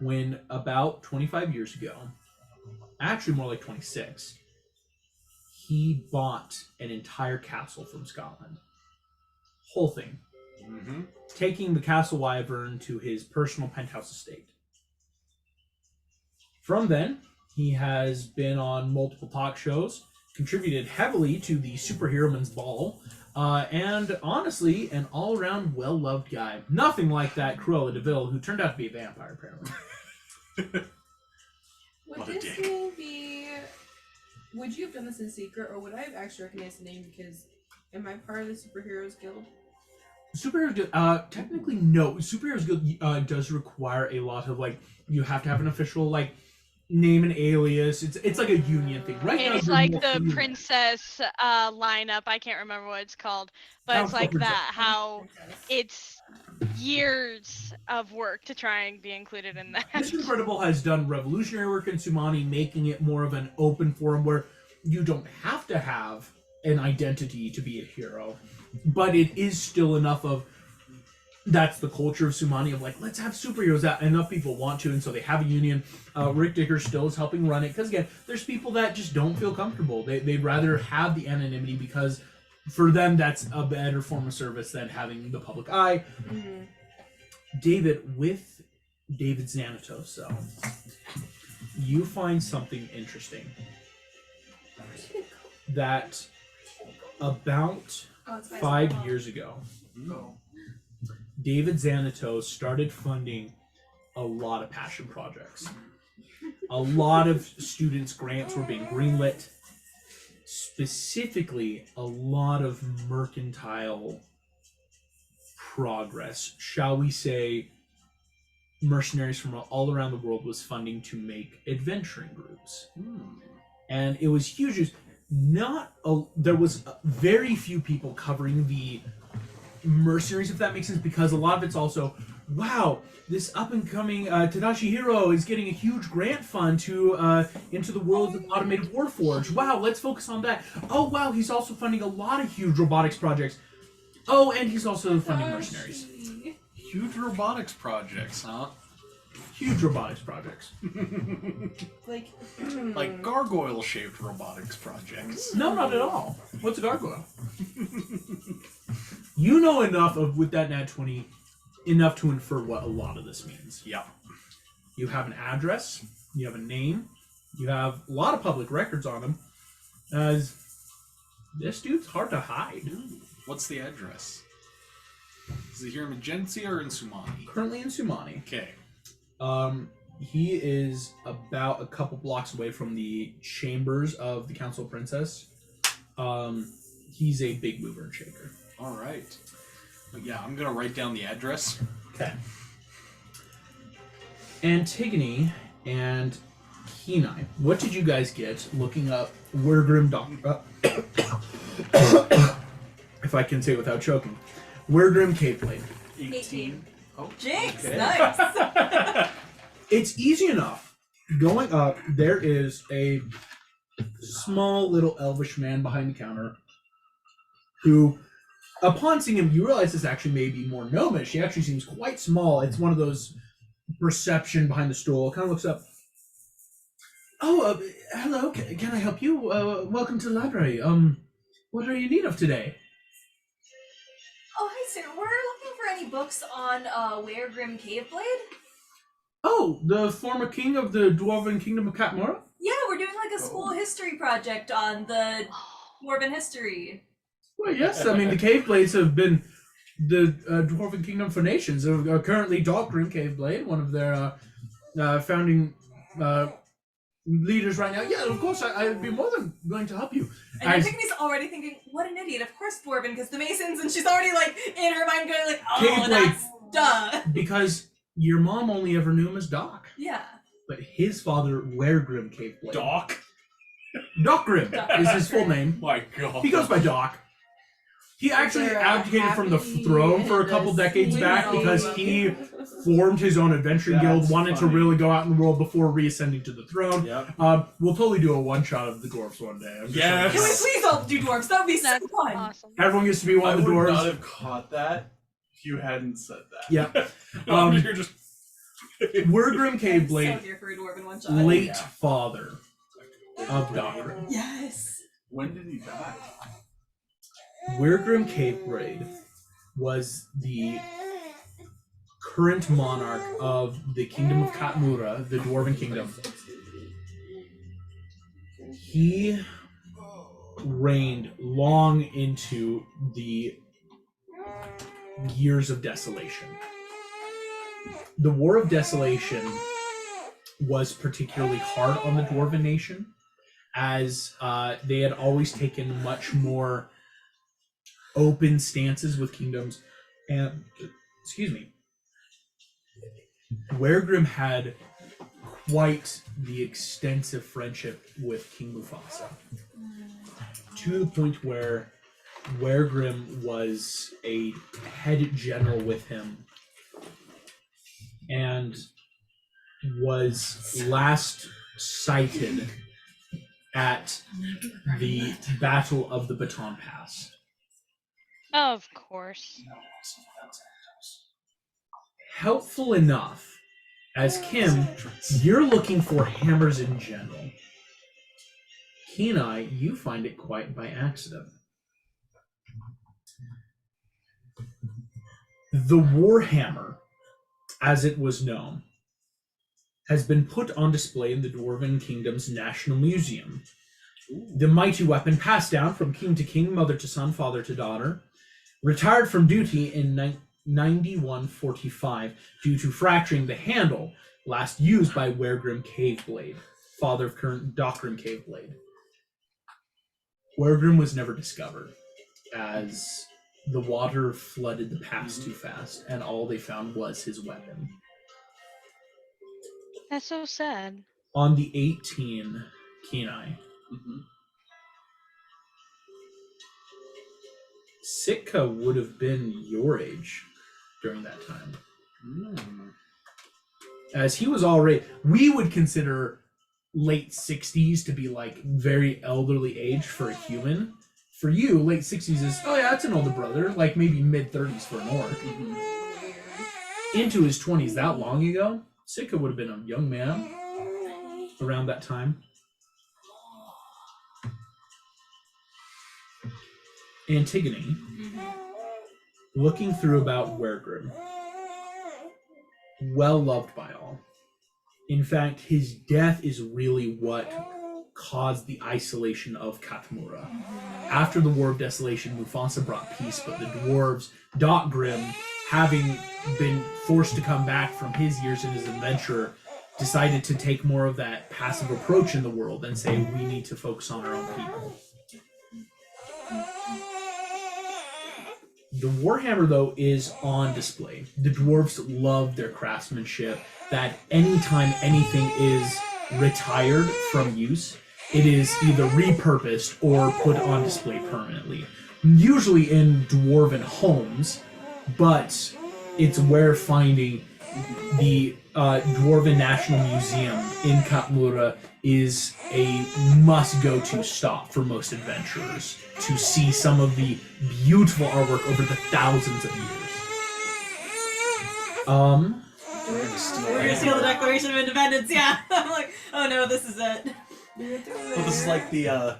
when about 25 years ago, actually more like 26, he bought an entire castle from Scotland. Whole thing. Taking the Castle Wyvern to his personal penthouse estate. From then, he has been on multiple talk shows, contributed heavily to the Superheroman's Ball, and honestly, an all-around well-loved guy. Nothing like that Cruella de Vil, who turned out to be a vampire, apparently.
Would this name be... Would you have done this in secret, or would I have actually recognized the name because am I part of the Superheroes Guild?
Superheroes Guild, technically no. Superheroes Guild does require a lot of like, you have to have an official like name and alias. It's like a union thing. Right now,
It's
you're
like
more
the
freelance.
princess lineup. I can't remember what it's called, but it's like that. How it's years of work to try and be included in that.
Mr. Incredible has done revolutionary work in Sumani, making it more of an open forum where you don't have to have an identity to be a hero, but it is still enough of that's the culture of Sumani of like, let's have superheroes that enough people want to, and so they have a union. Rick Dicker still is helping run it because again, there's people that just don't feel comfortable. They'd rather have the anonymity because for them that's a better form of service than having the public eye. David, with David Xanatos, so you find something interesting that about 5 years ago, David Xanatos started funding a lot of passion projects. A lot of students' grants were being greenlit. Specifically, a lot of mercantile progress, shall we say, mercenaries from all around the world was funding to make adventuring groups. And it was huge. There was very few people covering the mercenaries, if that makes sense, because a lot of it's also, wow, this up-and-coming Tadashi Hiro is getting a huge grant fund to into the world of automated warforge. Wow, let's focus on that. Oh, wow, he's also funding a lot of huge robotics projects. Oh, and he's also funding mercenaries.
Huge robotics projects, huh?
Huge robotics projects.
Like,
Like gargoyle-shaped robotics projects.
No, not at all. What's a gargoyle? You know enough of with that nat 20, enough to infer what a lot of this means.
Yeah.
You have an address, you have a name, you have a lot of public records on him. As this dude's hard to hide.
What's the address? Is it here in Magencia or in Sumani?
Currently in Sumani.
Okay.
He is about a couple blocks away from the chambers of the Council Princess. He's a big mover and shaker.
All right. But yeah, I'm gonna write down the address.
Okay. Antigone and Kenai, what did you guys get looking up where Grim Doctor... if I can say it without choking. Where Grim Cave Blade.
18.
Oh,
Jinx,
okay.
nice.
It's easy enough. Going up, there is a small little elvish man behind the counter who, upon seeing him, you realize this actually may be more gnomish. He actually seems quite small. It's one of those perception behind the stool. Kind of looks up. Oh, hello. Can I help you? Welcome to the library. What are you in need of today?
Oh, hi, sir. We're looking for any books on Where Grim Caveblade.
Oh, the former king of the Dwarven Kingdom of Katmora?
Yeah, we're doing like a school history project on the Dwarven history.
Well, yes. I mean, the Caveblades have been the Dwarven Kingdom for nations. Currently, Dark Grim Caveblade, one of their founding leaders right now. Yeah, of course, I'd be more than willing to help you.
And Antigone's already thinking, what an idiot. Of course, Dwarven, because the Masons, and she's already like in her mind going like, oh,
Caveblade.
that's duh.
Because your mom only ever knew him as Doc.
Yeah.
But his father, Weregrim Caveblade.
Doc.
Doc Grim is his full name.
My God.
He goes by Doc. He actually
there a
abdicated from the
happy
throne for a
and
couple
a
decades back
sweet
because
note?
he formed his own adventuring guild,
That's
wanted to
funny.
really go out in the world before reascending to the throne.
Yep.
We'll totally do a one-shot of the dwarves one day. I'm just
Yes.
Can we
saying.
please all do dwarves? That would be so
That's
fun.
awesome.
Everyone gets to be one
I
of the
would not
dwarves.
have caught that if you hadn't said that.
Yeah.
You're just
Weregrim
I'm so
Caveblade,
here for a dwarven one shot.
late
Yeah.
father of Doc Grim.
Yes.
When did he die?
Weregrim Caveblade was the current monarch of the Kingdom of Katmura, the Dwarven Kingdom. He reigned long into the Years of Desolation. The War of Desolation was particularly hard on the Dwarven nation, as they had always taken much more open stances with kingdoms, and Weregrim had quite the extensive friendship with King Mufasa, to the point where Weregrim was a head general with him and was last sighted at the Battle of the Baton Pass.
Of course.
Helpful enough, as Kim, you're looking for hammers in general. Kenai, you find it quite by accident. The Warhammer, as it was known, has been put on display in the Dwarven Kingdom's National Museum. The mighty weapon passed down from king to king, mother to son, father to daughter, retired from duty in 9145 due to fracturing the handle, last used by Weregrim Caveblade, father of current Docrim Caveblade. Weregrim was never discovered, as the water flooded the pass too fast, and all they found was his weapon.
That's so sad.
On the 18, Kenai,
Mm-hmm.
Sitka would have been your age during that time. As he was already, we would consider late 60s to be like very elderly age for a human. For you, late 60s is, oh yeah, that's an older brother, like maybe mid 30s for an orc. into his 20s that long ago. Sitka would have been a young man around that time. Antigone, looking through about Wergrim, well loved by all. In fact, his death is really what caused the isolation of Katmura. After the War of Desolation, Mufasa brought peace, but the dwarves, Dotgrim, having been forced to come back from his years in his adventure, decided to take more of that passive approach in the world and say, we need to focus on our own people. The Warhammer, though, is on display. The dwarves love their craftsmanship, that anytime anything is retired from use, it is either repurposed or put on display permanently. Usually in dwarven homes, but it's where finding the Dwarven National Museum in Katmura is a must-go-to stop for most adventurers to see some of the beautiful artwork over the thousands of years.
We're gonna steal the Declaration of Independence, yeah. I'm like, oh no, this is it.
Well, this is like the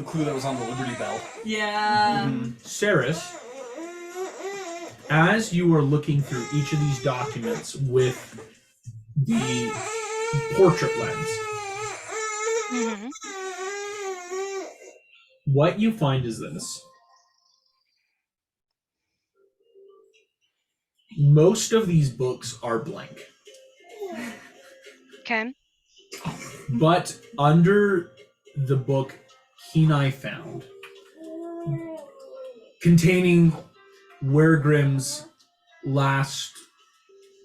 clue that was on the Liberty Bell.
Yeah.
Saris, as you are looking through each of these documents with the portrait lens, what you find is this. Most of these books are blank.
Okay.
But under the book Kenai found, containing Wergrim's last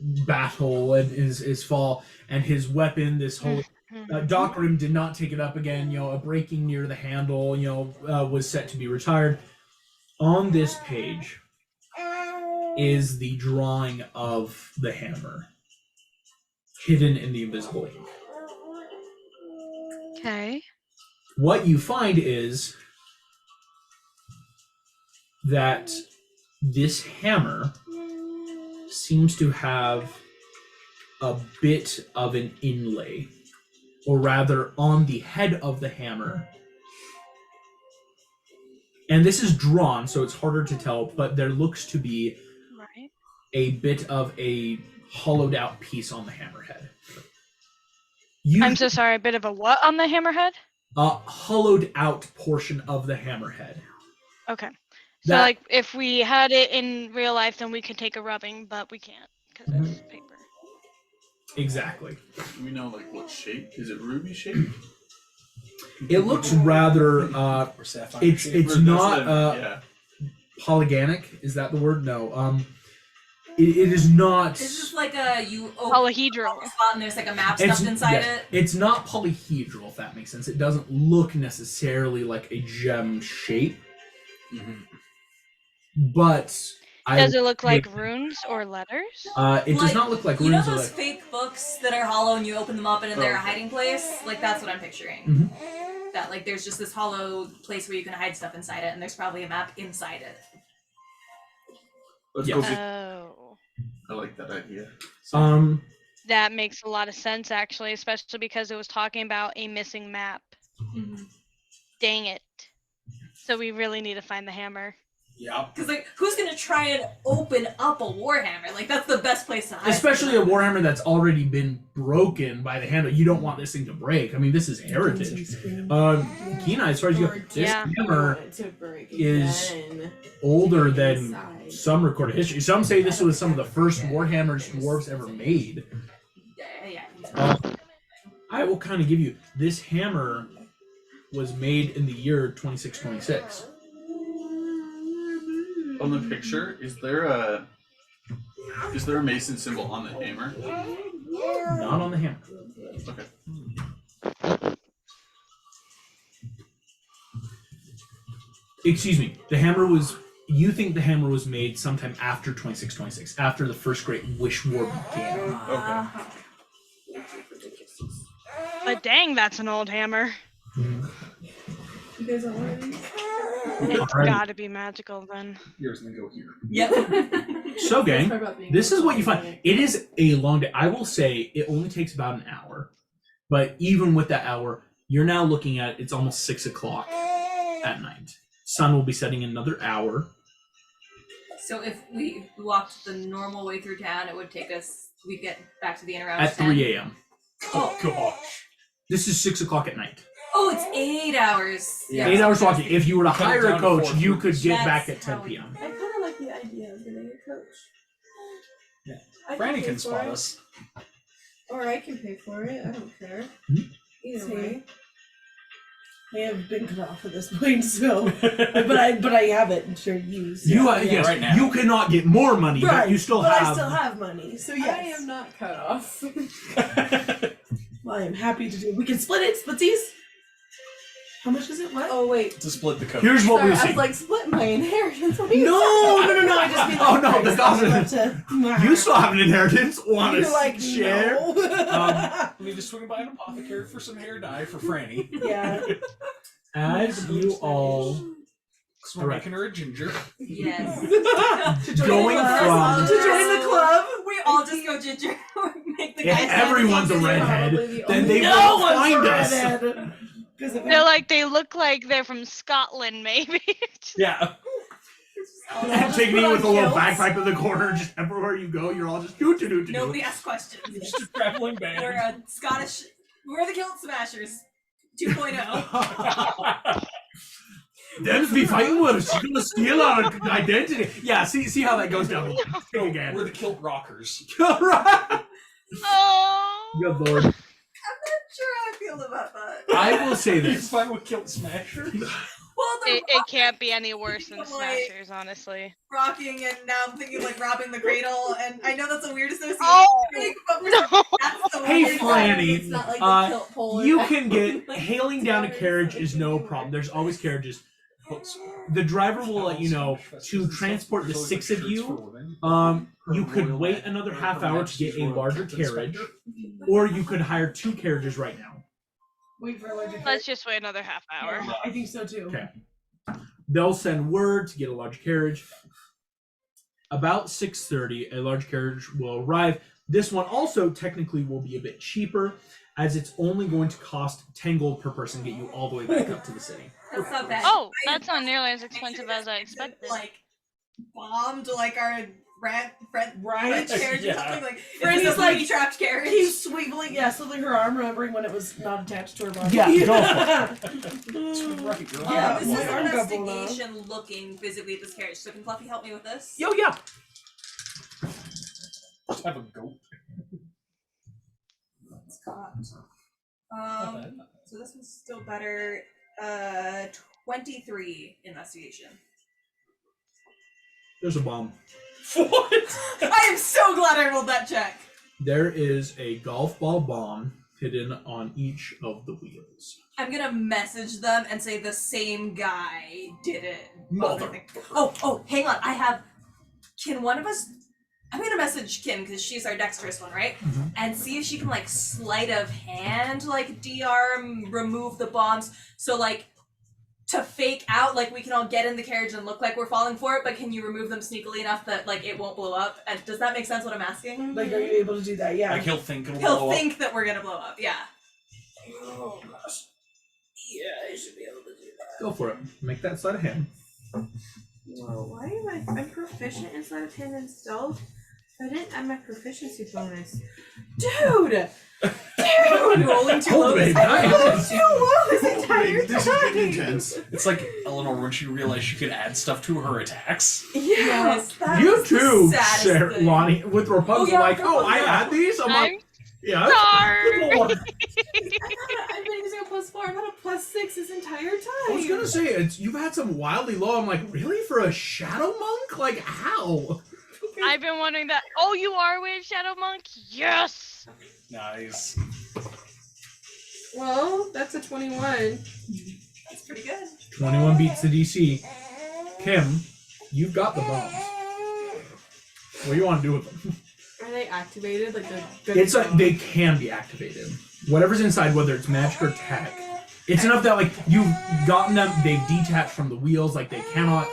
battle and his fall and his weapon, this whole Docgrim did not take it up again. A breaking near the handle, was set to be retired. On this page is the drawing of the hammer, hidden in the invisible ink.
Okay.
What you find is that this hammer seems to have a bit of an inlay, or rather on the head of the hammer. And this is drawn, so it's harder to tell, but there looks to be a bit of a hollowed out piece on the hammerhead.
I'm so sorry, a bit of a what on the hammerhead?
A hollowed out portion of the hammerhead.
Okay. So, like, if we had it in real life, then we could take a rubbing, but we can't because it's paper.
Exactly.
Do we know, like, what shape? Is it ruby shaped?
It looks rather, it's not, polygonic. Is that the word? No. It is not.
This is like you open
polyhedral
a spot and there's like a map stuffed inside it.
It's not polyhedral, if that makes sense. It doesn't look necessarily like a gem shape. But
does it look like runes or letters?
It does not look like runes.
You know those fake books that are hollow and you open them up and they're a hiding place? Like, that's what I'm picturing. That, like, there's just this hollow place where you can hide stuff inside it, and there's probably a map inside it.
Let's go I like that idea.
That makes a lot of sense, actually, especially because it was talking about a missing map. Dang it. So we really need to find the hammer.
Yeah. Because, like, who's going to try and open up a Warhammer? Like, that's the best place to hide.
Especially a Warhammer that's already been broken by the handle. You don't want this thing to break. I mean, this is heritage. Kenai, as far as you go, this hammer is older than some recorded history. Some say this was some of the first Warhammers dwarves ever made. I will kind of give you, this hammer was made in the year 2626.
On the picture, is there a Mason symbol on the hammer?
Not on the hammer.
Okay.
Excuse me. The hammer was. You think the hammer was made sometime after 2626, after the First Great Wish War began.
Okay.
But dang, that's an old hammer.
You guys want one of these?
It's gotta be magical then.
Here's gonna go here.
Yep.
So, gang,
Sorry about being
this is what you
overwhelmed.
find. It is a long day. I will say it only takes about an hour. But even with that hour, you're now looking at it's almost 6 o'clock at night. Sun will be setting in another hour.
So if we walked the normal way through town, it would take us. We'd get back to the inn around
At
10.
3 a.m.
Oh gosh.
This is 6 o'clock at night.
Oh, it's 8 hours.
Yeah.
8 hours walking. If you were to
Cut it
hire
down
a
to
coach,
4
you could get
That's
back at
how
10
we-
p.m.
I kind of like the idea of getting a coach.
Yeah.
I
Franny
pay
can
for
spot
it.
us.
Or I can pay for it. I don't care.
Hmm?
Either
See?
way.
I have been cut off at this point, so but I have it to use.
You
yeah.
yes,
right now.
you cannot get more money,
Right,
but you still
but
have.
I still have money, so yes.
I am not cut off.
Well, I am happy to do. We can split it, splitsies. How much is it? What?
Oh wait.
To split the coach.
Here's what
Sorry,
we'll
I
see.
was like, split my inheritance. What are
No,
you talking
no. I just mean
Oh,
like,
no,
like,
the gossip. You still have an inheritance. Want
You're
to
like
share?
No.
We need to swing by an apothecary for some hair dye for Franny.
Yeah.
As you all
So we're making her a ginger.
Yes.
To join
Going
the club.
from-
To join the club.
We all just go ginger. Make the
If
guys
everyone's a
ginger.
redhead,
Probably the
then
only-
they
No
will
one's
find
a
us.
redhead. 'Cause if
They're like, they look like they're from Scotland, maybe.
Yeah.
All
And
just
taking
put
you
on
with a little
kilts.
backpack in the corner, just everywhere you go, you're all just do.
Nobody asks questions.
Just a traveling band.
We're a Scottish. We're the Kilt Smashers 2.0.
Them's be fighting with us. She's gonna steal our identity. Yeah, see how that goes down. Go again.
We're the kilt rockers.
Right.
Oh.
Good lord.
I'm not sure how I feel about that.
I will say
You
this.
fine with kilt smashers?
Well, the
It can't be any worse than
Like-
Smashers, honestly.
rocking, and now I'm thinking like robbing the cradle, and I know that's a weird association.
Oh,
but for
no.
that's the
Hey,
weird
Franny,
It's not like the
uh,
kilt pole.
You can get
Like,
hailing down a carriage is no problem. There's always carriages. The driver will let you know to transport the 6 of you. You could wait another half hour to get a larger carriage, or you could hire 2 carriages right now.
Wait for a larger
Let's just wait another half hour.
Yeah, I think so too.
Okay. They'll send word to get a large carriage. About 6:30, a large carriage will arrive. This one also technically will be a bit cheaper, as it's only going to cost 10 gold per person to get you all the way back up to the city.
That's not bad.
Oh, that's not nearly as expensive as I expected.
Like bombed like our French
Right.
carriage or
Yeah.
something like.
Franny's
It's
like,
like trapped carriage.
Keep swiveling, swiveling her arm, remembering when it was not attached to her body.
Yeah, go
Right, girl.
Yeah,
this
my
is
arm got blown off.
investigation looking physically at this carriage. So can Fluffy help me with this?
Yo, yeah.
Just have a goat.
It's got. So this one's still better. 23 investigation.
There's a bomb.
What?
I am so glad I rolled that check.
There is a golf ball bomb hidden on each of the wheels.
I'm gonna message them and say the same guy did it.
Mother.
Oh, hang on. Can one of us? I'm gonna message Kim because she's our dexterous one, right?
Mhm.
And see if she can like sleight of hand, like de-arm, remove the bombs. So like to fake out, like we can all get in the carriage and look like we're falling for it, but can you remove them sneakily enough that like it won't blow up? And does that make sense? What I'm asking?
Like, are you able to do that? Yeah.
Like he'll think it'll
He'll
blow up.
think that we're gonna blow up. Yeah.
Oh gosh. Yeah, I should be able to do that.
Go for it. Make that sleight of hand.
Whoa, why am I'm proficient in sleight of hand and stealth? I didn't add my proficiency bonus. Dude!
Rolling too low.
Cultivate
I rolled
nice.
too low this entire
This is getting
time!
intense.
It's like Eleanor when she realized she could add stuff to her attacks.
Yes, that
You
was the
too,
saddest
Sarah,
thing.
Lonnie, with Rapunzel,
Oh, yeah,
like, oh,
Rapunzel,
I
yeah.
had these? I'm like,
I'm
yeah.
sorry.
Good lord.
I've been using a +4, I've had a +6 this entire time!
I was gonna say, you've had some wildly low. I'm like, really? For a shadow monk? Like, how?
I've been wondering that. Oh, you are with Shadow Monk? Yes!
Nice.
Well, that's a 21.
That's pretty good.
21 beats the DC. Kim, you've got the bombs. What do you want to do with them?
Are they activated? Like
It's they can be activated. Whatever's inside, whether it's magic or tech, it's enough that like you've gotten them. They've detached from the wheels, like they cannot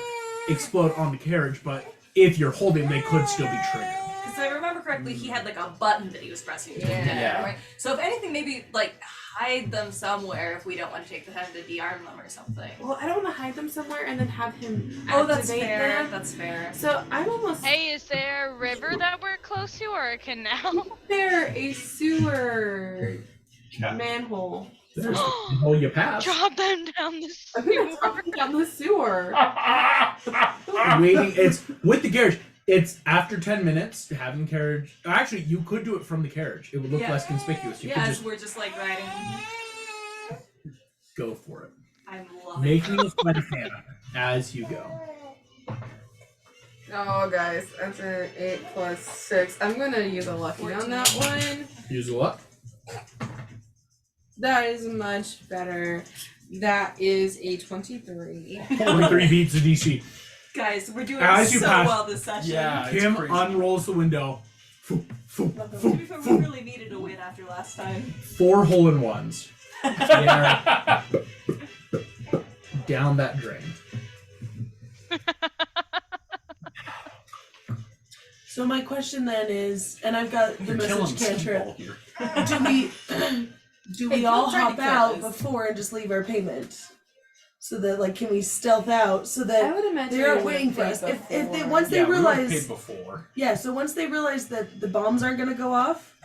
explode on the carriage. But if you're holding, they could still be triggered.
Because if I remember correctly, he had like a button that he was pressing to
Yeah.
get, right? So if anything, maybe like hide them somewhere if we don't want to take the time to de-arm them or something.
Well, I don't want to hide them somewhere and then have him
Oh, that's
activate
fair.
them.
That's fair.
So I'm almost.
Hey, is there a river that we're close to or a canal?
There a sewer
Yeah.
manhole.
There's the hole you pass.
Drop them down the
I'm gonna
sewer.
drop them down the sewer.
Waiting. It's with the carriage. It's after 10 minutes to having the carriage. Actually, you could do it from the carriage. It would look
Yeah.
less conspicuous. You
Yeah,
could
as
just
we're just like riding.
go for it.
I'm loving
Make
it.
me a sleight of hand as you go.
Oh, guys, that's an 8 plus 6. I'm gonna use a lucky on that one.
Use a what?
That is much better. That is a 23.
23 beats the DC.
Guys, we're doing
As you
so
pass-
well this session.
Yeah. It's
Kim
crazy.
unrolls the window. Foo, foo,
To be
foo,
fair, we
foo.
really needed a win after last time.
4 hole-in-ones. Yeah. Down that drain.
So my question then is, and I've got the
You're killing
message cantrip.
Speedball here.
Do we
Hey,
all
don't try to
hop
kill
out
us.
before and just leave our payment? So that like, can we stealth out so that
would imagine
they aren't waiting for us? If they once they
Yeah, we would've
realize
paid before.
yeah, so once they realize that the bombs aren't gonna go off,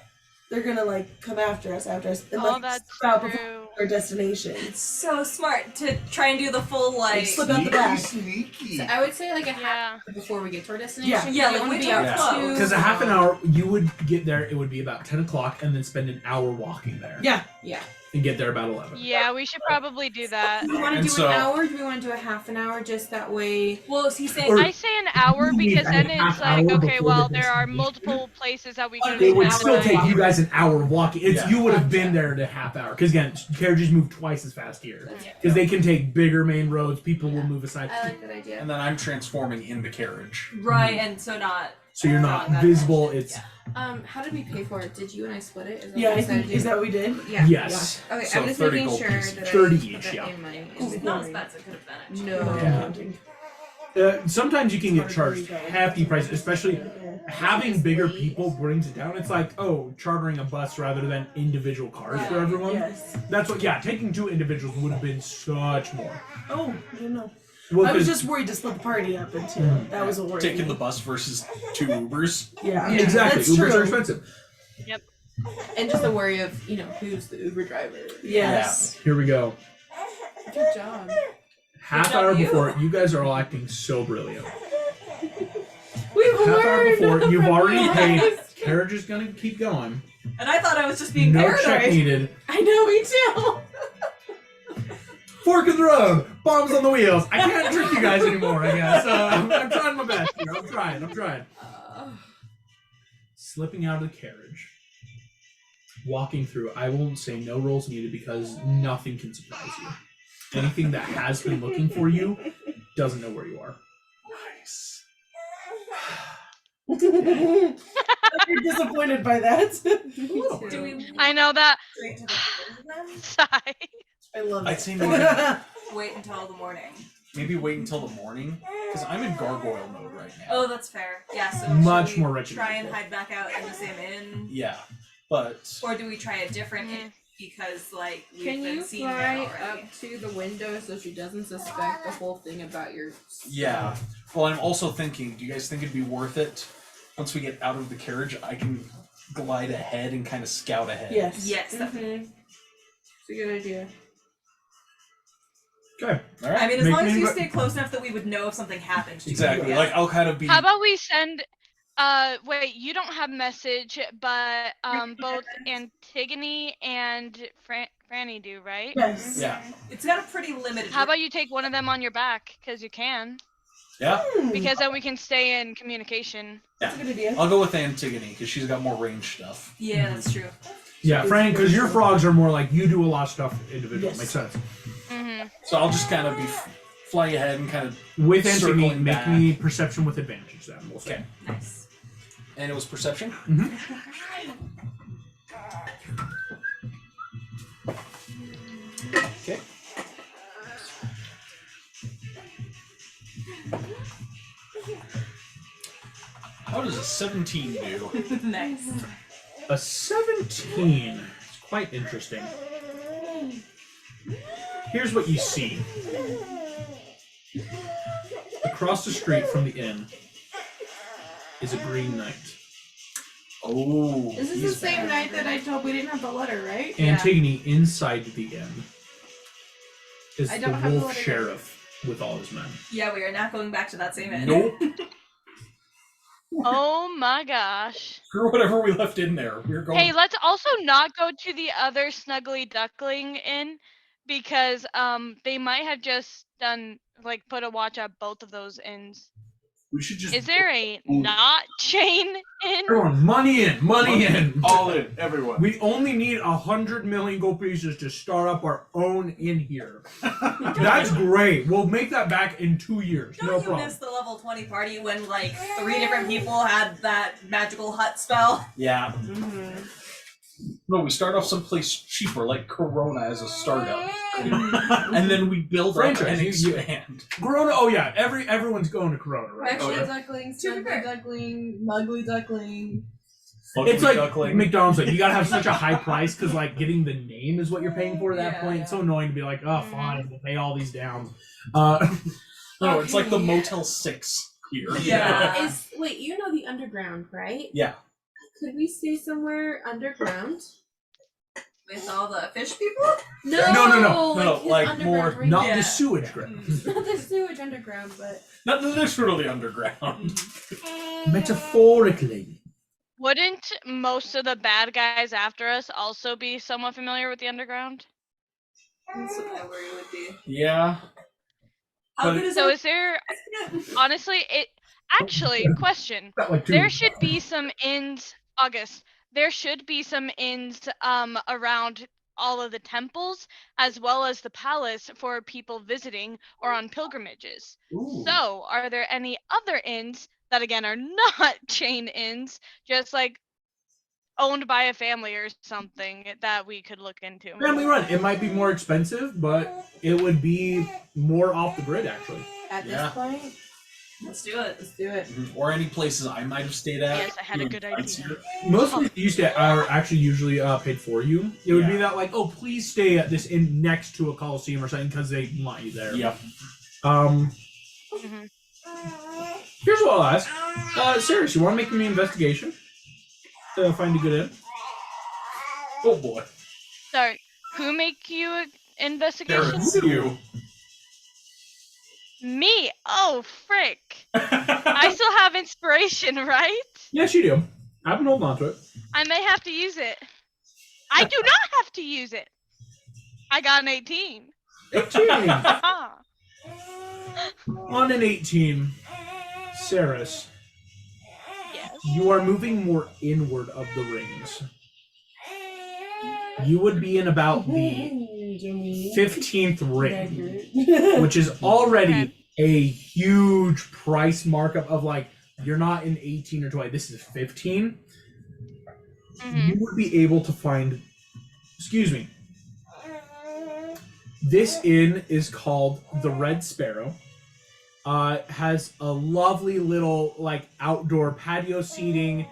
they're gonna like come after us and
Oh,
like
that's
slip out before
true.
our destination.
It's so smart to try and do the full like.
Slip out the back.
Sneaky.
So I would say like a half
Yeah.
before we get to our destination.
Yeah,
We
like
wanna
wait
be
till
out
we're
Yeah.
close.
Because a half an hour, you would get there, it would be about 10 o'clock, and then spend an hour walking there.
Yeah.
And get there about 11.
Yeah, we should probably do that.
Do we want to
And
do
so-
an hour? Or do we want to do a half an hour? Just that way.
Well, he's saying
Or-
I say an hour
You need
because then
a half
it's like,
hour
okay,
before
well,
the
there are
destination.
multiple places that we can
It would
spend
still
the
take
night.
you guys an hour walking. It's
Yeah.
You would have been there in a half hour. Because again, carriages move twice as fast here. Because they can take bigger main roads. People will move aside.
I like that idea.
And then I'm transforming in the carriage.
right, and so not.
So you're not
that
visible.
direction,
It's
How did we pay for it? Did you and I split it? Is that
Yeah,
what
I
we decided
think
to
is
do?
that what we did?
Yeah.
yes.
Okay,
So
I'm just
30
making
gold
sure
pieces.
that
30
I put
each,
that
yeah.
in my
It's
inventory.
not as bad as it could have been. Actually.
No.
Yeah.
Counting.
Sometimes you can get charged hefty prices, especially having bigger people brings it down. It's like, oh, chartering a bus rather than individual cars for everyone.
Yes.
That's what. Yeah, taking 2 individuals would have been such more.
Oh, I don't know.
Well,
I was
'cause-
just worried to split the party up into. That was a worry.
Taking the bus versus 2 Ubers.
Yeah.
exactly.
That's
Ubers
true.
are expensive.
And just the worry of, who's the Uber driver.
Yes.
Here we go.
Good job.
Half
job,
hour
you.
before, you guys are all acting so brilliant.
We've
Half hour
learned.
before, you've
from
already
the
paid.
last-
Carriage is gonna keep going.
And I thought I was just being
No
paranoid.
check needed.
I know, me too.
Fork in the road. Bombs on the wheels. I can't trick you guys anymore. I guess. I'm trying my best here. I'm trying. Slipping out of the carriage. Walking through. I will say no rolls needed because nothing can surprise you. Anything that has been looking for you doesn't know where you are.
Nice.
You're disappointed by that.
Do we
I know that.
straight to the prison then?
Sigh.
I love
I'd
it.
say maybe,
Wait until the morning.
maybe wait until the morning. Because I'm in gargoyle mode right now.
Oh, that's fair. Yeah, so
Much
should we
more wretched.
try and hide back out in the same inn?
Yeah. But
Or do we try a different inn because, like, we've
Can
been
you
seen
fly
there already?
up to the window so she doesn't suspect the whole thing about your
yeah. Well, I'm also thinking, do you guys think it'd be worth it once we get out of the carriage? I can glide ahead and kind of scout ahead.
Yes.
Yes, definitely.
It's a good idea.
Okay.
All right.
I mean, as
Make
long as
me
you
ro-
stay close enough that we would know if something happened to you.
Exactly.
Yeah.
Like I'll kind of be.
How about we send? Wait, you don't have message, but both Antigone and Franny do, right?
Yes.
Yeah.
It's got a pretty limited.
How about you take one of them on your back, because you can,
Yeah.
because then we can stay in communication.
That's a good idea.
I'll go with Antigone because she's got more range stuff.
Yeah, that's true.
Yeah, Frank, because your frogs are more like you do a lot of stuff individual.
Yes.
Makes sense.
Mm-hmm.
So I'll just kind of be flying ahead and kind of.
With Antigone,
Circling
make
back.
me perception with advantage then. We'll say.
Okay.
Nice.
And it was perception. Okay.
How does a 17 do?
Nice.
A 17 is quite interesting. Here's what you see. Across the street from the inn is a green knight.
Oh.
This is the same night that I told we didn't have the letter, right?
Antigone, inside the inn, is
I
the
don't have the
wolf
letter.
sheriff with all his men.
Yeah, we are not going back to that same inn.
Nope.
Oh my gosh.
Screw whatever we left in there. We're going.
Hey, let's also not go to the other Snuggly Duckling Inn because they might have just done put a watch at both of those inns.
We should just.
Is there a not chain inn?
Everyone, money in, money in.
All in, everyone.
We only need 100 million gold pieces to start up our own inn here. That's great. We'll make that back in 2 years.
Don't
No
you
problem.
miss the level 20 party when 3 different people had that magical hut spell?
Yeah.
Mm-hmm.
No, we start off someplace cheaper, like Corona as a startup, and then we build up
Franchise,
and
you-
expand.
Corona. Oh yeah, everyone's going to Corona, right?
Actually,
yeah.
duckling,
To be fair.
snuggly duckling, mugly duckling.
It's like
Duckling.
McDonald's. Like you gotta have such a high price because getting the name is what you're paying for at that
Yeah,
point.
yeah.
It's so annoying to be like, oh fine, we'll pay all these down.
No, it's like the
Okay.
Motel 6 here.
Yeah.
Wait, you know the underground, right?
Yeah.
Could we stay somewhere underground?
With all the fish people?
No,
No,
his
like
underground
more-
ring-
Not
Yeah.
the sewage ground.
not the sewage underground, but
Not literally underground.
Metaphorically.
Wouldn't most of the bad guys after us also be somewhat familiar with the underground?
That's what I worry would be.
Yeah.
How
But-
good is
So
that?
is there honestly actually question.
Got like two.
There should be some inns, August. There should be some inns around all of the temples as well as the palace for people visiting or on pilgrimages.
Ooh.
So, are there any other inns that again are not chain inns, just owned by a family or something that we could look into?
Family run. It might be more expensive, but it would be more off the grid actually.
at
Yeah.
this point,
Let's do it.
let's do it.
Or any places I might have stayed at.
Yes, I had a
doing
good
nights
idea.
here.
Most places used to are actually usually paid for you. It would be
Yeah.
that oh please stay at this inn next to a coliseum or something because they want you there.
Yep.
Mhm.
Here's what I'll ask. Sarah, you want to make me an investigation to find a good inn?
Oh boy.
Sorry, who make you an investigation?
There it's you.
Me? Oh, frick. I still have inspiration, right?
Yes, you do. I've been holding on to it.
I may have to use it. I do not have to use it. I got an 18.
18.
Haha.
On an 18, Saris,
Yes.
you are moving more inward of the rings. You would be in about the 15th ring, which is already a huge price markup of you're not in 18 or 20, this is 15.
Mhm.
You would be able to find, excuse me, this inn is called the Red Sparrow. Has a lovely little outdoor patio seating,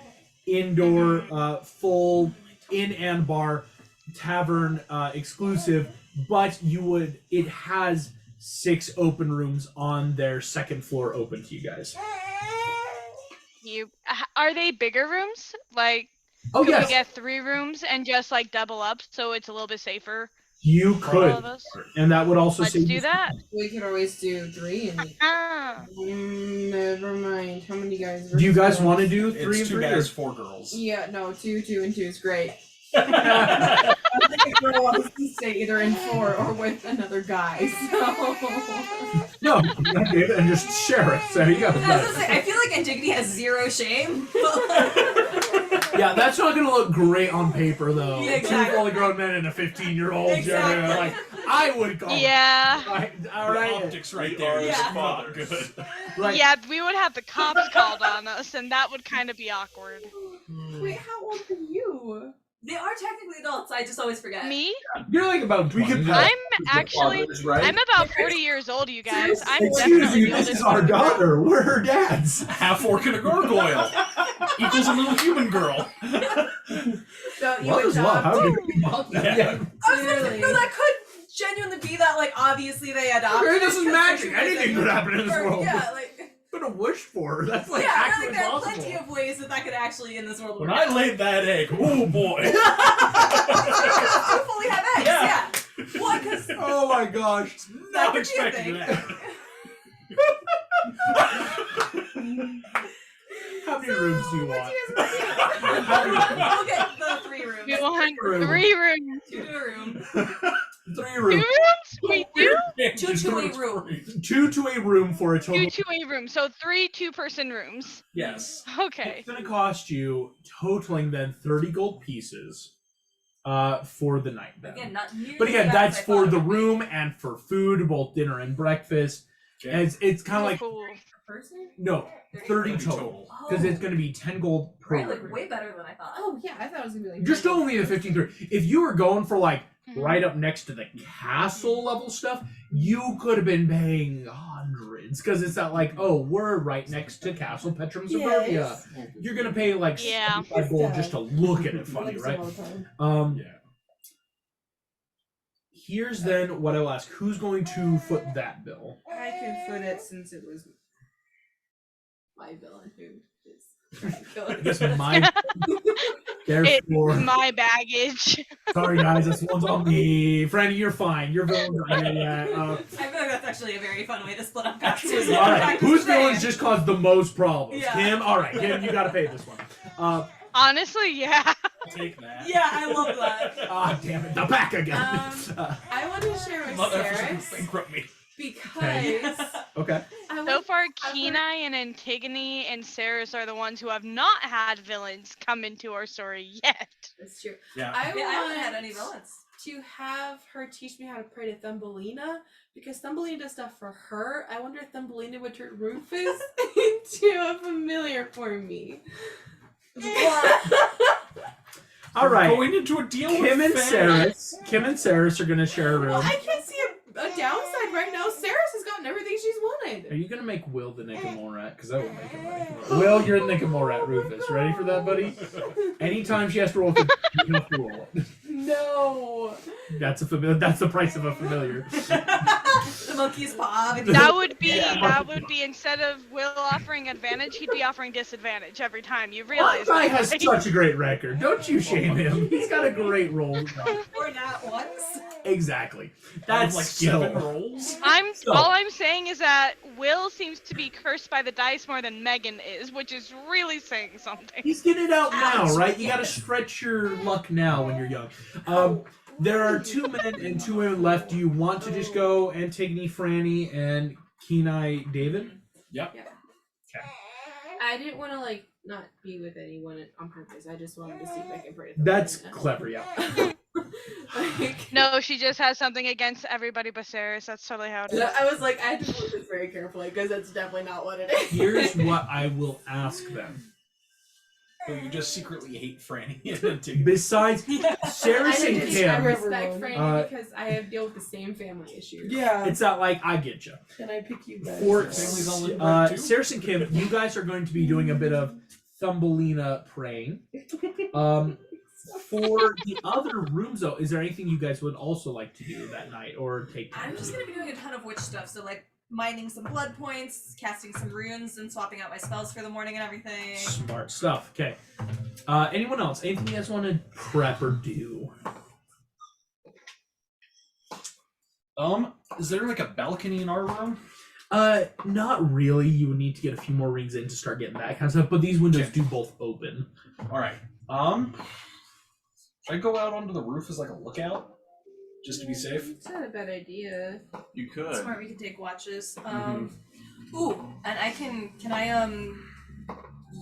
indoor full inn and bar tavern exclusive, but it has 6 open rooms on their second floor open to you guys.
Are they bigger rooms?
Oh
Could
yes,
we get 3 rooms and just double up so it's a little bit safer
you
for all of
could,
us?
and that would also
Let's
save
do
you-
that.
We could always do 3 and
Ah.
never mind. How many guys?
Do you guys
versus
want to
girls?
do 3
It's
and
2
3?
guys, 4 girls.
Yeah, no, 2 and 2 is great. I think a girl wants to stay either in 4 or with another guy. So
No, and just share it. There you go.
I was gonna say, I feel like Antigone has 0 shame.
Yeah, that's not gonna look great on paper though.
Yeah, exactly.
2 fully grown men and a 15-year-old.
Exactly.
I would call.
Yeah.
All
The
right.
optics right
We
there
are
is
Yeah.
not good.
Right.
Yeah, we would have the cops called on us, and that would kind of be awkward.
wait, how old are you?
They are technically adults. I just always forget.
Me?
You're like about.
We could
20.
pass
I'm actually.
fathers, right?
I'm about 40 years old, you guys. I'm
Excuse
definitely
you,
the
this
oldest
is our
one.
daughter. We're her dads.
Half orc and a gargoyle equals a little human girl.
So you
Love
would
is love. How
adopt.
did you mom that?
Yeah.
Yeah.
I was like, no, that could genuinely be that. Like, obviously they adopted.
Okay, this is
because
magic.
they're
Anything could happen in this
or-
world.
Yeah, like.
What a wish for her. That's like
Yeah,
actually
like there are
possible.
plenty of ways that could actually in this world
When
work.
I laid that egg, oh boy.
You fully have eggs,
Yeah.
yeah. What? Because
Oh my gosh.
Not
could be a
expecting
thing.
that.
How many rooms do you want?
we'll get the 3 rooms.
We want
Room.
3 rooms.
2 to a room.
3
2
rooms.
rooms? We do?
2 to a room.
2 to a room for a total.
2 to a room. So 3 2-person rooms.
Yes.
Okay.
It's gonna cost you totaling then 30 gold pieces for the night then.
Again, not nearly
But again,
as
that's
I
for
thought
the
it would be.
room and for food, both dinner and breakfast.
Okay.
And it's kind of like
Cool.
Person?
no, 30
30
total
total.
because it's going to be 10 gold per
Right, like
room.
way better than I thought.
Oh yeah, I thought it was gonna be like.
Just only the 15-3. If you were going for like
Mhm.
right up next to the castle level stuff, you could have been paying hundreds because it's not like, oh, we're right next to Castle Petrum Suburbia.
Yes.
You're gonna pay like
Yeah.
75 gold just to look at it funny, right?
Yeah.
Here's then what I'll ask: who's going to foot that bill?
I can foot it since it was my villain who is.
I guess my. Therefore,
It's my baggage.
sorry guys, this one's on me. Franny, you're fine. Your villain's not here yet.
I feel like that's actually a very fun way to split up costumes.
All right, whose villains just caused the most problems?
Yeah.
Kim. All right, Kim, you got to pay this one.
Honestly, yeah.
Take that.
Yeah, I love that.
Ah, damn it, the back again.
I want to share with
Motherfucker,
Saris
bankrupt me.
because
Okay.
I
So
want,
far,
I
Kenai and Antigone and Saris are the ones who have not had villains come into our story yet.
that's true.
Yeah.
I
Yeah, I haven't
want
had any villains.
to have her teach me how to pray to Thumbelina because Thumbelina does stuff for her. I wonder if Thumbelina would turn Rufus into a familiar for me.
All right.
Going into a deal
Kim
with
and Saris. Kim and Saris are gonna share a
Well,
room.
I can't see a downside right now. Saris has gotten everything she's wanted.
Are you gonna make Will the Nick and Morat? Because that will make him right. Will, you're the Nick and Morat, Rufus. Ready for that, buddy? Anytime she has to roll, you have to roll it.
No.
That's a familiar. That's the price of a familiar.
The monkey's paw.
That would be
Yeah.
Instead of Will offering advantage, he'd be offering disadvantage every time. You
That
realize
guy
that,
has
right?
such a great record. Don't you shame him. He's got a great roll.
Or not once.
Exactly.
That's
That's
like
skill.
7 rolls.
So-
All I'm saying is that Will seems to be cursed by the dice more than Megan is, which is really saying something.
He's getting it out now,
Ouch.
right? You got to stretch your luck now when you're young. There are 2 men and 2 women left. Do you want to just go Antigone, Franny, and Kenai, David?
I didn't want to like not be with anyone on purpose. I just wanted to see if I can pray to
That's
Thumbelina.
clever, yeah.
Like,
No, she just has something against everybody but Saris. That's totally how it is.
I was like, I had to look this very carefully because that's definitely not what it is.
Here's what I will ask them.
Or you just secretly hate Franny and Antigone.
Besides
I
Saris and
didn't
Kim,
respect Franny
Uh,
because I have dealt with the same family issues.
Yeah.
it's not like I get you.
Can I pick you guys?
For
Family's all inbred too?
Saris and Kim, you guys are going to be doing a bit of Thumbelina praying. For the other rooms, though, is there anything you guys would also like to do that night or take time
I'm
to
just
do?
gonna be doing a ton of witch stuff, so like mining some blood points, casting some runes, and swapping out my spells for the morning and everything.
Smart stuff. Okay. Anyone else? Anything you guys want to prep or do?
Is there like a balcony in our room?
Not really. You would need to get a few more rings in to start getting that kind of stuff. But these windows
Okay.
do both open.
All right. Should I go out onto the roof as like a lookout, just to be safe?
It's not a bad idea.
You could.
Smart, we can take watches.
Mhm.
Ooh, and can I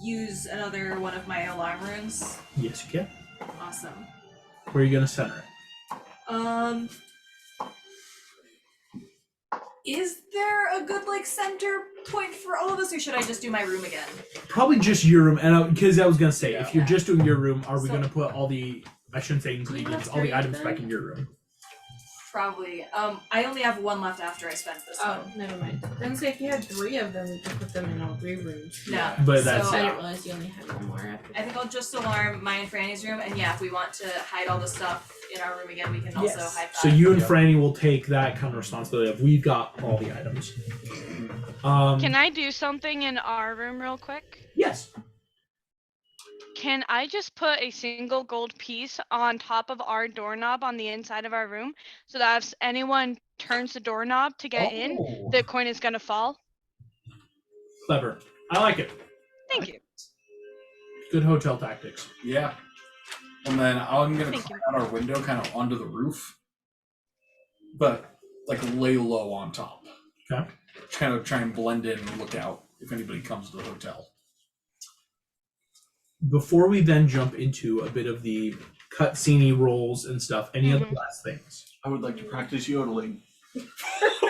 use another one of my alarm runes?
Yes, you can.
Awesome.
Where are you gonna center it?
Is there a good like center point for all of us, or should I just do my room again?
Probably just your room, and because I was gonna say, if
Yeah.
you're just doing your room, are we
So-
gonna put all the I shouldn't say ingredients. All the items back in your room.
Probably. I only have one left after I spent this
Oh,
one.
never mind. Then say if you had 3 of them, we could put them in all 3 rooms.
No.
But that's
so,
I didn't realize you only had 1 more after.
I think I'll just alarm my and Franny's room, and yeah, if we want to hide all the stuff in our room again, we can also
Yes.
hide that.
So you and Franny will take that kind of responsibility of we've got all the items.
Can I do something in our room real quick?
Yes.
Can I just put a single gold piece on top of our doorknob on the inside of our room so that if anyone turns the doorknob to get in, the coin is going to fall?
Clever. I like it.
Thank you.
Good hotel tactics.
Yeah. And then I'm gonna
Thank
climb out our window, kind of onto the roof, but like lay low on top.
Okay.
Just kind of try and blend in and look out if anybody comes to the hotel.
Before we then jump into a bit of the cutscene rolls and stuff, any other last things?
I would like to practice yodeling. No,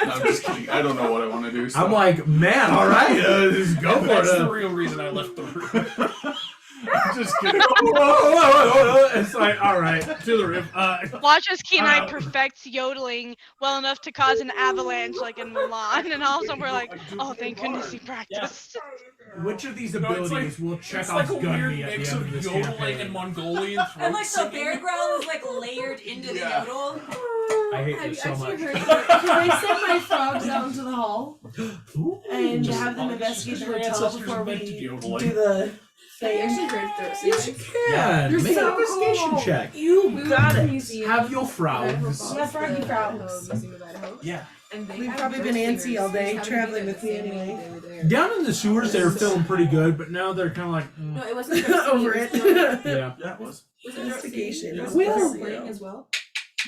I'm just kidding. I don't know what I want to do. So.
I'm like, man, all right, just go for
That's the
it.
real reason I left the room.
I'm just kidding.
It's like, all right, to the roof.
Watch as Kenai perfects yodeling well enough to cause an avalanche like in Mulan, and also we're like, oh, thank goodness he practiced.
Which of these
No, it's
abilities will check
It's
off
like a
gun
weird
me at
mix
the end
of
of this
yodeling
campaign?
and Mongolian throat
And like the
singing.
bear growl is like layered into the yodel.
I hate
Have
this
you
so
actually
much.
heard of it? Can I send my frogs out into the hall
Ooh.
and
Just-
have them
just
investigate the
your
hotel
ancestors
before we
invented
do
yodeling.
the
I
thing?
actually heard throat
Yes, you
singing.
can.
You're
Make
so
an investigation
cool.
check.
You
We
got
went to the
it.
museum,
Have your
Idaho
frogs.
Falls,
My froggy
the
frogs.
Museum of Idaho.
Yeah.
And they
We've
have
probably
bird
been antsy
singers.
all
We
day
just happened to
traveling
be
with
there
me
the same
anyway.
day they were there.
Down in the sewers, they were feeling pretty good, but now they're kind of like,
No, it wasn't bird singing,
Over
it was
it.
yeah.
Yeah, it was.
Was it
Investigation.
Was
Will.
it playing as well?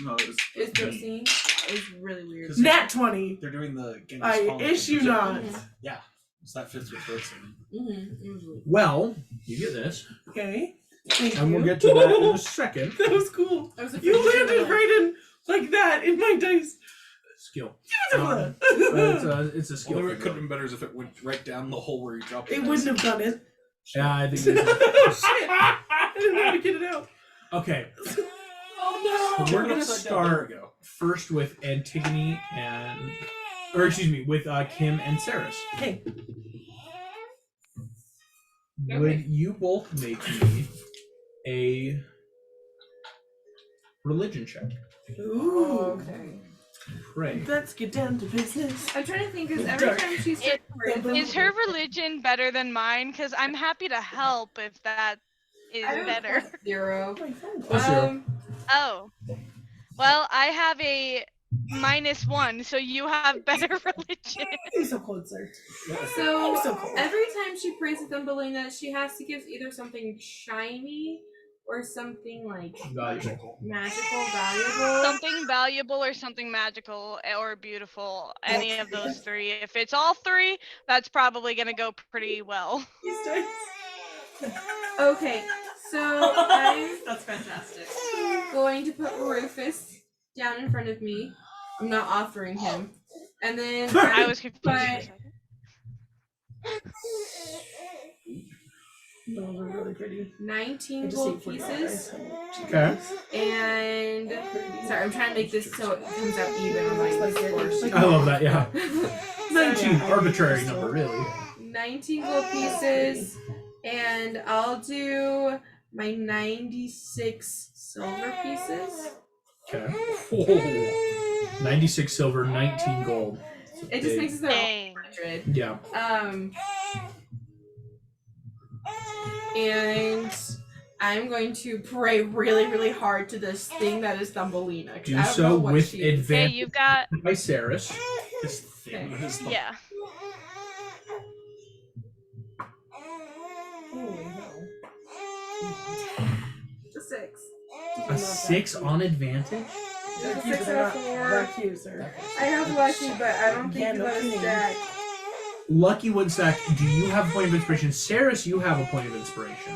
No, it was.
It's throat singing. It's really weird.
Nat 20.
They're doing the Genghis
I
Khan
issue
thing.
not.
Yeah. So that fits with throat singing.
Mm-hmm.
Well, you get this,
Okay. Thank
and
you.
we'll get to that in a second.
That was cool.
I was
You landed right in like that in my dice.
Skill.
But
It's a skill.
Although
thing,
it could have
though.
been better if it went right down the hole where you dropped
it
the
wouldn't
dice.
have done it.
Yeah, I think.
Shit. I didn't know how to get it out.
Okay,
Oh no.
so we're gonna
Upside down, there
start
we go.
first with Antigone and, or excuse me, with Kim and Saris.
Okay.
Would you both make me a religion check?
Ooh.
Okay.
Pray.
Let's get down to business.
I'm trying to think because every
Dark.
time she starts
Is her religion better than mine? Because I'm happy to help if that is
I have
better.
+0.
Plus zero.
Oh. Well, I have a -1, so you have better religion.
You're so closer.
So,
So cool.
every time she prays to Thumbelina, she has to give either something shiny or something like
Valuable.
magical, valuable.
Something valuable or something magical or beautiful. Any of those 3. If it's all 3, that's probably going to go pretty well.
These dice.
Okay, so I'm
That's fantastic.
going to put Rufus down in front of me. I'm not offering him. And then
I was confused. for a
But-
second.
Those are really pretty.
19
I just
gold
hate forgetting
pieces.
dice so much.
Okay.
And sorry, I'm trying to make this so it comes out even on my
Like it-
score sheet.
I love that. Yeah. 19,
Yeah.
arbitrary number, really.
19 gold pieces, and I'll do my 96 silver pieces.
Okay. 96 silver, 19 gold.
It just makes it
Dang.
100.
Yeah.
And I'm going to pray really, really hard to this thing that is Thumbelina. 'cause
Do
I don't know
so
what
with
she is.
Okay,
advantage
you've got,
by Saris.
This thing
Okay.
is the
yeah.
It's a 6.
A 6 on advantage?
They're
It's a
cute,
6
but
and a
they're
4.
not cute, sir.
I have lucky, but I don't
Yeah,
think
no
that is
kidding.
stack.
Lucky one stack. Do you have a point of inspiration? Saris, you have a point of inspiration.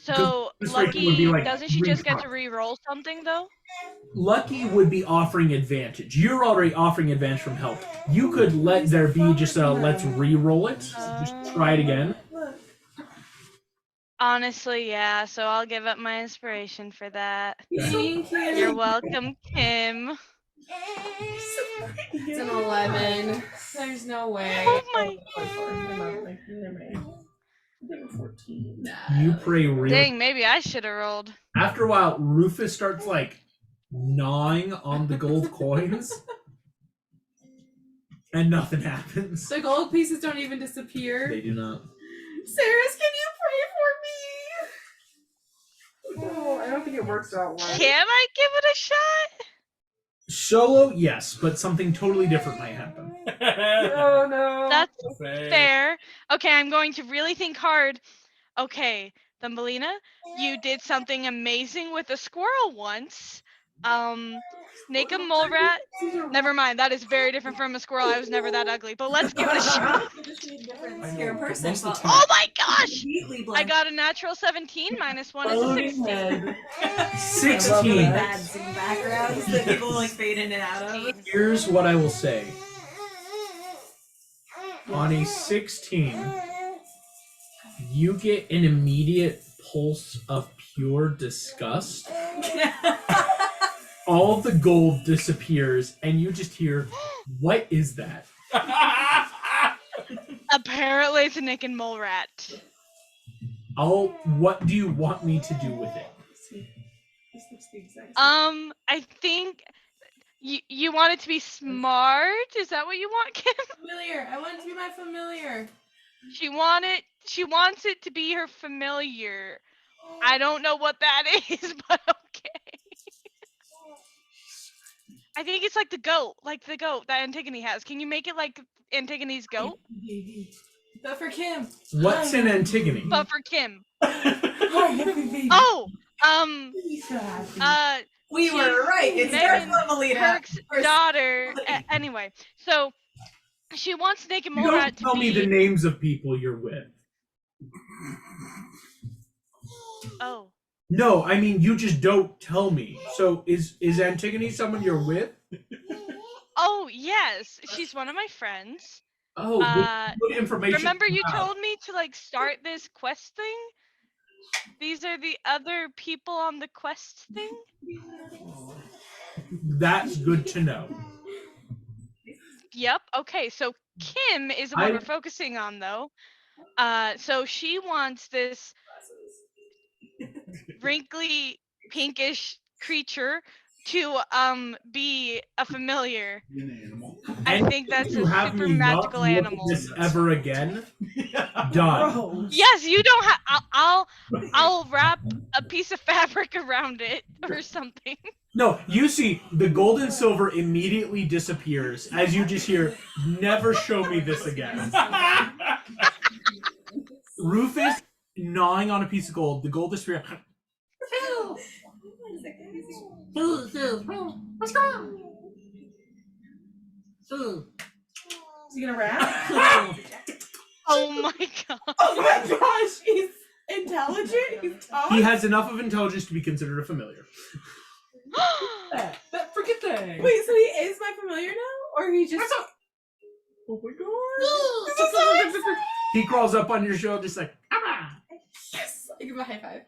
So,
this right
Lucky,
would be like
doesn't she just get to
refund.
re-roll something, though?
Lucky would be offering advantage. You're already offering advantage from help. You could let there be just a let's re-roll it. Just try it again.
Honestly, yeah. So I'll give up my inspiration for that.
Thank you.
You're welcome, Kim.
It's an 11. There's no way.
Oh my.
Never mind. 14.
You pray real.
Dang, maybe I should have rolled.
After a while, Rufus starts like gnawing on the gold coins, and nothing happens.
The gold pieces don't even disappear.
They do not.
Sarah's, can you pray for me? Oh, I don't think it works out well.
Can I give it a shot?
Solo, yes, but something totally different might happen.
Oh no.
That's fair. Okay, I'm going to really think hard. Okay, Thumbelina, you did something amazing with a squirrel once. Snake and mole rat. Never mind, that is very different from a squirrel. I was never that ugly, but let's give it a shot.
You're a person.
most of the
but
Oh my gosh!
completely
I
blank.
got a natural 17 minus 1 is a 16.
16.
Bad Zoom backgrounds that people like fade in and out of.
Here's what I will say. On a 16, you get an immediate pulse of pure disgust. All the gold disappears, and you just hear, "What is that?"
Apparently it's a Nick and mole rat.
What do you want me to do with it?
This looks the exact same.
I think you want it to be smart. Is that what you want, Kim?
Familiar. I want it to be my familiar.
She wants it to be her familiar. I don't know what that is, but okay. I think it's like the goat that Antigone has. Can you make it like Antigone's goat?
But for Kim.
What's in Antigone?
But for Kim.
Oh.
Oh,
We were right. It's
Megan
Thumbelina.
Kirk's daughter. Anyway, so she wants Naked
You
Mole
don't
Rat to
tell
be.
me the names of people you're with.
Oh.
No, I mean you just don't tell me. So is Antigone someone you're with?
Oh yes, she's one of my friends.
Oh, what information?
Remember you
Wow.
told me to like start this quest thing? These are the other people on the quest thing?
That's good to know.
Yep. Okay, so Kim is the one we're focusing on though. So she wants this wrinkly pinkish creature to be a familiar. I think that's
you
a
have
super
me not
magical
look at
animal.
this ever again. Done.
Yes, you don't have. I'll wrap a piece of fabric around it or something.
No, you see, the gold and silver immediately disappears as you just hear, "Never show me this again." Rufus gnawing on a piece of gold. The gold disappears.
What's wrong? Is he gonna rap?
Oh my god.
Oh my gosh, he's intelligent. He's tough.
He has enough of intelligence to be considered a familiar.
Forget that.
Wait, so he is my familiar now, or he just?
Oh my god.
He crawls up on your shoulder just like, "Ah!"
Yes, I give him a high five.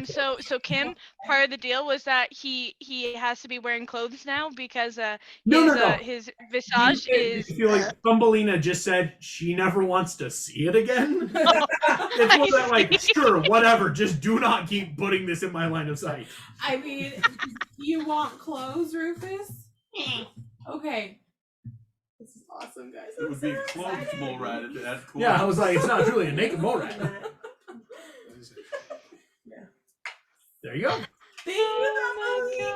So Kim, part of the deal was that he has to be wearing clothes now because
No.
his visage is.
I feel like Thumbelina just said she never wants to see it again. It's more that like, sure, whatever, just do not keep putting this in my line of sight.
I mean, you want clothes, Rufus? Okay. This is awesome, guys.
It would be a clothed mole rat if it had clothes.
Yeah, I was like, it's not really a naked mole rat. There you go.
Thank you, Thumbelina.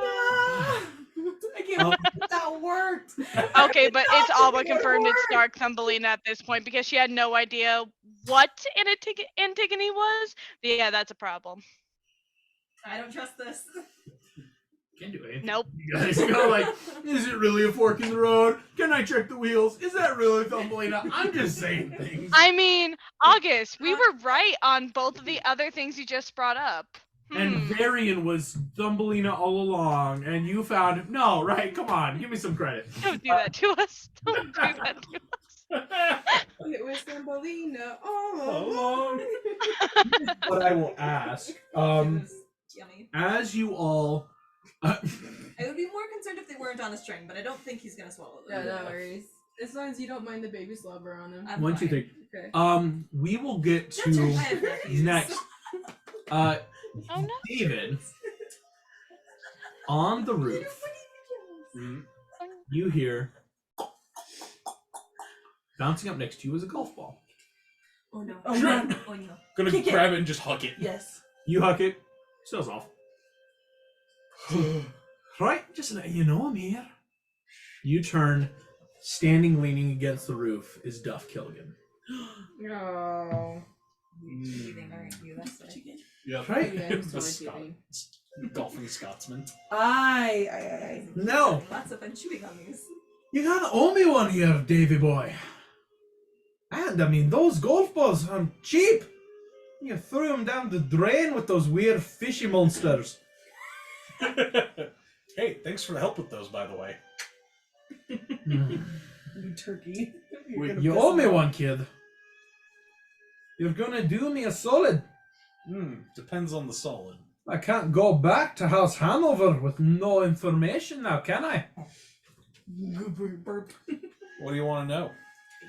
I can't believe that worked.
Okay, but it's all but confirmed it's Dark Thumbelina at this point because she had no idea what Antigone was. Yeah, that's a problem.
I don't trust this.
Can't do anything.
Nope.
You guys go like, is it really a fork in the road? Can I check the wheels? Is that really Thumbelina? I'm just saying things.
I mean, August, we were right on both of the other things you just brought up.
And Varian was Thumbelina all along, and you found no, right? Come on, give me some credit.
Don't do that to us. Don't do that to us.
It was Thumbelina all along.
But I will ask,
It was yummy.
as you all,
I would be more concerned if they weren't on a string, but I don't think he's gonna swallow them.
Yeah, no worries. As long as you don't mind the baby slobber on them.
I'm
one, two,
fine.
three.
Okay.
We will get
I
to
have nephews.
next.
Oh no.
David, on the roof,
Mhm.
you hear bouncing up next to you is a golf ball.
Oh no.
Oh no.
Oh no.
Gonna
Kick it.
grab it and just huck it.
Yes.
You huck it, sails off. Right, just to let you know I'm here. You turn, standing leaning against the roof is Duff Killigan.
No.
Teething, aren't you? That's it.
Yeah.
Right?
Yeah, I'm
The
totally
Scot-
kidding.
Golfing Scotsman.
I.
No,
Lots of fun chewing on these.
you gotta owe me one here, Davy boy. And I mean, those golf balls are cheap. You threw them down the drain with those weird fishy monsters.
Hey, thanks for the help with those, by the way.
You turkey. You're
Wait,
gonna
You
piss
owe me
him off.
one, kid. You're gonna do me a solid.
Depends on the solid.
I can't go back to House Hanover with no information now, can I?
Burp.
What do you want to know?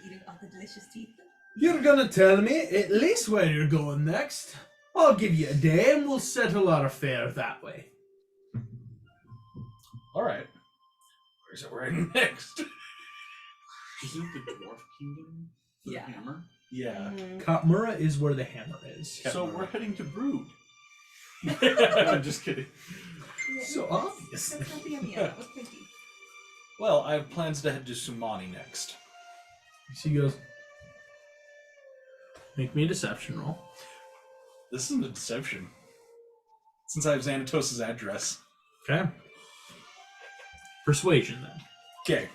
Eating all the delicious teeth.
You're gonna tell me at least where you're going next. I'll give you a day and we'll settle our affair that way.
All right. Where's it we're heading next?
Isn't the Dwarf Kingdom the
Yeah.
hammer?
Yeah.
Katmura is where the hammer is.
So
Hammer.
we're heading to Brood. I'm just kidding.
So obvious.
That's not the yummy. That was pretty.
Well, I have plans to head to Sumani next.
She goes, make me a deception roll.
This isn't a deception. Since I have Xanatos' address.
Okay. Persuasion then.
Okay.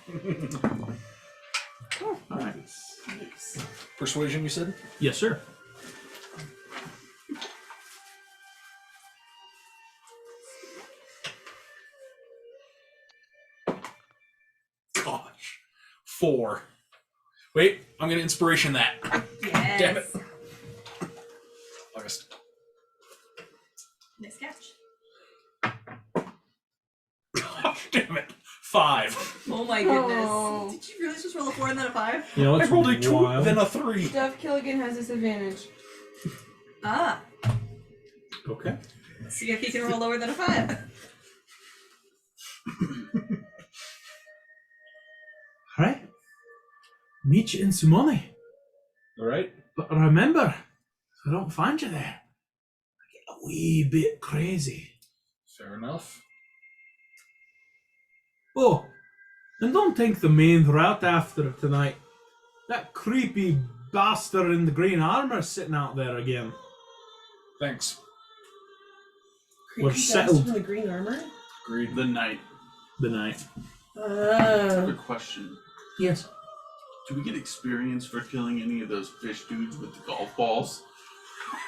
Alright.
Persuasion, you said?
Yes, sir.
Gosh. 4. Wait, I'm gonna inspiration that.
Yes.
Damn it. August.
Nice catch.
Gosh, damn it. 5.
Oh my goodness.
Oh.
Did you really just roll a 4 and then a 5?
You know
I
what's
rolled a 2,
wild?
then a 3.
Duff Killigan has this advantage.
Ah.
Okay.
See if he can roll lower than a 5.
Alright. Meet you in Sumoni.
Alright.
But remember, if I don't find you there, I get a wee bit crazy.
Fair enough.
Oh, and don't take the main route after tonight. That creepy bastard in the green armor sitting out there again.
Thanks.
We're
Creepy
settled.
bastard in the green armor.
Agreed. The night.
The night.
I have a
Oh.
question.
Yes.
Do we get experience for killing any of those fish dudes with the golf balls?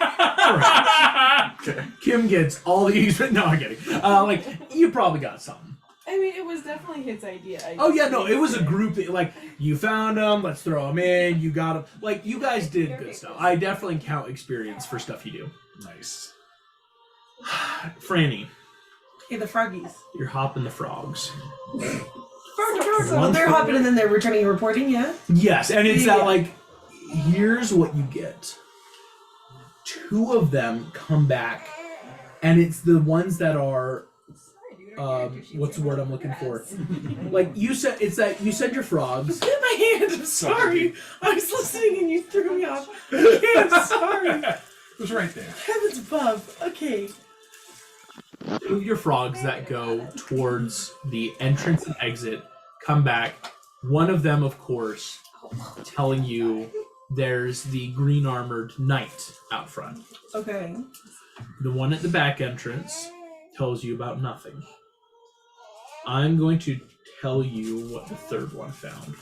Okay.
Kim gets all these. No, I'm kidding. Like, you probably got something.
I mean, it was definitely his idea.
Oh, yeah, no, it was a group that, like, you found them, let's throw them in, you got them. Like, you guys did good stuff. I definitely count experience for stuff you do.
Nice.
Franny,
Okay, the froggies.
you're hopping the frogs.
So they're hopping and then they're returning and reporting, yeah?
Yes, and it's
Yeah.
that, like, here's what you get. 2 of them come back, and it's the ones that are, what's the word I'm looking for? Like, you said, it's that you said your frogs.
Get my hand, I'm sorry. I was listening and you threw me off. Okay, I'm sorry.
It was right there.
Heavens above. Okay.
2 of your frogs that go towards the entrance and exit come back. One of them, of course, telling you there's the green armored knight out front.
Okay.
The one at the back entrance tells you about nothing. I'm going to tell you what the third one found.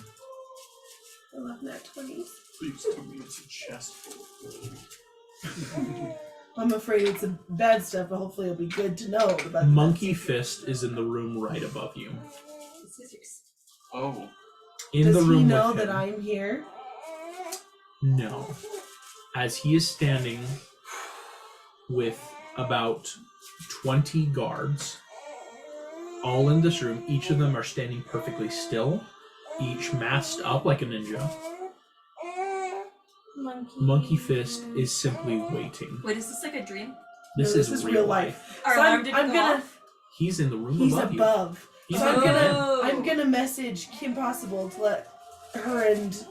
I love nat 20s.
Please tell me it's a chest full of
I'm afraid it's a bad stuff, but hopefully it'll be good to know about the
Monkey Fist is in the room right above you.
Scissors.
Oh.
In
Does
the
he
room
know
with
that
him.
I'm here?
No. As he is standing with about 20 guards, all in this room, each of them are standing perfectly still, each masked up like a ninja. Monkey Fist is simply waiting.
Wait, is this like a dream?
This
No,
is real life.
Our
So
alarm
I'm
didn't go
gonna.
off?
He's in the room
He's
above you.
above.
He's
So
not
I'm
getting in.
Oh.
I'm gonna message Kim Possible to let her and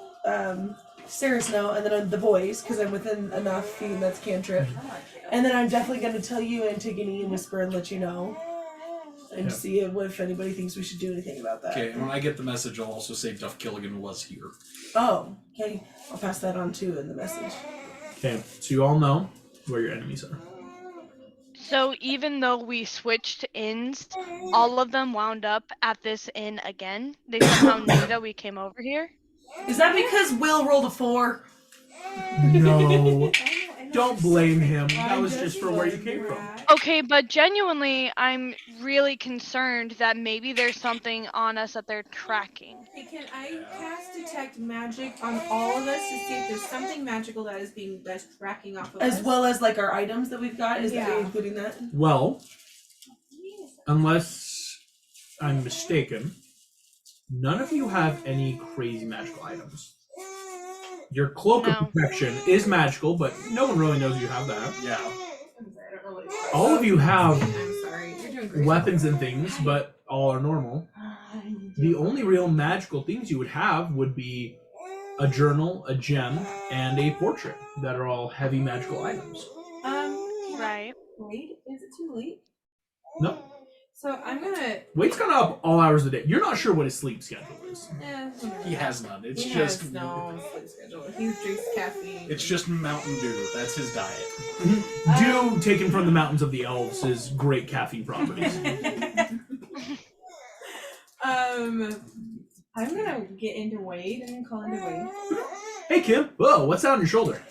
Saris know, and then the boys, because I'm within enough feet, and that's cantrip. And then I'm definitely gonna tell you Antigone and whisper and let you know, and
Yeah.
see if anybody thinks we should do anything about that.
Okay, and when I get the message, I'll also say Duff Killigan was here.
Oh, okay. I'll pass that on too in the message.
Okay, so you all know where your enemies are.
So even though we switched inns, all of them wound up at this inn again. They somehow knew that we came over here.
Is that because Will rolled a 4?
No.
I know,
Don't
it's
blame
so
him.
freaking
That was
hard.
just for where you came from.
Okay, but genuinely, I'm really concerned that maybe there's something on us that they're tracking.
Hey, can I cast detect magic on all of us to see if there's something magical that's tracking off of us?
As well as like our items that we've got. Is that
Yeah.
including that?
Well, unless I'm mistaken, none of you have any crazy magical items. Your cloak
No.
of protection is magical, but no one really knows you have that.
Yeah.
I'm sorry, I don't know what it's
All of you have
I'm sorry. You're doing great.
weapons and things, but all are normal. The only real magical things you would have would be a journal, a gem, and a portrait that are all heavy magical items.
Right.
Wait, is it too late?
No.
So I'm gonna.
Wade's kind of up all hours of the day. You're not sure what his sleep schedule is.
He has none. It's
He
just
has no sleep schedule. He drinks caffeine.
It's just Mountain Dew. That's his diet.
Dew taken from the mountains of the elves is great caffeine properties.
I'm gonna get into Wade and call into Wade.
Hey Kim, whoa, what's that on your shoulder?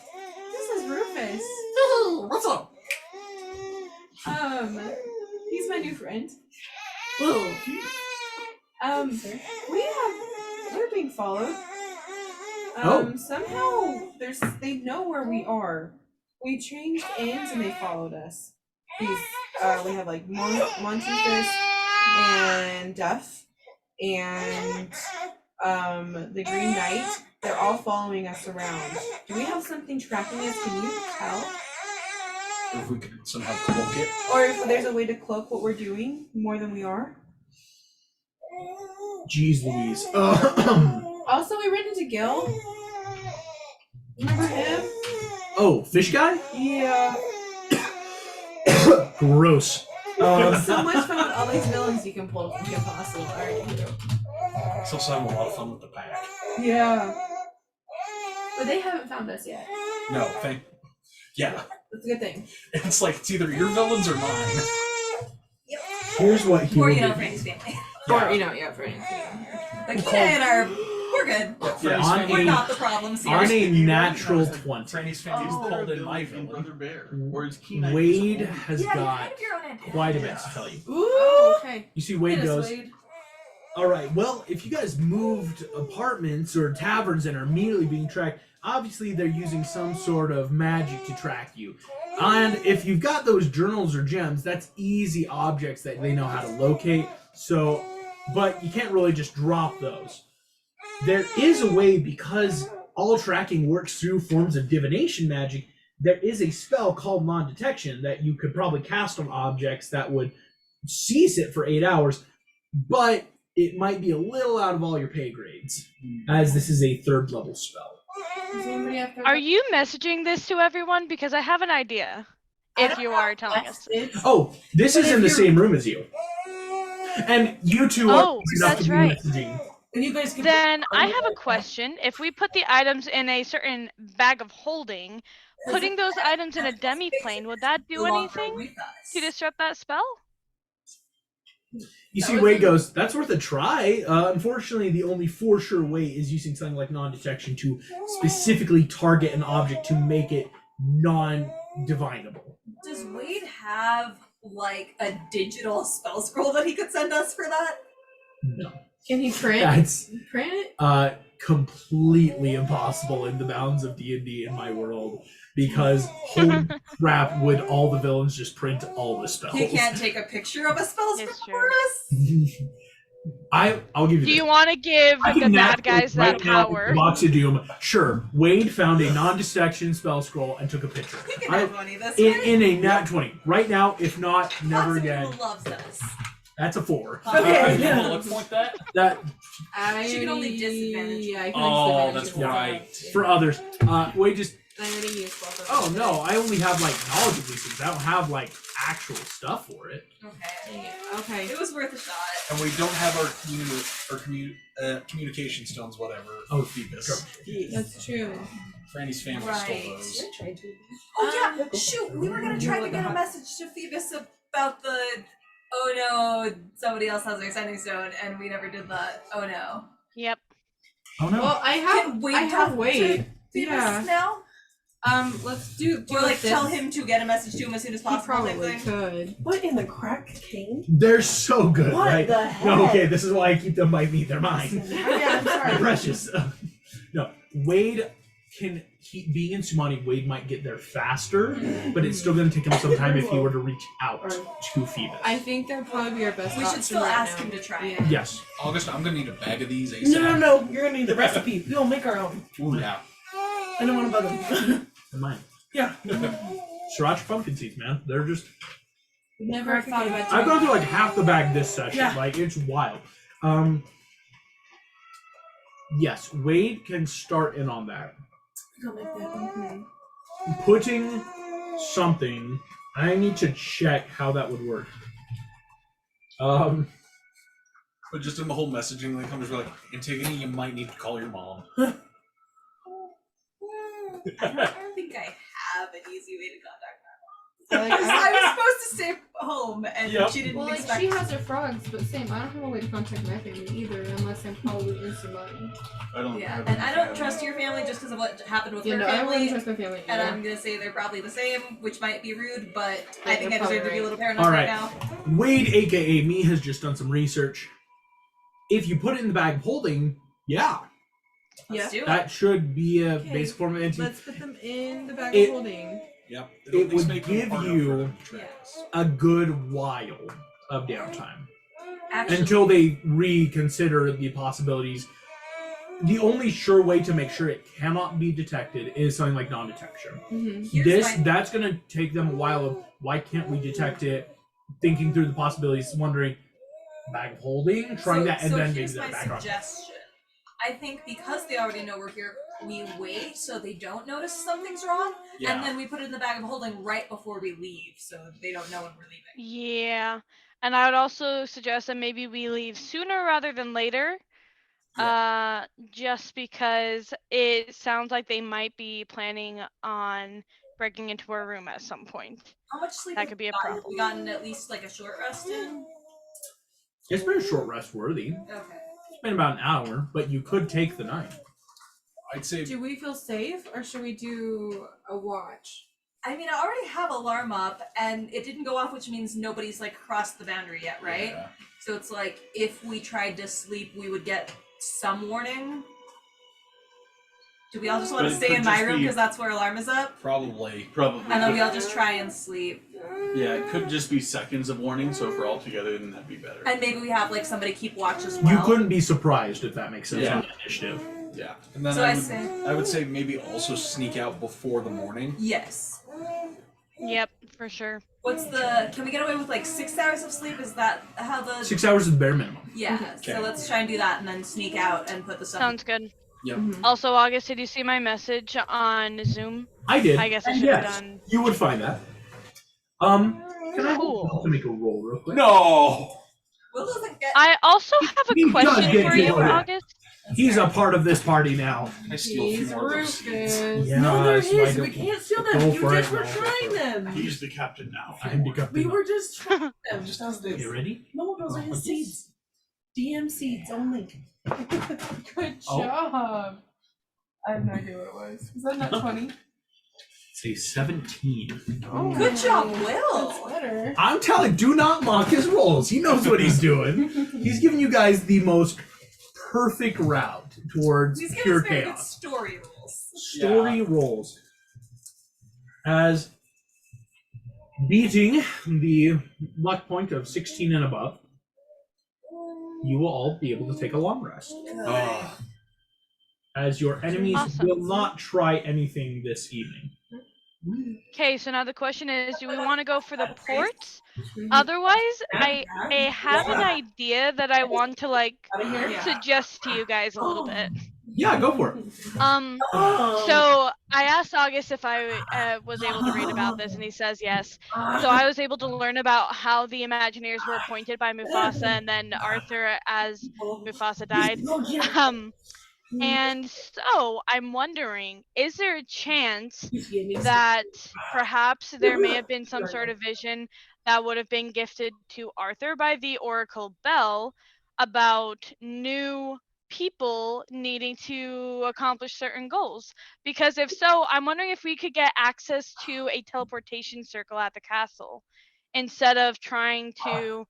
This is Rufus.
What's up?
He's my new friend.
Whoa.
We're being followed. Somehow they know where we are. We changed inns and they followed us. We have like Monty Fist and Duff and the Green Knight. They're all following us around. Do we have something tracking us? Can you tell?
If we could somehow cloak it.
Or if there's a way to cloak what we're doing more than we are?
Jeez Louise.
Also, we ran into Gil. Remember him?
Oh, fish guy?
Yeah.
Gross.
So much fun with all these villains you can pull from Kim Possible. Alright.
It's also having a lot of fun with the pack.
Yeah. But they haven't found us yet.
No, yeah.
That's a good thing.
It's like it's either your villains or mine.
Here's what he
Or,
will
you know,
do.
Franny's family.
Or, you know, yeah, for anything.
Like, and our. We're good.
Yeah.
On
We're
a-
not the problems here.
On a natural 20,
Franny's family is called in my
King
villain.
Brother Bear. Or is Keen
Wade has
Yeah, you
got
have your own antenna.
quite a bit to tell you.
Ooh, okay.
You see Wade
Hit us,
goes,
Wade.
all right, well, if you guys moved apartments or taverns and are immediately being tracked, obviously they're using some sort of magic to track you. And if you've got those journals or gems, that's easy objects that they know how to locate. So, but you can't really just drop those. There is a way, because all tracking works through forms of divination magic, there is a spell called non-detection that you could probably cast on objects that would cease it for 8 hours, but it might be a little out of all your pay grades, as this is a 3rd level spell.
Does anybody have
Are you messaging this to everyone? Because I have an idea. If you are telling us.
Oh, this
But
is
if
in the
you're-
same room as you. And you two are
Oh,
enough
that's
to be
right.
messaging.
And you guys can.
Then I have a question. If we put the items in a certain bag of holding, putting those items in a demi-plane, would that do anything to disrupt that spell?
You see, Wade goes, that's worth a try. Unfortunately, the only for sure way is using something like non-detection to specifically target an object to make it non-divinable.
Does Wade have like a digital spell scroll that he could send us for that?
No.
Can he print?
That's
Print it?
completely impossible in the bounds of D&D in my world because holy crap would all the villains just print all the spells.
He can't take a picture of a spell
It's
for
true.
us.
I'll give you
Do
this.
you want to give
I
the
can
bad
naturally
guys that
right now with
power?
the Box of Doom. Sure, Wade found a non-distraction spell scroll and took a picture.
We can have money this
In,
way.
in a nat 20. Right now, if not, never
Lots of
again.
people loves us.
That's a 4.
Okay.
You bullet point that?
That
She can only disadvantage.
Yeah, I can
Oh,
disadvantage
that's
it.
right.
for others. Wade just.
I already used both of
Oh
them.
no, I only have like knowledge of these things. I don't have like actual stuff for it.
Okay.
Okay.
It was worth a shot.
And we don't have our communication stones, whatever.
Oh,
Phoebus.
That's true.
Franny's family
Right.
stole those.
Oh yeah, shoot, we were gonna try to get a message to Phoebus about the oh no, somebody else has their sending stone, and we never did that. Oh no.
Yep.
Oh no.
Well, I
Can Wade
have
talk to
Wade.
Phoebus
Yeah.
now?
Let's do
Or like
this.
tell him to get a message to him as soon as
He
possible. type
probably
thing.
could.
What in the crack cane?
They're so good,
What
right?
the heck?
No, okay, this is why I keep them by me. They're mine.
Oh, yeah, I'm
They're
sorry.
precious. No, Wade can. Being in Sumani, Wade might get there faster, but it's still going to take him some time if he were to reach out to Phoebus.
I think that'd probably be our best
We
option
should still
right
ask
now.
him to try it.
Yeah.
Yes.
August, I'm gonna need a bag of these ASAP.
No. You're gonna need the recipe. We'll make our own.
Ooh, yeah.
I don't want to bug him.
And mine.
Yeah.
Sriracha pumpkin seeds, man. They're just.
Never thought about
I've
doing
gone through like half the bag this session.
Yeah.
Like it's wild. Yes, Wade can start in on that.
I'll make that.
Putting something. I need to check how that would work.
But just in the whole messaging that comes, we're like, Antigone, you might need to call your mom.
I don't think I have an easy way to contact my mom.
Like,
I was supposed to stay home, and
Yep.
she didn't
well, like
expect.
she has her frogs, but same. I don't have a way to contact my family either, unless I'm probably in somebody.
I don't.
Yeah,
have
and I
any
don't
family.
trust your family just because of what happened with
Yeah,
her
no, I
family.
wouldn't trust my family.
And
either.
I'm gonna say they're probably the same, which might be rude, but
Yeah,
I think I
you're
deserve to be
probably
a little paranoid
All
right
right.
now.
Wade, aka me, has just done some research. If you put it in the bag of holding, yeah,
Let's do it.
that should be a
Okay,
basic form of entity.
Let's put them in the bag
It-
of holding.
Yep.
It
at least
would
make them
give
part of
you-
the tracks.
A good while of downtime
Actually,
until they reconsider the possibilities. The only sure way to make sure it cannot be detected is something like non-detection.
Mm-hmm.
Here's my-
That's going to take them a while of why can't we detect it, thinking through the possibilities, wondering bag of holding, trying that, and then maybe
here's
that
my
background.
suggestion. I think because they already know we're here, we wait so they don't notice something's wrong,
Yeah.
and then we put it in the bag of holding right before we leave, so they don't know when we're leaving.
Yeah. And I would also suggest that maybe we leave sooner rather than later. Just because it sounds like they might be planning on breaking into our room at some point.
How much sleep?
That
have
could
we
be a
gotten?
problem.
We gotten at least like a short rest in.
It's been a short rest worthy.
Okay.
It's been about an hour, but you could take the night.
I'd say
Do we feel safe, or should we do a watch?
I mean, I already have alarm up, and it didn't go off, which means nobody's like crossed the boundary yet, right?
Yeah.
So it's like if we tried to sleep, we would get some warning. Do we all just want
But
to
it
stay
could
in my
just
room
be-
because that's where alarm is up?
probably.
Probably.
And then we all just try and sleep.
Yeah, it could just be seconds of warning. So if we're all together, then that'd be better.
And maybe we have like somebody keep watch as well.
You couldn't be surprised if that makes sense
Yeah.
on the initiative.
Yeah. And then
So
I would say maybe also sneak out before the morning.
Yes.
Yep, for sure.
What's the? Can we get away with like 6 hours of sleep? Is that how the?
6 hours is the bare minimum.
Yeah.
Okay.
So let's try and do that, and then sneak out and put the stuff.
Sounds good.
Yep.
Also, August, did you see my message on Zoom?
I did.
I guess I
and
should have
yes,
done.
you would find that. Can I
Cool.
to make a roll real quick?
No.
Will doesn't get.
I also have
He
a
does
question
get
for you,
to that.
August.
He's a part of this party now.
I steal a few
He's
more of those seeds.
Rufus.
Yeah,
No, there
that's why I
is. We
don't-
can't steal
Go
them. You
for
just
it,
were
no, go
trying
for it.
them.
He's the captain now.
I'm the captain.
We were just trying them.
Just as this.
You ready?
No, those are his seeds. DM seeds only.
Good
Oh.
job. I have no idea what it was. Was that not 20?
It's a 17.
Oh,
Good job,
that's
Will.
better.
I'm telling, do not mock his rolls. He knows what he's doing. He's giving you guys the most perfect route towards
These
pure
guys very good
chaos.
story rules.
Story rolls. As beating the luck point of 16 and above, you will all be able to take a long rest.
Oh,
As your enemies
Awesome.
will not try anything this evening.
Okay, so now the question is, do we want to go for the ports? Otherwise, I have an idea that I want to suggest to you guys a little bit.
Yeah, go for it.
So I asked August if I was able to read about this, and he says yes. So I was able to learn about how the Imagineers were appointed by Mufasa, and then Arthur as Mufasa died. And so I'm wondering, is there a chance that perhaps there may have been some sort of vision that would have been gifted to Arthur by the Oracle Bell about new people needing to accomplish certain goals? Because if so, I'm wondering if we could get access to a teleportation circle at the castle instead of trying to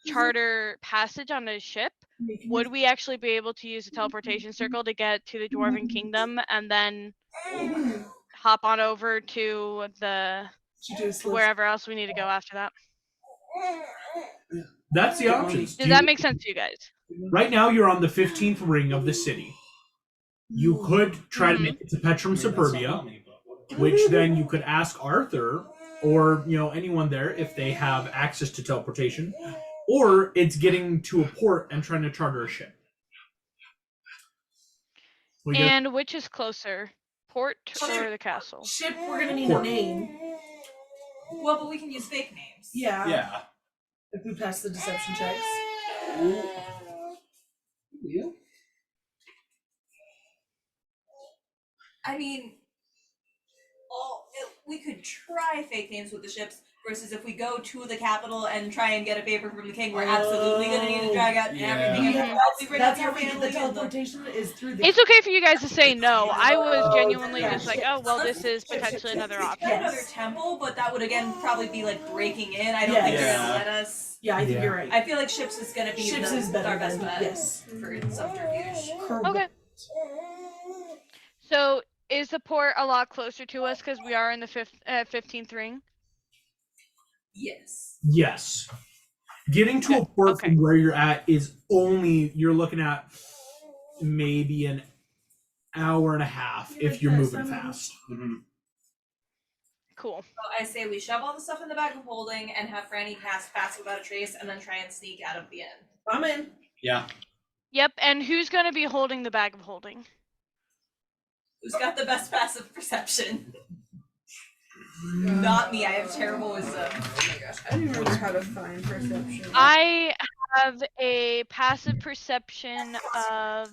charter passage on a ship. Would we actually be able to use a teleportation circle to get to the Dwarven Kingdom and then hop on over to wherever else we need to go after that?
That's the option.
Does that make sense to you guys?
Right now, you're on the 15th ring of the city. You could try to make it to Petrum Superbia, which then you could ask Arthur or anyone there if they have access to teleportation, or it's getting to a port and trying to charter a ship.
And which is closer, port or the castle?
Ship, we're gonna need
Port.
a name.
Well, but we can use fake names.
Yeah.
Yeah.
If we pass the deception checks.
Yeah.
I mean, we could try fake names with the ships versus if we go to the capital and try and get a favor from the king, we're absolutely going to need to drag out everything.
Yeah, that's how we get the teleportation is through the.
It's okay for you guys to say no. I was genuinely just like, oh, well, this is potentially another option.
Another temple, but that would again probably be like breaking in. I don't think they're going to let us.
Yeah, I think you're right.
I feel like ships is going to be our best bet.
Yes.
For subterfuge.
Okay. So is the port a lot closer to us because we are in the 15th ring?
Yes.
Yes. Getting to a port from where you're at is you're looking at maybe an hour and a half if you're moving fast.
Mm-hmm.
Cool.
So I say we shove all the stuff in the bag of holding and have Franny cast Pass Without a Trace and then try and sneak out of the inn.
I'm in.
Yeah.
Yep, and who's going to be holding the bag of holding?
Who's got the best passive perception? Not me, I have terrible wisdom.
Oh my gosh, I don't remember how to find perception.
I have a passive perception of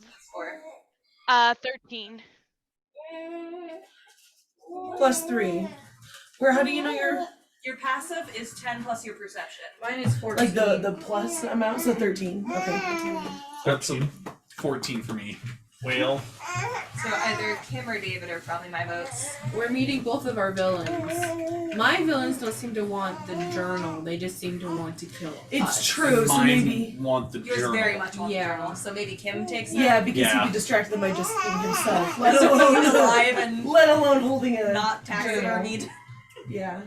13.
+3. How do you know
your passive is 10 plus your perception.
Mine is 14.
Like the plus amount, so 13. Okay.
That's 14 for me.
Whale.
So either Kim or David are probably my votes.
We're meeting both of our villains. My villains don't seem to want the journal. They just seem to want to kill
It's
us.
true, so
Mine
maybe.
want the
Yours
journal.
very much want the
Yeah.
journal, so maybe Kim takes it.
Yeah, because
Yeah.
he could distract them by just being himself.
Let alone alive and
let alone holding a
not taxidermied.
Yeah.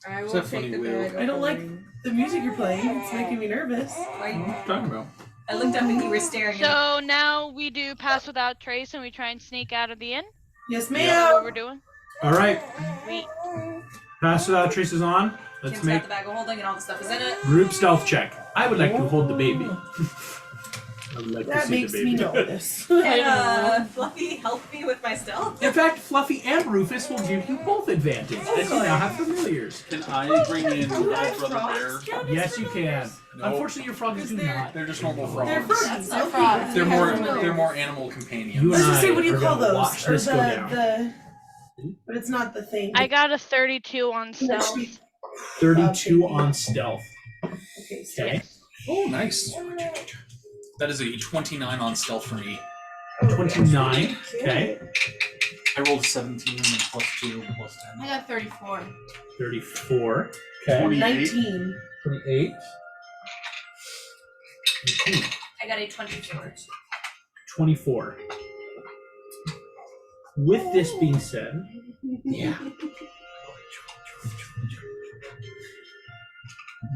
I will
That's
take
funny,
the
Will.
bag.
I don't like the music you're playing. It's making me nervous.
What are you talking about?
I looked up and you were staring at
So now we do Pass Without Trace and we try and sneak out of the inn?
Yes,
Is that what we're
ma'am.
doing?
All right.
Sweet.
Pass Without Trace is on. Let's
Kim's
make
got the bag of holding and all the stuff is in it.
group stealth check. I would like to hold the baby. I would like to
That
see
makes
the
me
baby.
nervous.
And Fluffy helped me with my stealth.
In fact, Fluffy and Rufus will give you both advantage, as you now have familiars.
Can I bring in Brother Bear?
Yes, you can.
No.
Unfortunately, your frogs do not.
They're just normal
They're
frogs.
frogs.
That's frogs.
They're
He
more
has no.
they're more animal companions.
You
Let's
and
just say,
I
what do you
are
call
gonna
those?
watch
Or
this go down.
but it's not the thing.
I got a 32 on stealth.
32 on stealth.
Okay, so
Okay.
Oh, nice. That is a 29 on stealth for me.
29. Okay.
I rolled a 17 and then +2 and +10.
I got 34.
34. Okay.
28.
19.
28. 18.
I got a 24.
24. With this being said, yeah,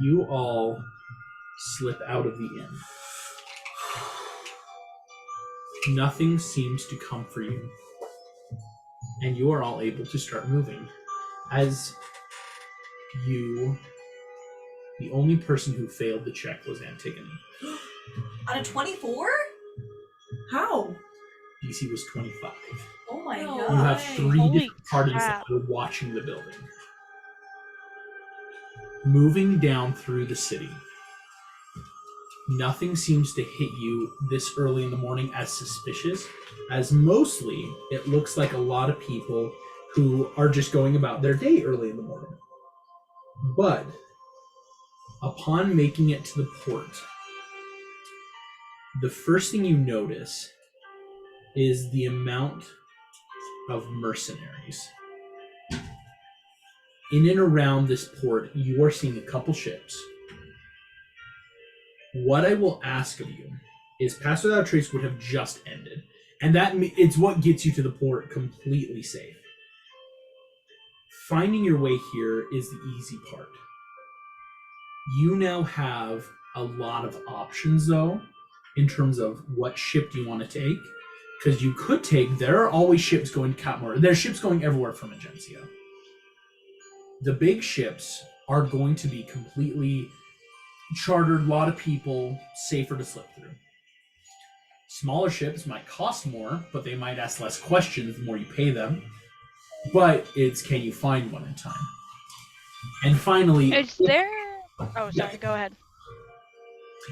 you all slip out of the inn. Nothing seems to come for you, and you are all able to start moving. As you, the only person who failed the check was Antigone.
Out of 24?
How?
DC was 25.
Oh my
No.
god.
You have 3
Holy
different parties
crap.
that are watching the building. Moving down through the city. Nothing seems to hit you this early in the morning as suspicious, as mostly it looks like a lot of people who are just going about their day early in the morning. But upon making it to the port, the first thing you notice is the amount of mercenaries. In and around this port, you are seeing a couple ships. What I will ask of you is Pass Without Trace would have just ended, and it's what gets you to the port completely safe. Finding your way here is the easy part. You now have a lot of options, though, in terms of what ship do you want to take. Because you could there are always ships going to Katmar. There's ships going everywhere from Magencia. The big ships are going to be completely chartered, a lot of people, safer to slip through. Smaller ships might cost more, but they might ask less questions the more you pay them. But it's can you find one in time? And finally...
Is there... Oh, sorry, go ahead.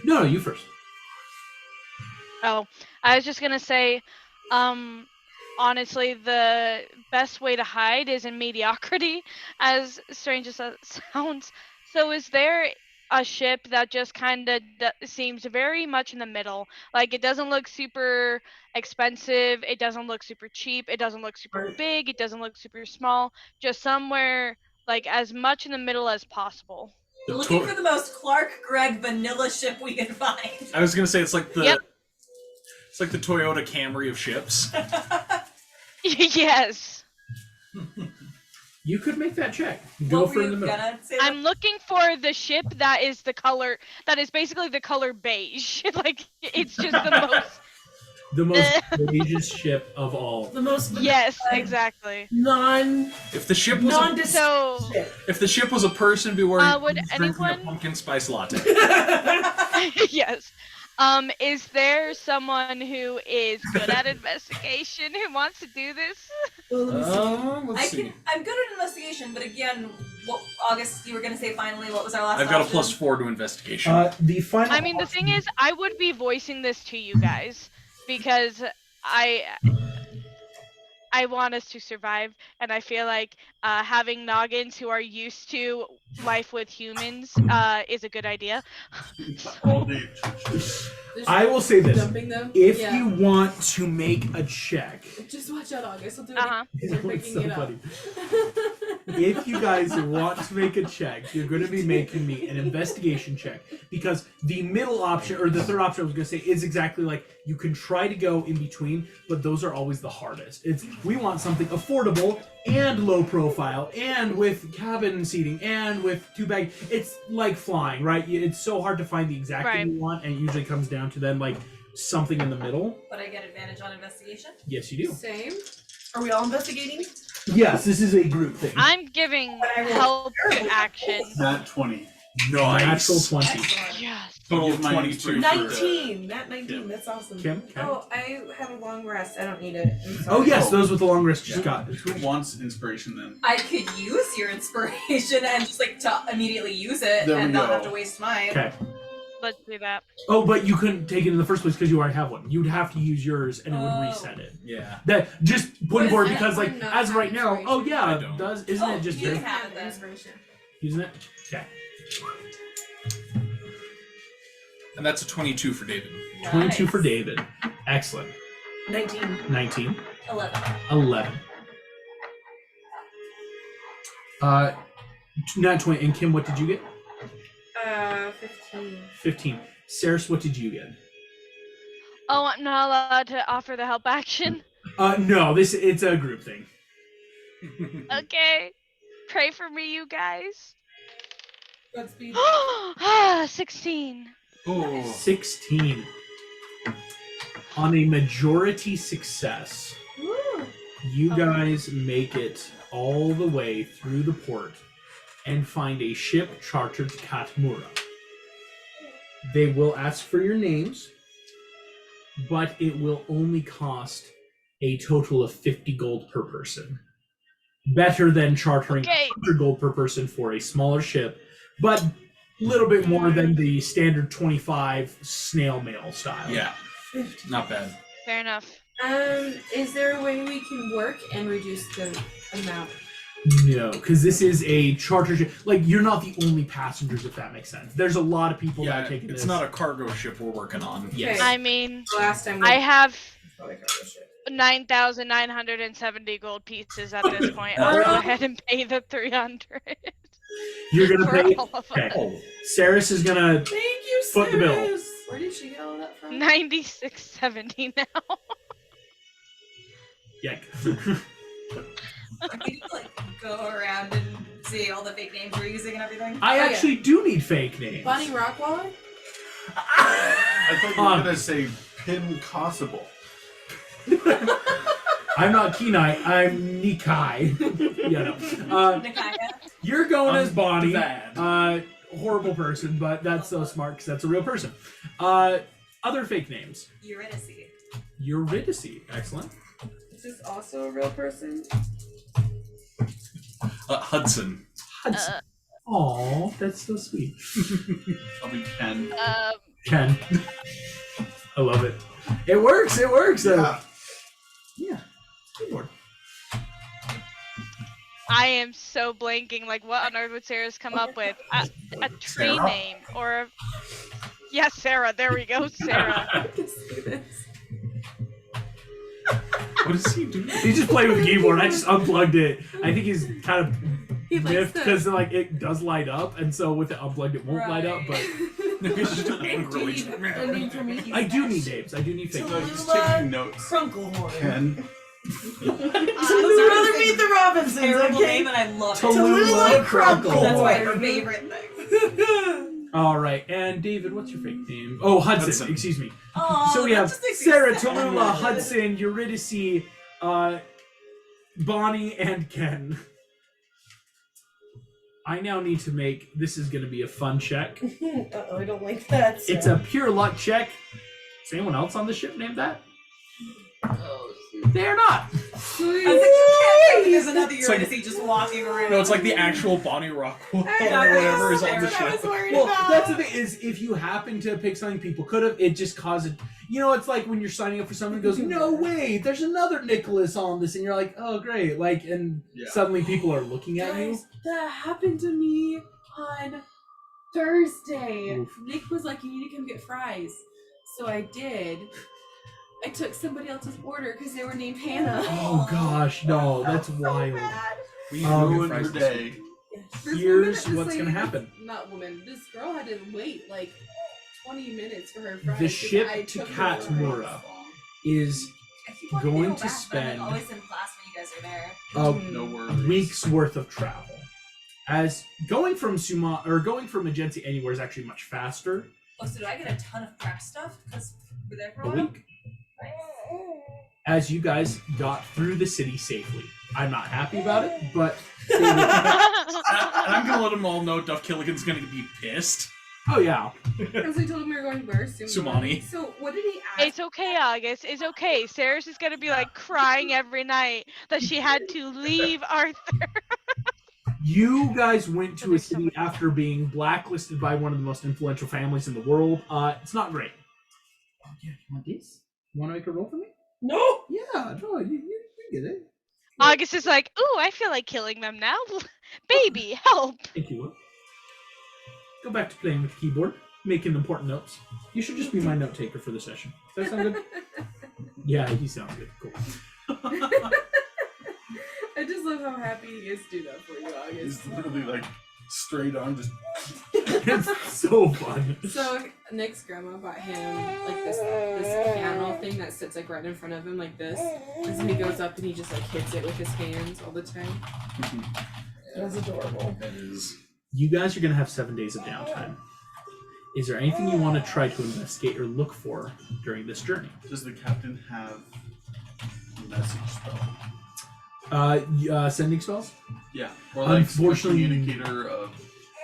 No, you first.
Oh, I was just gonna say, honestly, the best way to hide is in mediocrity, as strange as that sounds. So is there a ship that just kind of seems very much in the middle? Like, it doesn't look super expensive, it doesn't look super cheap, it doesn't look super big, it doesn't look super small, just somewhere, like, as much in the middle as possible.
We're looking for the most Clark Gregg vanilla ship we can find.
I was gonna say it's like the
Yep.
It's like the Toyota Camry of ships.
Yes.
You could make that check. Go for in the middle.
I'm looking for the ship that is the color, that is basically the color beige. Like, it's just the most...
The most courageous ship of all.
The most...
Yes, exactly.
If the ship was if the ship was a person, be wearing
would
drinking a
anyone...
pumpkin spice latte.
Yes. Is there someone who is good at investigation who wants to do this?
Let's see.
I'm good at investigation, but again, what, August, you were going to say finally, what was our last
I've got a
option?
+4 to investigation.
The final.
I mean, the thing is, I would be voicing this to you guys because I want us to survive, and I feel like having noggins who are used to life with humans is a good idea.
I will say this:
Dumping them?
if
Yeah.
you want to make a check,
Just watch out, August. I'll do it.
Uh-huh.
You're
it's
picking
so
it up.
funny. If you guys want to make a check, you're going to be making me an investigation check, because the middle option, or the third option I was going to say, is exactly like you can try to go in between, but those are always the hardest. We want something affordable and low profile, and with cabin seating, and with 2-bag. It's like flying, right? It's so hard to find the exact thing you want, and it usually comes down to then like something in the middle.
But I get advantage on investigation?
Yes, you do.
Same.
Are we all investigating?
Yes, this is a group thing.
I'm giving help to action.
Not 20.
Natural 20.
Yes.
Total
Use my
22.
inspiration.
19. Not 19. That's awesome.
Kim?
Oh, I have a long rest. I don't need it. I'm
Oh
sorry.
yes, those with the long wrist just got.
Who wants inspiration then?
I could use your inspiration and just like to immediately use it
There we
and not
go.
have to waste mine.
Okay.
Let's do that.
Oh, but you couldn't take it in the first place because you already have one. You'd have to use yours, and it would reset it.
Yeah.
That just putting
is
forward
that
because,
one
like,
not
as of right now,
inspiration?
oh yeah,
I
it
don't.
does. Isn't it just
you
very
can have it then.
Inspiration.
using it? Okay.
And that's a 22 for David.
22 for
Nice.
David. Excellent.
19.
19.
11.
11. Not 20. And Kim, what did you get?
15.
15. Saris, what did you get?
Oh, I'm not allowed to offer the help action.
No, it's a group thing.
Okay. Pray for me, you guys.
Godspeed.
16.
Oh.
16. On a majority success, you guys make it all the way through the port and find a ship chartered to Katmura. They will ask for your names, but it will only cost a total of 50 gold per person. Better than chartering 100 gold per person for a smaller ship, but a little bit more than the standard 25 snail mail style.
Yeah, not bad.
Fair enough.
Is there a way we can work and reduce the amount?
No, because this is a charter ship. Like, you're not the only passengers, if that makes sense. There's a lot of people that are taking
it's
this.
not a cargo ship we're working on.
Yes.
I mean,
Last time
I have
probably cargo ship.
9,970 gold pieces at this point. I'll go ahead and pay the 300.
You're gonna
for
pay.
all of
Okay.
them.
Saris is gonna
Thank you,
foot the bill.
Saris. Where did she get all that from?
96.70 now.
Yeah.
We just, like, go around and see all the fake names we're using and everything.
I actually do need fake names.
Bonnie Rockwaller?
I thought you were gonna say Pimpossible.
I'm not Kenai, I'm Nikai. Yeah, no. You're going as Bonnie. Horrible person, but that's so smart because that's a real person. Other fake names. Eurydice. Excellent.
Is this also a real person?
Hudson.
Aw, that's so sweet.
I'll be Ken.
Ken. I love it. It works. Yeah. Keyboard.
I am so blanking. Like, what on earth would Sarah's come up with? A tree
Sarah?
name or? Yeah, Sarah. There we go, Sarah.
What is he doing?
He's just playing with the keyboard. I just unplugged it. I think he's kind of
He likes
miffed
the-
because like it does light up, and so with it unplugged, it won't light up. But
He's just angrily.
Do you need a name for me?
I do need names. I do need fake
No,
names.
he's taking notes.
Crunklehorn.
Ken.
I'd rather meet the Robinsons.
Terrible
Okay?
name, and I love it.
Tallulah Crunklehorn.
That's my favorite thing.
All right, and David, what's your fake name? Oh, Hudson. Excuse me.
Aw,
So we
that
have
just makes me
Sarah,
sad.
Tallulah, Hudson, Eurydice, Bonnie, and Ken. I now need to make. This is going to be a fun check.
Uh-oh, I don't like that.
It's a pure luck check. Is anyone else on the ship named that? They're not.
I was like, you can't say there's another
It's like-
Eurydice just walking around.
No, it's like the actual Bonnie Rockwell or whatever is on the ship.
Well, that's the thing is, if you happen to pick something people could have, it just causes. You know, it's like when you're signing up for something, it goes, no way, there's another Nicholas on this, and you're like, oh great, like, and suddenly people are looking at you.
Guys, that happened to me on Thursday.
Oof.
Nick was like, you need to come get fries. So I did. I took somebody else's order because they were named Hannah.
Oh gosh, no, that's wild.
We
Um,
ruined her day.
Here's
this
what's
lady-
gonna happen.
Not woman. This girl had to wait like 20 minutes for her fries.
The
'cause
ship
I
to
took her order.
Katmura is
I keep wanting
going
go
to
back, but
spend
I'm always in class when you guys are there.
a
No worries.
week's worth of travel. As going from Magencia anywhere is actually much faster.
Oh, so do I get a ton of prep stuff? Because we're there for
A
a while?
week. As you guys got through the city safely. I'm not happy about it, but
And I'm gonna let them all know Duff Killigan's gonna be pissed.
oh yeah.
Because we told him we were going where?
Sumani.
So what did he ask?
It's okay, August. It's okay. Sarah's is gonna be like crying every night that she had to leave Arthur.
You guys went to a city after being blacklisted by one of the most influential families in the world. It's not great. Oh, yeah, you want this? You want to make a roll for me?
No!
Yeah, no, you get it.
August is like, ooh, I feel like killing them now. Baby, help.
Thank you. Go back to playing with the keyboard, making important notes. You should just be my note taker for the session. Does that sound good? Yeah, he sounds good. Cool.
I just love how happy he is to do that for you,
He's
August.
literally like straight on, just.
It's so fun.
So Nick's grandma bought him like this piano thing that sits like right in front of him like this. And so he goes up and he just like hits it with his hands all the time.
That's adorable.
That is.
You guys are going to have 7 days of downtime. Is there anything you want to try to investigate or look for during this journey?
Does the captain have a message spell?
Sending spells?
Yeah. Or like
Unfortunately,
a communicator of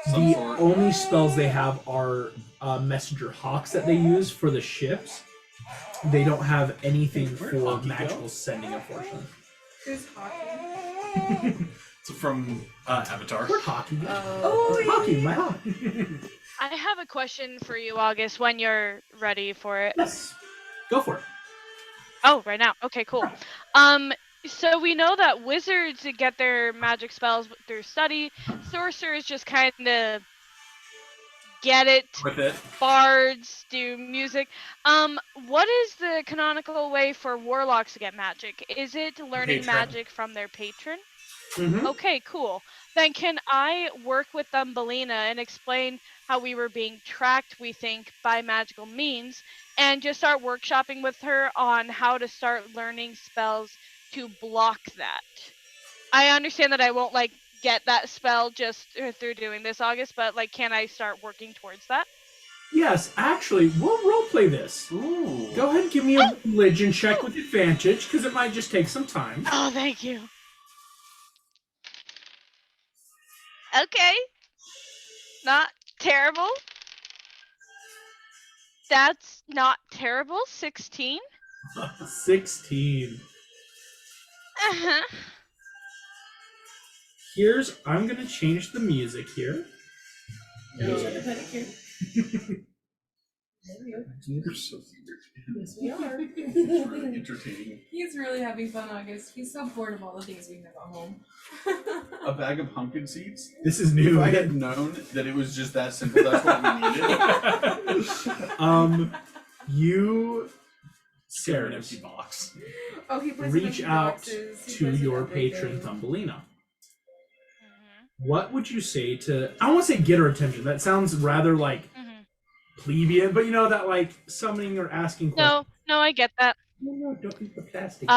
some
The
sort.
only spells they have are messenger hawks that they use for the ships. They don't have anything
Where'd
for
Hockey
magical
go?
sending, unfortunately.
Who's hockey?
It's from Avatar.
Where'd hockey go?
Oh,
Hockey, my hockey.
I have a question for you, August, when you're ready for it.
Yes. Go for it.
Oh, right now. Okay, cool. So we know that wizards get their magic spells through study. Sorcerers just kind of get it.
With it.
Bards do music. What is the canonical way for warlocks to get magic? Is it learning
Patron.
magic from their patron?
Mm-hmm.
Okay, cool. Then can I work with Thumbelina and explain how we were being tracked, we think, by magical means, and just start workshopping with her on how to start learning spells to block that? I understand that I won't, like, get that spell just through doing this, August, but, like, can I start working towards that?
Yes, actually, we'll roleplay this.
Ooh.
Go ahead and give me a religion check with advantage, because it might just take some time.
Oh, thank you. Okay. Not terrible. That's not terrible. 16.
16.
Uh-huh.
I'm going to change the music here.
You're here.
You're so
Yes, we are.
really entertaining.
He's really having fun, August. He's so bored of all the things we have at home.
A bag of pumpkin seeds?
This is
If
new.
I had known that it was just that simple, that's what we needed.
You,
Scare an
Sarah,
empty box.
Oh, he puts
reach
them in
out
boxes. He
to
puts
your
everything.
patron, Thumbelina.
Mhm.
What would you say to... I don't want to say get her attention. That sounds rather, like,
Mhm.
plebeian, but you know that, like, summoning or asking questions.
No, I get that.
No, don't be plastic.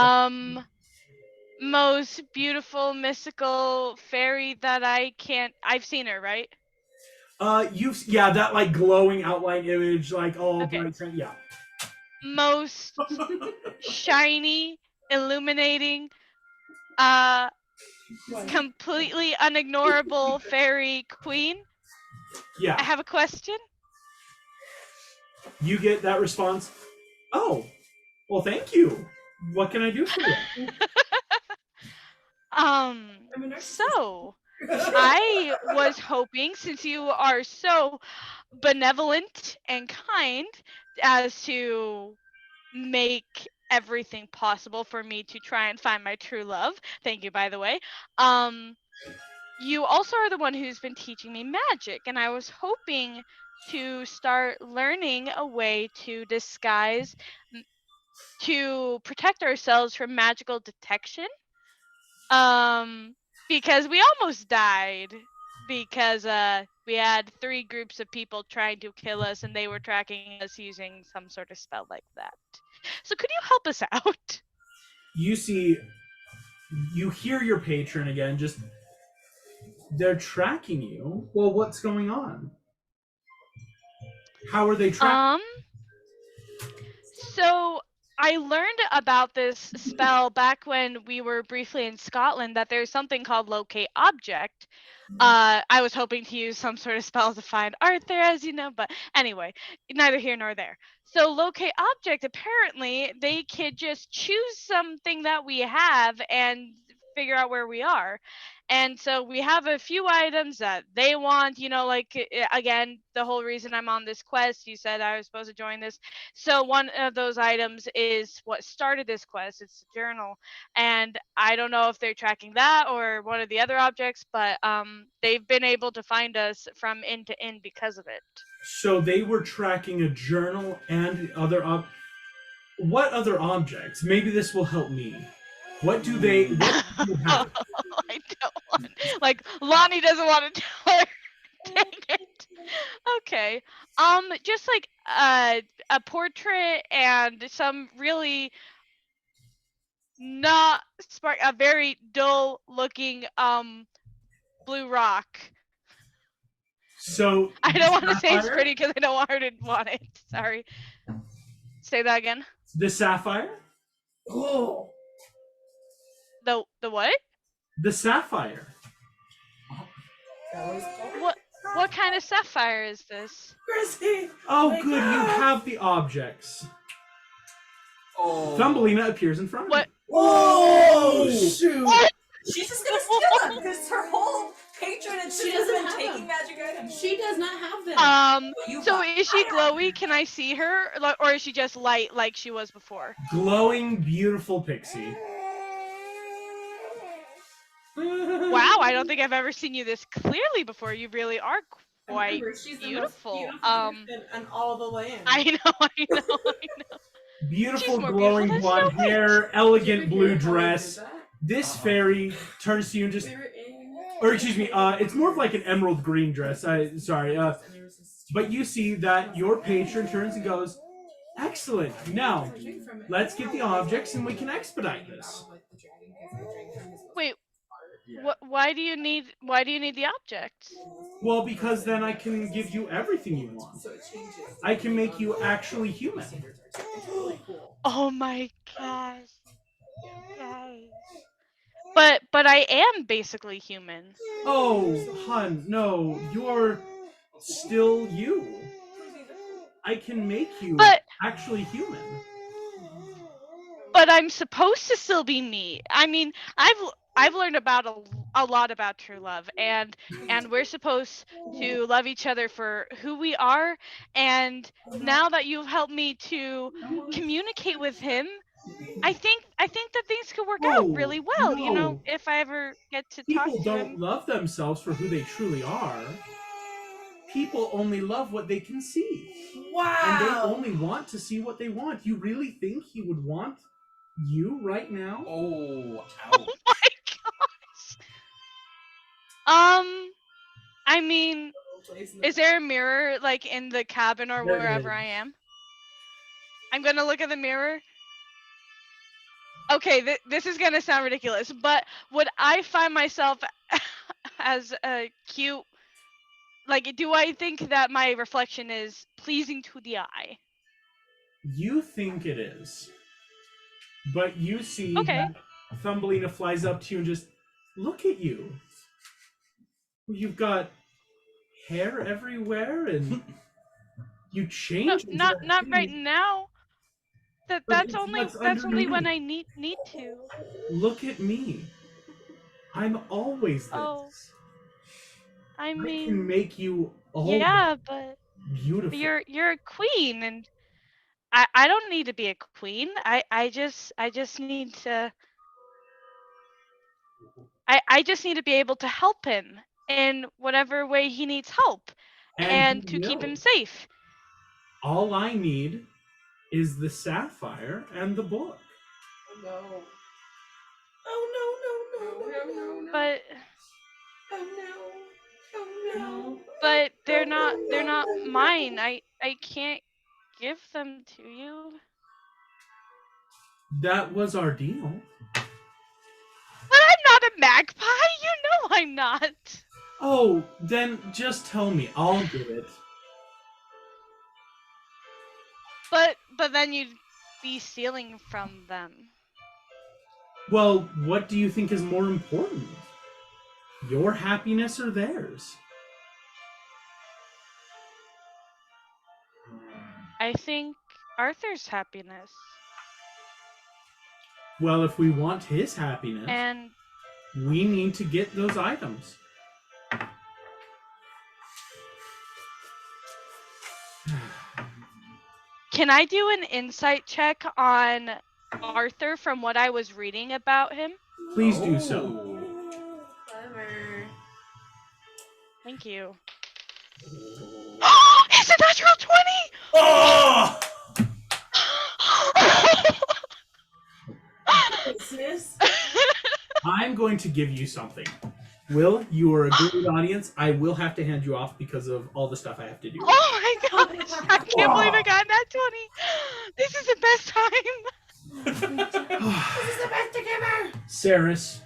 Most beautiful mystical fairy that I've seen her, right?
That, like, glowing outline image, like, all
Okay.
bright, yeah.
Most shiny, illuminating, completely unignorable fairy queen.
Yeah.
I have a question.
You get that response. Oh, well, thank you. What can I do for you?
So I was hoping, since you are so benevolent and kind as to make everything possible for me to try and find my true love. Thank you, by the way. You also are the one who's been teaching me magic, and I was hoping to start learning a way to disguise to protect ourselves from magical detection. Because we almost died because we had 3 groups of people trying to kill us, and they were tracking us using some sort of spell like that. So could you help us out?
You hear your patron again, just, they're tracking you. Well, what's going on? How are they tracking?
So I learned about this spell back when we were briefly in Scotland, that there's something called locate object. I was hoping to use some sort of spell to find Arthur, as you know, but anyway, neither here nor there. So locate object, apparently they could just choose something that we have and figure out where we are. And so we have a few items that they want, again, the whole reason I'm on this quest, you said I was supposed to join this. So one of those items is what started this quest. It's a journal. And I don't know if they're tracking that or one of the other objects, but they've been able to find us from end to end because of it.
So they were tracking a journal and other what other objects? Maybe this will help me. What do they? What do you have?
I don't want. Like Lonnie doesn't want to tell her. Dang it. Okay. Just like a portrait and some really not spark. A very dull looking blue rock.
So
I don't want to say it's
sapphire?
pretty because I don't want her to want it. Sorry. Say that again.
The sapphire.
Oh.
The what?
The sapphire.
That was
What kind of sapphire is this?
Chrissy.
Oh,
My
good. You
God.
have the objects.
Oh.
Thumbelina appears in front of
What?
you.
Oh shoot.
What?
She's just gonna steal them because her whole patronage
She
has
doesn't
been
have
taking
them.
magic items.
She does not have them.
You
So
got
is she
fire.
glowy? Can I see her, or is she just light like she was before?
Glowing, beautiful pixie.
Wow, I don't think I've ever seen you this clearly before. You really are quite
Remember, she's the most
beautiful.
beautiful person on all the land.
I know.
Beautiful,
She's more
glowing
beautiful than
blonde
Snow White.
hair, elegant
Did you
blue
hear how they did
dress.
that?
This fairy turns to you and just,
We were in-
or excuse me, it's more of like an emerald green dress. Sorry.
And there was this
But you see that your patron turns and goes, "Excellent. Now,
drink from it.
let's get the objects and we can expedite this."
Wait, why do you need the objects?
Well, because then I can give you everything you want.
So it changes.
I can make you actually human.
It's really cool.
Oh my gosh. Guys. But I am basically human.
Oh, hun, no, you're still you. I can make you
But
actually human.
but I'm supposed to still be me. I mean, I've learned about a lot about true love, and we're supposed to love each other for who we are. And now that you've helped me to communicate with him, I think that things could work out really well. You know,
no.
if I ever get to talk
People
to
don't
him.
love themselves for who they truly are. People only love what they can see.
Wow.
And they only want to see what they want. You really think he would want you right now?
Oh, ouch.
Oh my gosh. I mean, is there a mirror like in the cabin or
There
wherever
is.
I am? I'm gonna look at the mirror. Okay, this is gonna sound ridiculous, but would I find myself as a cute? Like, do I think that my reflection is pleasing to the eye?
You think it is. But you see
Okay.
that Thumbelina flies up to you and just, look at you. You've got hair everywhere and you
No,
change. into
not
that
right
thing.
now.
But
That's
it's
only
what's
that's only when
underneath.
I need to.
Look at me. I'm always this.
Oh, I
I can
mean,
make you all
yeah, but
beautiful.
you're a queen, and I don't need to be a queen. I just need to. I just need to be able to help him in whatever way he needs help, and
you
to keep
will.
him safe.
All I need is the sapphire and the book.
Oh no.
Oh no no no no no.
But
Oh no. Oh no.
but they're not mine. I can't give them to you.
That was our deal.
But I'm not a magpie. You know I'm not.
Oh, then just tell me. I'll do it.
But then you'd be stealing from them.
Well, what do you think is more important? Your happiness or theirs?
I think Arthur's happiness.
Well, if we want his happiness,
And
we need to get those items.
can I do an insight check on Arthur from what I was reading about him?
Please do so.
Clever.
Thank you. It's a natural 20!
Oh!
Sis.
I'm going to give you something. Will, you are a good audience. I will have to hand you off because of all the stuff I have to do.
Oh my gosh! I can't believe I got that 20. This is the best time.
This is the best thing ever.
Saris,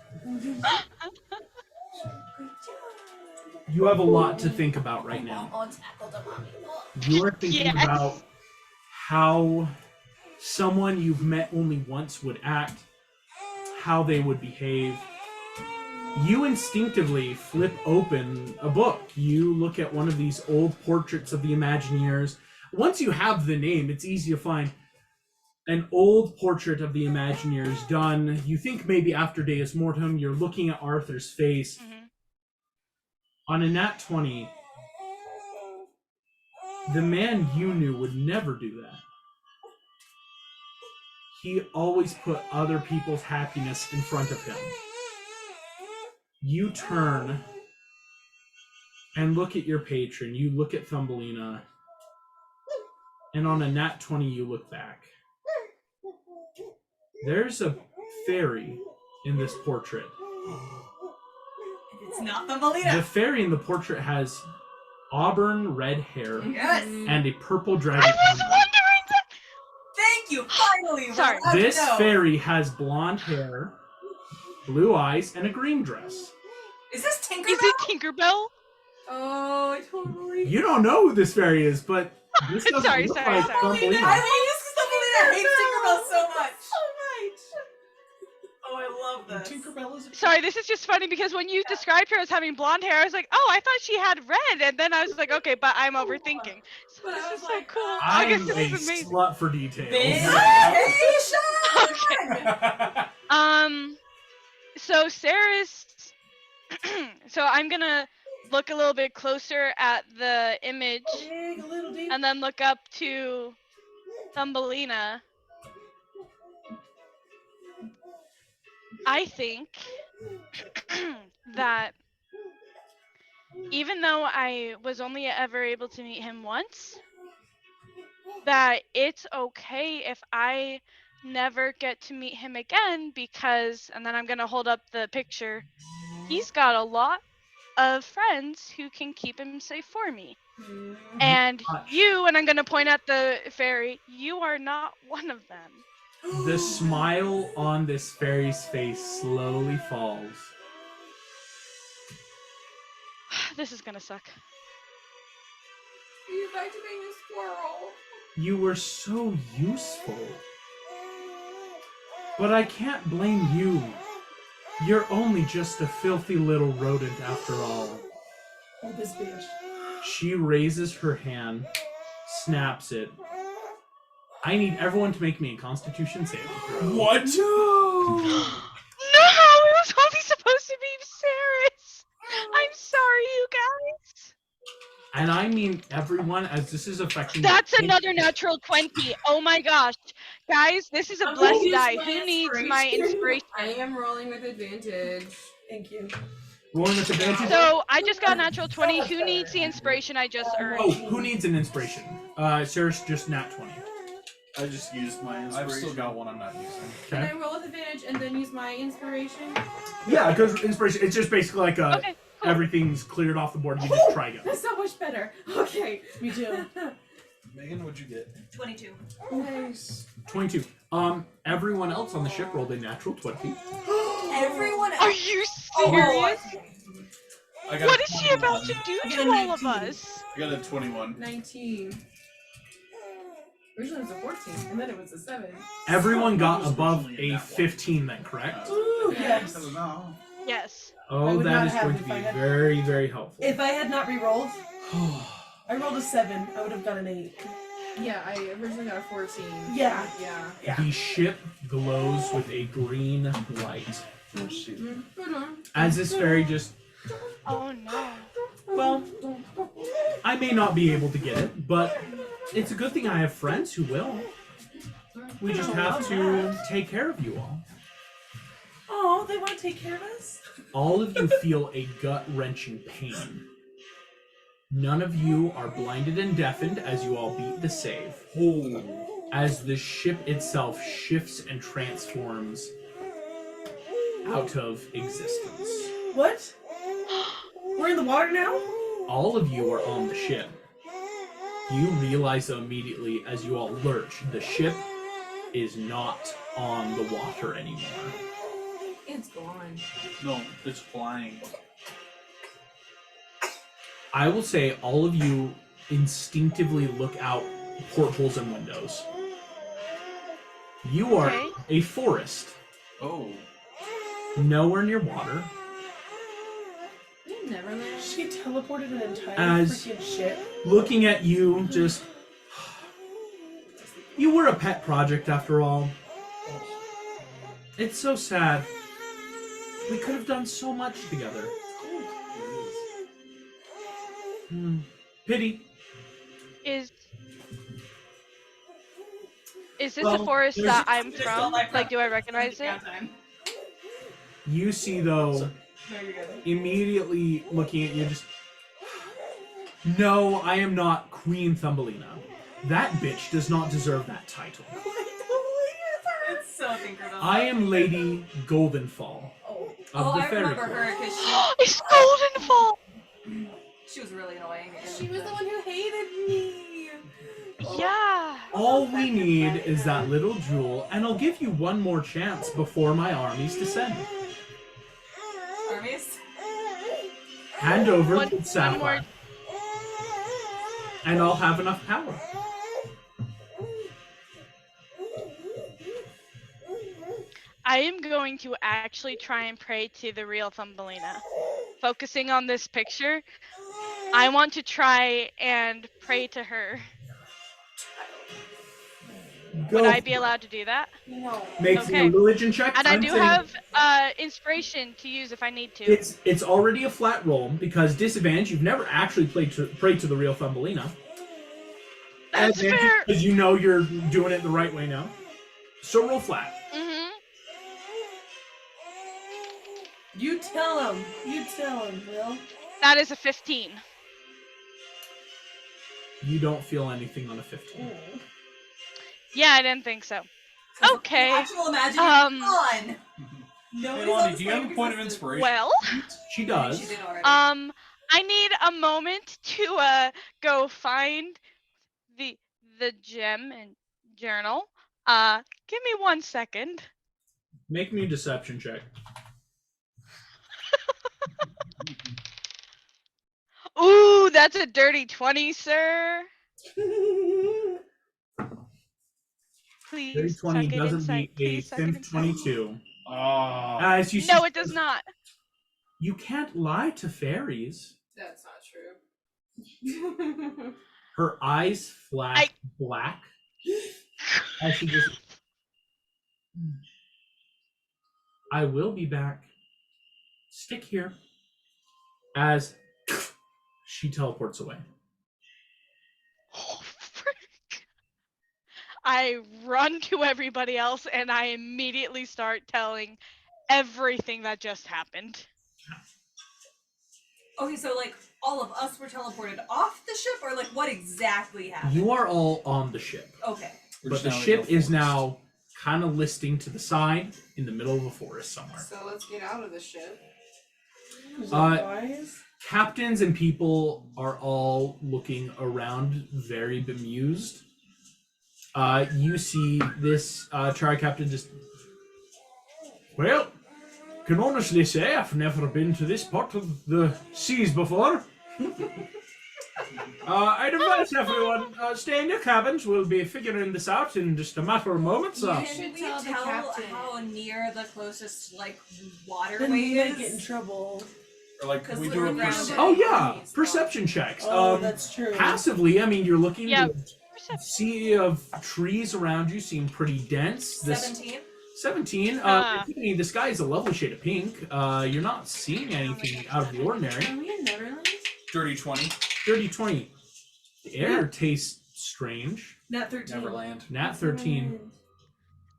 you have a lot to think about right now. You are thinking
Yes.
about how someone you've met only once would act, how they would behave. You instinctively flip open a book. You look at one of these old portraits of the Imagineers. Once you have the name, it's easy to find an old portrait of the Imagineers done. You think maybe after Deus Mortem, you're looking at Arthur's face.
Mhm.
On a nat 20, the man you knew would never do that. He always put other people's happiness in front of him. You turn and look at your patron. You look at Thumbelina. And on a nat 20, you look back. There's a fairy in this portrait.
It's not the Melina.
The fairy in the portrait has auburn red hair
Yes.
and a purple dragon.
I was wondering that.
Thank you. Finally. we're
Sorry.
allowed to
This
know.
fairy has blonde hair, blue eyes, and a green dress.
Is this Tinkerbell?
Is it Tinkerbell?
Oh, I totally.
You don't know who this fairy is, but this doesn't
Sorry,
look
sorry,
like
sorry.
I
Thumbelina.
love this because Thumbelina hates Tinkerbell so much. Oh, I love this.
Tinkerbell is.
Sorry, this is just funny because when you described her as having blonde hair, I was like, oh, I thought she had red, and then I was like, okay, but I'm overthinking. So
But I
this
was
is so
like,
cool.
I
August,
am a
this is amazing.
slut for details.
Vacation.
So Saris, so I'm gonna look a little bit closer at the image
Dig a little deep.
and then look up to Thumbelina. I think that even though I was only ever able to meet him once, that it's okay if I never get to meet him again because, and then I'm gonna hold up the picture, he's got a lot of friends who can keep him safe for me. And you, and I'm gonna point at the fairy, you are not one of them.
The smile on this fairy's face slowly falls.
This is gonna suck.
He's back to being a squirrel.
You were so useful. But I can't blame you. You're only just a filthy little rodent after all.
Oh, this bitch.
She raises her hand, snaps it. I need everyone to make me a Constitution saving throw.
What?
No, it was only supposed to be Saris. I'm sorry, you guys.
And I mean everyone, as this is affecting.
That's another natural 20. Oh my gosh. Guys, this is a
I'm
blessed
gonna use
die.
my
Who needs my inspiration?
I am rolling with advantage.
Thank you.
Rolling with advantage.
So, I just got a natural 20. Who needs the inspiration I just earned?
Oh, who needs an inspiration? Sarah's just nat 20.
I just used my inspiration.
I've still got one I'm not using.
Can I
Okay.
roll with advantage and then use my inspiration?
Yeah, because inspiration, it's just basically like a,
Okay, cool.
everything's cleared off the board. You just try again.
That's so much better. Okay.
Me too.
Megan, what'd you get?
22.
Nice.
22. Everyone else on the ship rolled a natural 20.
Everyone else.
Are you
Oh,
serious?
I got
What
a
is she about to
21.
do
I
to
got a
all of
19.
us?
I got a 21.
19. Originally it was a 14, and then it was a 7.
Everyone got
That was
above
originally
a
that one.
15 then, correct?
Ooh, yes.
I don't know.
Yes.
I
Oh,
would
that
not
is
have
going
if
to be
I had-
very, very helpful.
If I had not re-rolled, I rolled a 7. I would have got an 8.
Yeah, I originally got a 14.
Yeah.
Yeah.
Yeah.
The ship glows with a green light.
Oh, shit.
As this fairy just,
Oh no.
well, I may not be able to get it, but it's a good thing I have friends who will. We just have to take care of you all.
Oh, they want to take care of us?
All of you feel a gut-wrenching pain. None of you are blinded and deafened as you all beat the save. As the ship itself shifts and transforms, out of existence.
What? We're in the water now?
All of you are on the ship. You realize though immediately as you all lurch, the ship is not on the water anymore.
It's gone.
No, it's flying.
I will say all of you instinctively look out portholes and windows. You are
Okay.
a forest,
Oh.
nowhere near water.
Neverland.
She teleported an entire
As-
freaking ship.
Looking at you, just... You were a pet project after all. It's so sad. We could have done so much together. Pity.
Is this
Well,
the forest
there's-
that I'm from? Like, do I recognize it?
You see, though,
No, you're good.
immediately looking at you, just... No, I am not Queen Thumbelina. That bitch does not deserve that title.
It's so Tinkerbell.
I am Lady Goldenfall of
Oh,
the
I
Fairy
remember
Court.
her because
It's Goldenfall!
she was really annoying.
She was the one who hated me.
Yeah.
All we need is that little jewel, and I'll give you one more chance before my armies descend.
Armies.
Hand over
One
the sapphire,
more-
and I'll have enough power.
I am going to actually try and pray to the real Thumbelina. Focusing on this picture, I want to try and pray to her. Would I be allowed to do that?
No.
Make
Okay.
me a religion check.
And I
I'm
do
saying
have inspiration to use if I need to.
It's already a flat roll because disadvantage. You've never actually prayed to the real Thumbelina.
That's
Advantage
fair.
because you know you're doing it the right way now. So roll flat.
Mm-hmm.
You tell him. You tell him, Will.
That is a 15.
You don't feel anything on a 15.
Yeah, I didn't think so. Okay.
Actual imagining on. No.
Hey, Lonnie, do you have a point of inspiration?
Well,
She does.
She did already.
I need a moment to go find the gem and journal. Give me 1 second.
Make me a deception check.
Ooh, that's a dirty 20, sir. Please.
Dirty 20
suck it
doesn't
inside.
beat a
Please suck it
Simp
inside.
22.
Oh.
As you
No,
see,
it does not.
you can't lie to fairies.
That's not true.
Her eyes flash black as she just. I will be back. Stick here. As she teleports away.
Oh, frick. I run to everybody else and I immediately start telling everything that just happened.
Okay, so like all of us were teleported off the ship, or like what exactly happened?
You are all on the ship,
Okay.
but the ship is now kind of listing to the side in the middle of a forest somewhere.
So let's get out of the ship.
Is it
Uh,
wise?
Captains and people are all looking around, very bemused. You see this tri-captain just... Well, can honestly say I've never been to this part of the seas before. I'd advise everyone, stay in your cabins. We'll be figuring this out in just a matter of moments.
Can
should
we
tell the
tell
captain.
how near the closest like
Then
waterway
we might get in
is?
trouble.
Or like,
Because
we
we
do
were
a
grounded.
perception.
Oh yeah, perception checks.
Oh, that's true.
Passively, I mean, you're looking
Yeah.
the sea of trees around you seem pretty dense. This
17.
17. Tiffany, the sky is a lovely shade of pink. You're not seeing anything out of the ordinary.
Are we in Neverland?
Dirty 20.
Dirty 20. The air tastes strange.
Nat 13.
Neverland.
Nat 13.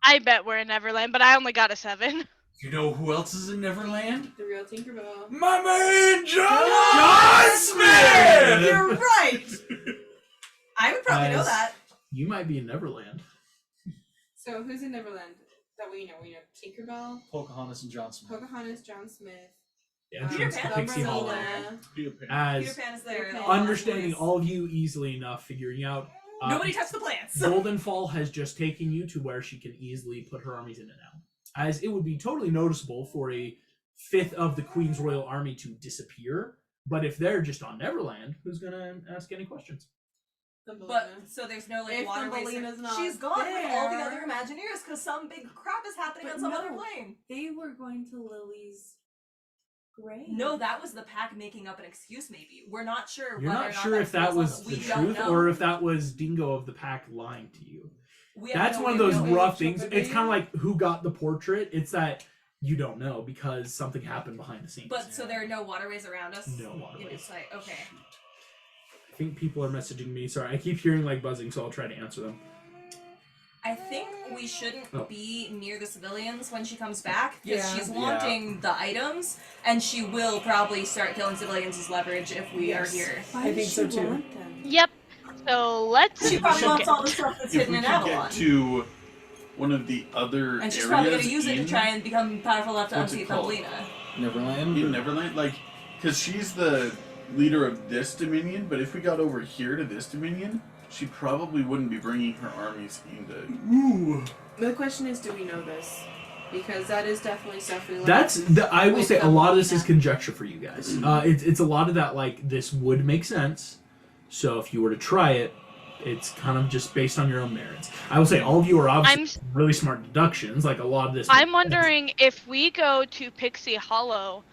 I bet we're in Neverland, but I only got a 7.
You know who else is in Neverland?
The real Tinkerbell.
My man, John Smith!
You're right. I would probably know
Guys.
that.
You might be in Neverland.
So who's in Neverland? that we know. We know Tinkerbell,
Pocahontas and John Smith.
Pocahontas, John Smith.
The entrance to
Pan?
Pixie Hollow.
Thumbelina.
Peter Pan.
As
Peter Pan is there.
Pan.
understanding all of you easily enough, figuring out
Nobody touched the plants.
Golden Fall has just taken you to where she can easily put her armies in and out. As it would be totally noticeable for a fifth of the Queen's Royal Army to disappear, but if they're just on Neverland, who's gonna ask any questions?
But so there's no like
If
waterways.
Thumbelina's not
She's gone with all the
there-
other Imagineers because some big crap is happening
But
on some
no.
other plane.
They were going to Lily's grave.
No, that was the pack making up an excuse. Maybe we're not sure.
You're
whether
not
or
sure
not
if that was
we
the
don't
truth
know.
or if that was Dingo of the Pack lying to you.
We have
That's
no
one of
way
those
knowing.
rough things. It's kind of like who got the portrait. It's that you don't know because something happened behind the scenes.
But so there are no waterways around us.
No waterways.
In sight. Okay.
I think people are messaging me. Sorry, I keep hearing like buzzing, so I'll try to answer them.
I think we shouldn't
Oh.
be near the civilians when she comes back because
Yeah.
she's wanting the items, and she will probably start killing civilians as leverage if we are here.
Why
I
does
think
she
so, too.
want them?
Yep. So let's.
She probably
should
wants
get-
all the stuff that's
If
hidden
we
in
could
Avalon.
get to one of the other
And she's
areas
probably going to use it to
in-
try and become powerful enough to
What's it
unseat
called?
Thumbelina.
Neverland.
in Neverland, like, because she's the leader of this Dominion, but if we got over here to this Dominion, she probably wouldn't be bringing her armies into.
Ooh.
The question is, do we know this? Because that is definitely stuff we learned.
I will
with
say a lot of this is
Thumbelina.
conjecture for you guys. It's a lot of that like this would make sense. So if you were to try it, it's kind of just based on your own merits. I will say all of you are obviously really smart deductions. Like a lot of this.
I'm wondering if we go to Pixie Hollow,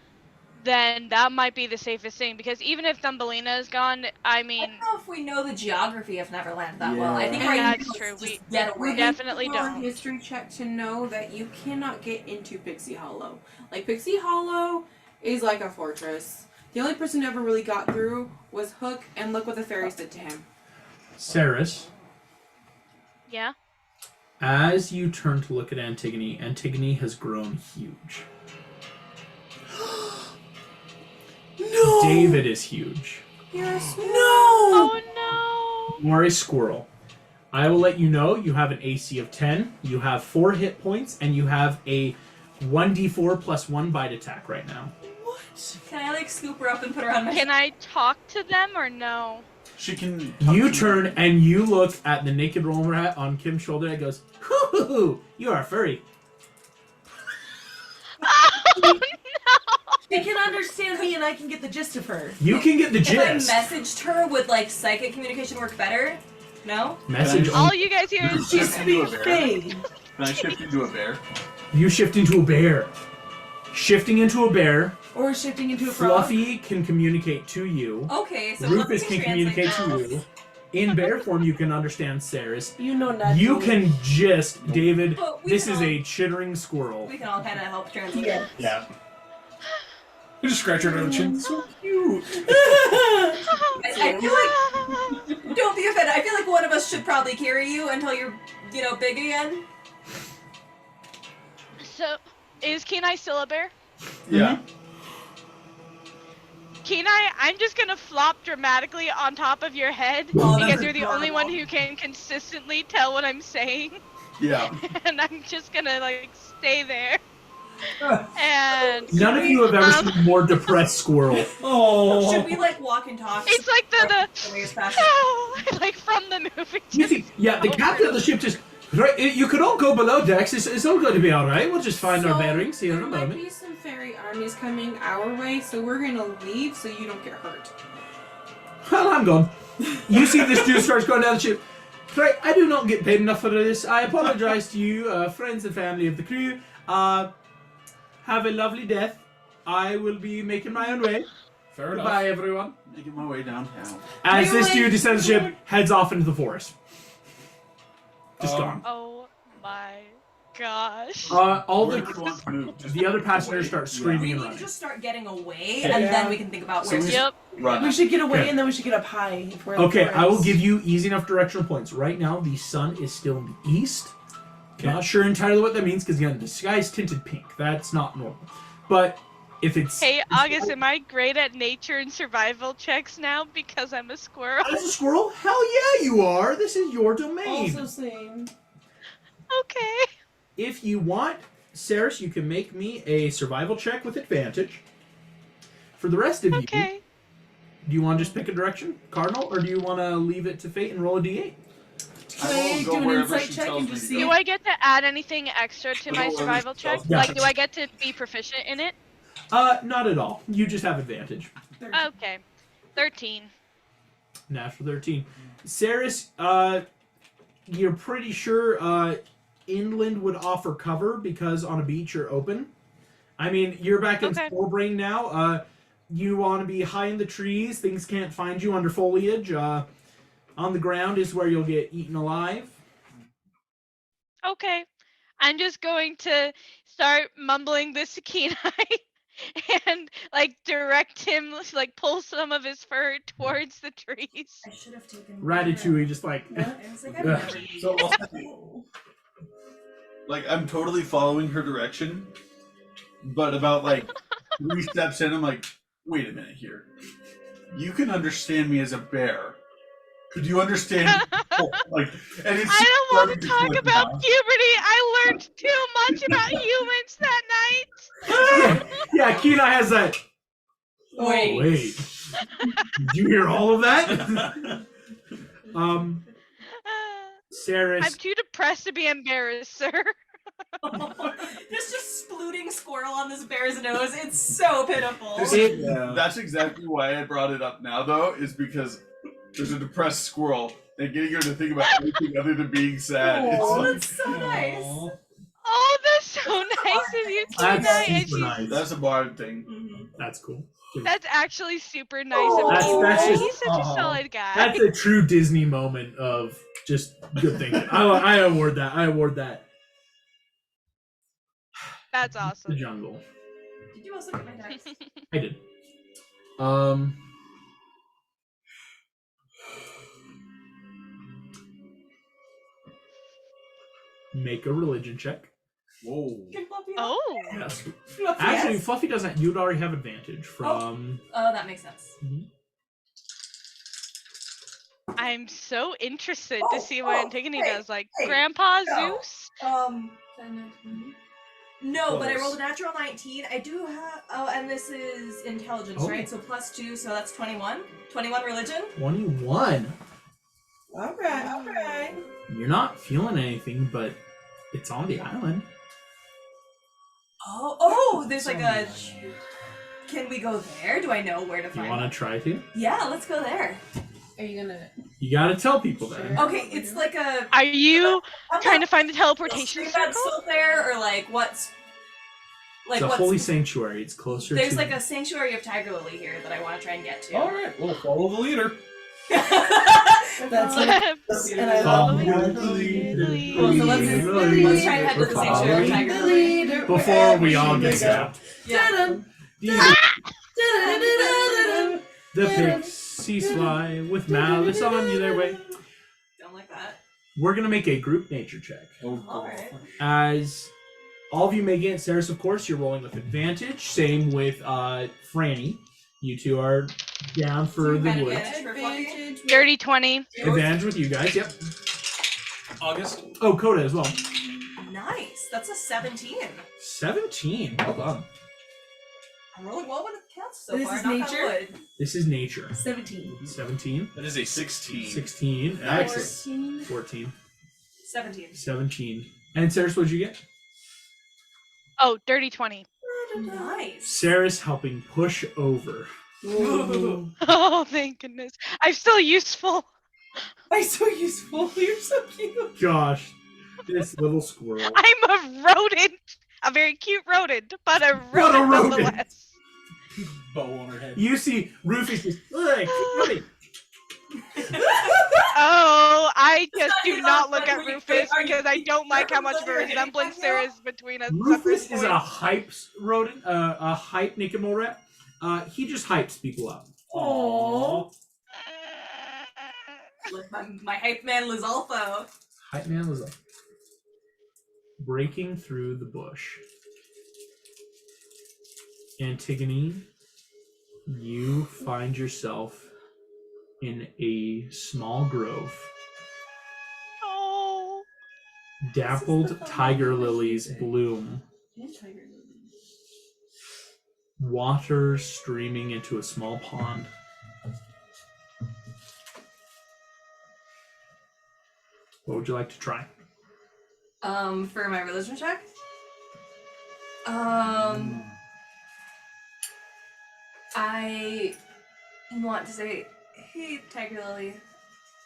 then that might be the safest thing because even if Thumbelina is gone, I
I
mean,
don't know if we know the geography of Neverland that well. I think
Yeah.
right now
That's true.
it's
We-
just get away.
we definitely
We're on
don't.
history check to know that you cannot get into Pixie Hollow. Like Pixie Hollow is like a fortress. The only person who ever really got through was Hook, and look what the fairies did to him.
Saris,
yeah.
as you turn to look at Antigone, Antigone has grown huge.
No!
David is huge.
No!
Oh no!
You are a squirrel. I will let you know you have an AC of 10, you have 4 hit points, and you have a 1d4 plus 1 bite attack right now.
What?
Can I like scoop her up and put her on my?
Can I talk to them or no?
She can.
You turn and you look at the naked roller rat on Kim's shoulder and it goes, hoo, you are a furry.
Oh no!
She can understand me and I can get the gist of her.
You can get the
If I
gist.
messaged her, would like psychic communication work better? No.
Message
All you guys hear is
She
Shift into a
speaks
bear.
Fae.
Can I shift into a bear?
You shift into a bear. Shifting into a bear,
Or shifting into a frog.
Fluffy can communicate to you.
Okay, so
Rufus
Fluffy
can
translate
communicate to
this.
you. In bear form, you can understand Saris.
You know nothing.
You can just, David,
But we
this
can
is
all-
a chittering squirrel.
We can all kind of help translate.
Yeah.
Yeah. You just scratch her on the chin. So cute.
I feel like don't be offended. I feel like one of us should probably carry you until you're, big again.
So, is Kenai still a bear?
Yeah.
Kenai, I'm just gonna flop dramatically on top of your head
Oh,
because
that's
you're the only one
adorable.
who can consistently tell what I'm saying,
Yeah.
and I'm just gonna like stay there. And
None of you have ever
Um,
seen a more depressed squirrel.
Oh.
Should we like walk and talk?
it's like the
Ways past-
like from the movie.
You see, yeah, the captain of the ship just, right, you could all go below decks. It's all going to be alright. We'll just find our
So,
bearings here in a
There might
moment.
be some fairy armies coming our way, so we're gonna leave so you don't get hurt.
Well, I'm gone. You see this dude starts going down the ship. Right, I do not get paid enough for this. I apologize to you, friends and family of the crew. Have a lovely death. I will be making my own way.
Fair enough.
Goodbye, everyone.
Making my way downtown.
As this
Really?
dude descends the ship, heads off into the forest. Just gone.
Oh my gosh.
All
Where
the
do we want to move? Just
the other passengers
away?
start screaming
We
and
need to
running.
just start getting away,
Okay.
and
Yeah.
then we can think about
So
where.
we-
Yep.
Run.
We should get away
Okay.
and then we should get up high. If we're in the
Okay, I will
forest.
give you easy enough directional points. Right now, the sun is still in the east. Not sure entirely what that means because again, the sky is tinted pink. That's not normal. But if it's
Hey August, am I great at nature and survival checks now because I'm a squirrel?
as a squirrel, hell yeah, you are. This is your domain.
Also same.
Okay.
If you want, Saris, you can make me a survival check with advantage. For the rest of you,
Okay.
do you want to just pick a direction, Cardinal, or do you want to leave it to fate and roll a d8?
Can
I
I
will go
do an
wherever
insight
she
check
tells
and
me
just
to
see?
go.
Do I get to add anything extra to my
Whatever she
survival check?
tells me.
Yeah.
Like, do I get to be proficient in it?
Not at all. You just have advantage.
Okay. 13.
Natural 13. Saris, you're pretty sure inland would offer cover because on a beach you're open. I mean, you're back in
Okay.
Spore now. You want to be high in the trees. Things can't find you under foliage. On the ground is where you'll get eaten alive.
Okay. I'm just going to start mumbling this to Kenai and like direct him, like pull some of his fur towards the trees.
I should have taken
Ratatouille just like...
I was like, I've
Ugh.
never used
So I'll
it.
say, like, I'm totally following her direction, but about like 3 steps in, I'm like, wait a minute here. You can understand me as a bear. Could you understand? Like, and it's
I don't want to
starting
talk
click
about
now.
puberty. I learned too much about humans that night.
yeah, Kenai has that...
Wait.
Oh, wait. Did you hear all of that? Saris...
I'm too depressed to be embarrassed, sir.
There's just splooting squirrel on this bear's nose. It's so pitiful.
That's exactly why I brought it up now, though, is because there's a depressed squirrel and getting her to think about anything other than being sad.
Oh,
It's
that's so nice.
Oh, that's so nice of you, Kenai.
That's
And
super
she's
nice.
that's a bard thing.
Mm-hmm.
That's cool.
That's actually super nice of
That's-
you.
that's just-
He's such a solid guy.
That's a true Disney moment of just good thinking. I award that. I award that.
That's
The
awesome.
jungle.
Did you also get my dice?
I did. Make a religion check.
Whoa.
Can Fluffy help?
Oh.
Yes.
Fluffy,
Actually,
yes.
Fluffy doesn't. You'd already have advantage from.
Oh, that makes sense.
I'm so interested
Oh,
to see what
oh,
Antigone
hey,
does. Like,
hey,
Grandpa
no.
Zeus?
No, but I
Close.
rolled a natural 19. I do have. Oh, and this is intelligence,
Oh.
right? So +2, so that's 21. 21 religion.
21.
Okay.
You're not feeling anything, but it's on the island.
Oh, there's like a. Can we go there? Do I know where to
You
find
want
it?
to try to?
Yeah, let's go there.
Are you gonna?
You gotta tell people then.
Okay, it's like a.
Are you
I'm
trying
not-
to find the
is
teleportation
Streambad
circle?
still there, or like what's? Like
It's a
what's?
holy sanctuary. It's closer
There's
to.
like a sanctuary of Tiger Lily here that I want to try and get to.
All right, we'll follow the leader.
That's like, and I love
Following
that.
the leader.
Cool, so let's try and head to the sanctuary of Tiger
The
Lily.
leader
Before we
wherever
all
she
get
may
zapped.
Yeah.
go.
The pixies fly with malice on you their way.
Don't like that.
We're gonna make a group nature check.
Alright.
As all of you may get, Saris, of course, you're rolling with advantage. Same with Franny. You two are down for the
Advantage.
woods.
For Fluffy?
Dirty 20.
Advantage with you guys, yep.
August.
Oh, Coda as well.
Nice. That's a 17.
17. Well done.
I'm rolling well when it counts so
This
far.
is
knock on
nature?
wood.
This is nature.
17.
17.
That is a 16.
16.
Nice.
Excellent. 14.
17.
17. And Saris, what'd you get?
Oh, dirty 20.
Nice.
Saris helping push over.
Ooh.
Oh, thank goodness. I'm still useful.
I'm so useful. You're so cute.
Gosh, this little squirrel.
I'm a rodent. A very cute rodent, but a
What a
rodent
rodent.
nonetheless.
Bow on her head.
You see Rufus just, look, keep
Oh, I just do
It's
not
not
look
fun
at
when you
Rufus
think, are you-
because I don't like how much of a
You're hitting my
resemblance there
heel?
is between us.
Rufus is a hype rodent, a hype Nikimo rat. He just hypes people up.
Aww.
Like my hype man Lizalfo.
Hype man was up. Breaking through the bush. Antigone, you find yourself in a small grove.
Oh,
Dappled tiger lilies bloom. Water streaming into a small pond. What would you like to try?
For my religion check? I want to say, hey, Tiger Lily,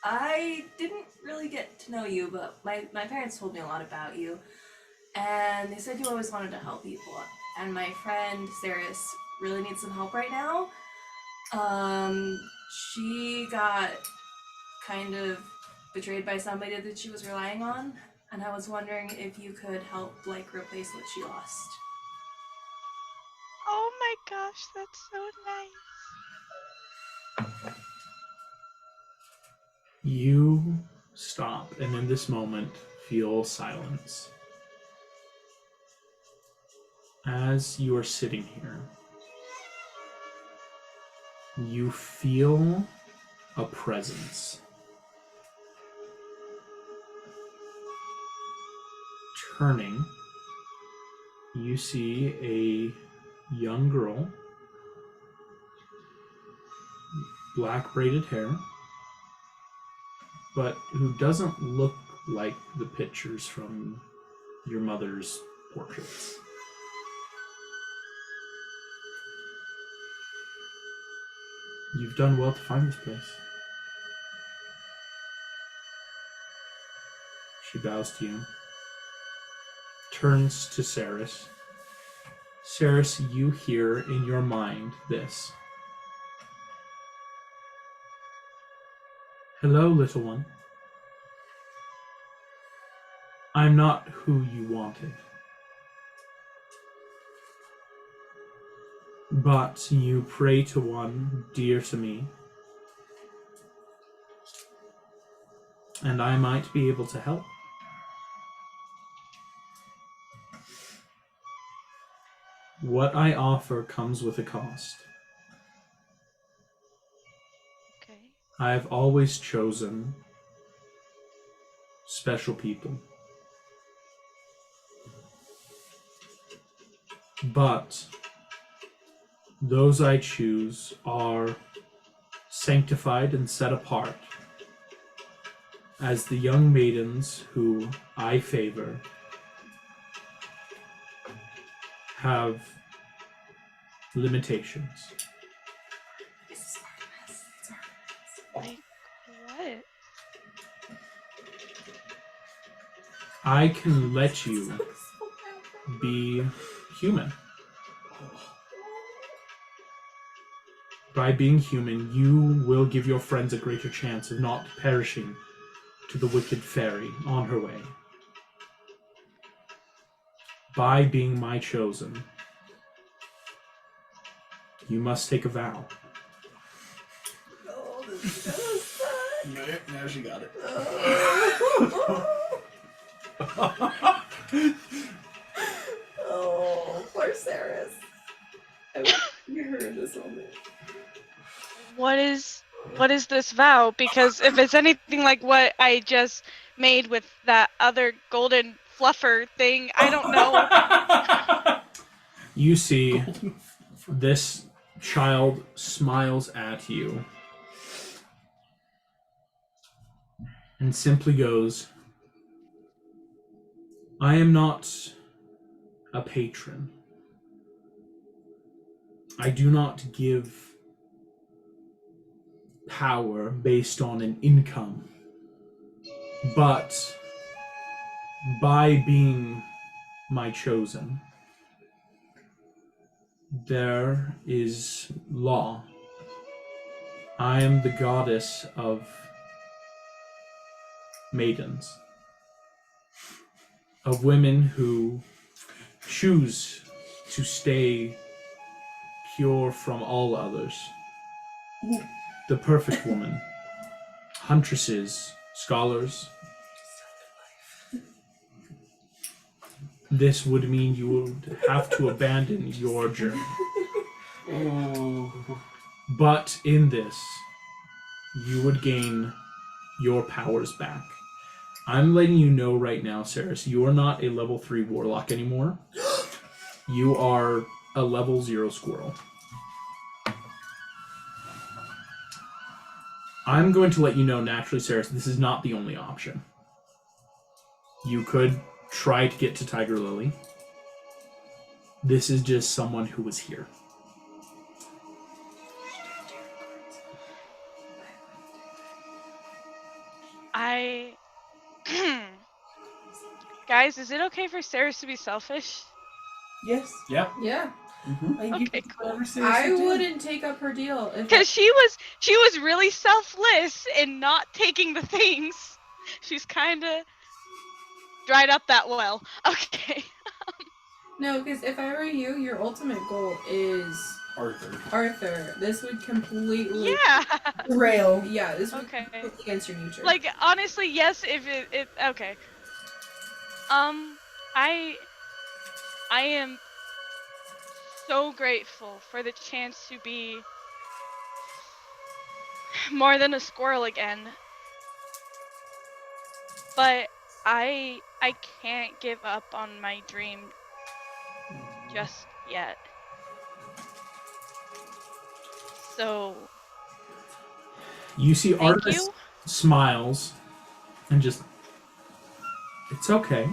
I didn't really get to know you, but my parents told me a lot about you, and they said you always wanted to help people, and my friend Saris really needs some help right now. She got kind of betrayed by somebody that she was relying on, and I was wondering if you could help, like, replace what she lost.
Oh my gosh, that's so nice.
You stop, and in this moment, feel silence. As you are sitting here, you feel a presence. Turning, you see a young girl, black braided hair, but who doesn't look like the pictures from your mother's portraits. You've done well to find this place. She bows to you. Turns to Saris. Saris, you hear in your mind this. Hello, little one. I'm not who you wanted. But you pray to one dear to me, and I might be able to help. What I offer comes with a cost.
Okay.
I've always chosen special people. But those I choose are sanctified and set apart as the young maidens who I favor have limitations.
Like, what?
I can let you be human. By being human, you will give your friends a greater chance of not perishing to the wicked fairy on her way. By being my chosen, you must take a vow.
Oh, this is so sad.
Now she got it.
Oh, poor Saris. I wish you heard in this moment.
What is this vow? Because if it's anything like what I just made with that other golden fluffer thing, I don't know.
You see, this child smiles at you and simply goes, I am not a patron. I do not give power based on an income, but by being my chosen, there is law. I am the goddess of maidens, of women who choose to stay pure from all others. The perfect woman, huntresses, scholars. This would mean you would have to abandon your journey. But in this, you would gain your powers back. I'm letting you know right now, Saris, you are not a level 3 warlock anymore. You are a level 0 squirrel. I'm going to let you know naturally, Saris, this is not the only option. You could try to get to Tiger Lily. This is just someone who was here.
Guys, is it okay for Saris to be selfish?
Yes.
Yeah.
Yeah.
I think you
Okay,
can do
cool.
whatever Sarah
I
said do.
wouldn't take up her deal if
Because she was really selfless in not taking the things. She's kind of dried up that well. Okay.
No, because if I were you, your ultimate goal is Arthur. This would completely
Yeah.
Rail.
Yeah, this would
Okay.
completely against your nature.
Like, honestly, yes, if it okay. I am so grateful for the chance to be more than a squirrel again. But I can't give up on my dream just yet. So
You see
thank
Artemis
you.
smiles and just, it's okay.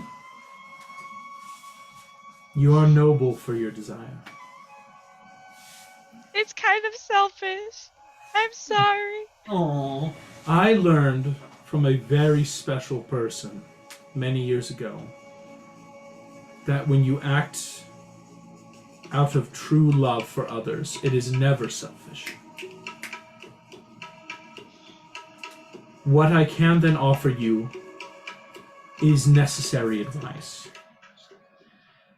You are noble for your desire.
It's kind of selfish. I'm sorry.
Aww.
I learned from a very special person many years ago that when you act out of true love for others, it is never selfish. What I can then offer you is necessary advice.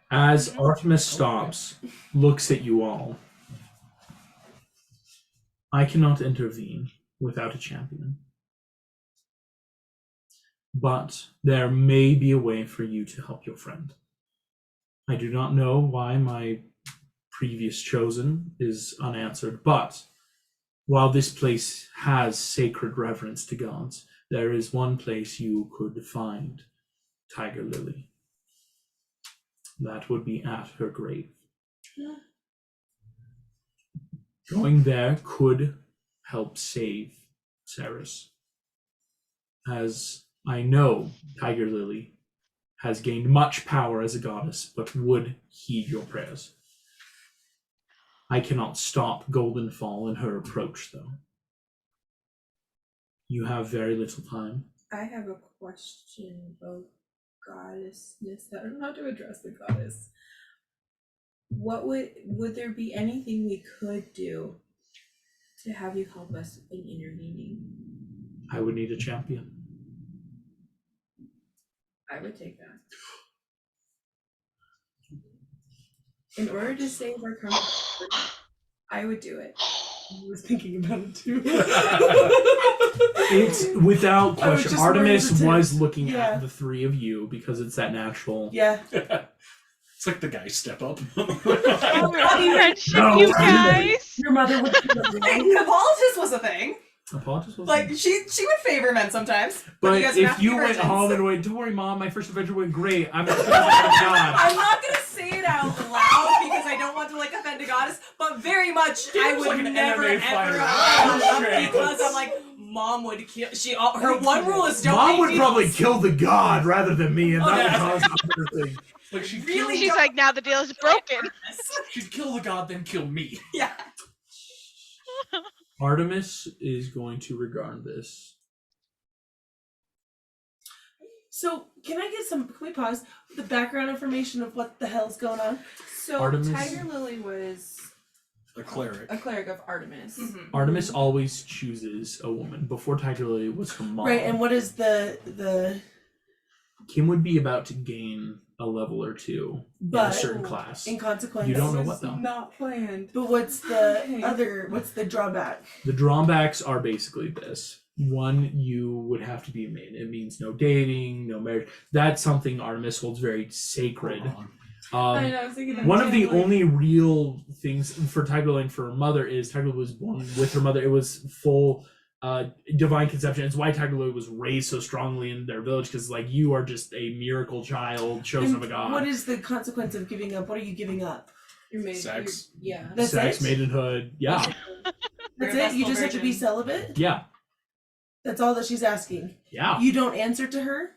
As Artemis stops, looks at you all, I cannot intervene without a champion. But there may be a way for you to help your friend. I do not know why my previous chosen is unanswered, but while this place has sacred reverence to gods, there is one place you could find Tiger Lily. That would be at her grave. Going there could help save Saris, as I know Tiger Lily has gained much power as a goddess, but would heed your prayers. I cannot stop Goldenfall in her approach, though. You have very little time.
I have a question of goddessness that I don't know how to address the goddess. What would there be anything we could do to have you help us in intervening?
I would need a champion.
I would take that. In order to save our company, I would do it.
I was thinking about it too.
It's without
I was
question.
just
Artemis
hesitant.
was looking
Yeah.
at the three of you because it's that natural.
Yeah.
It's like the guy step up.
Friendship,
No.
you guys.
Your mother would.
Hippolytus was a thing.
Apologies.
Like she would favor men sometimes.
But
you guys would have
if
to
you
be
went
virgins.
home and went, don't worry, Mom, my first adventure went great. I'm not gonna God.
I'm not gonna say it out loud because I don't want to like offend a goddess, but very much I would
like an
never
MMA
ever
fighter.
because I'm like Mom would kill. Her one rule is don't.
Mom
make
would
deals.
probably kill the god rather than me, and that
Okay.
would cause other things.
Like she'd
Really?
She's
don't-
like, now the deal is broken.
she'd kill the god, then kill me.
Yeah.
Artemis is going to regard this.
So, can I get some? Can we pause? The background information of what the hell's going on?
So
Artemis.
Tiger Lily was
A cleric.
a cleric of Artemis.
Artemis always chooses a woman. Before Tiger Lily was her mom.
Right, and what is the?
Kim would be about to gain a level or two in a
But
certain class.
in consequence,
You don't know
This
what
was
though.
Not planned.
But what's the
Okay.
other? What's the drawback?
The drawbacks are basically this. One, you would have to be a maid. It means no dating, no marriage. That's something Artemis holds very sacred.
I know, I was thinking that
One of
too,
the
like-
only real things for Tiger Lily and for her mother is Tiger Lily was born with her mother. It was full divine conception. It's why Tiger Lily was raised so strongly in their village, because like you are just a miracle child chosen of a god.
What is the consequence of giving up? What are you giving up?
You're made.
Sex.
Yeah.
That's
Sex,
it?
maidenhood. Yeah.
That's
You're a
it? You
Vestal
just have to be
virgin.
celibate?
Yeah.
That's all that she's asking.
Yeah.
You don't answer to her?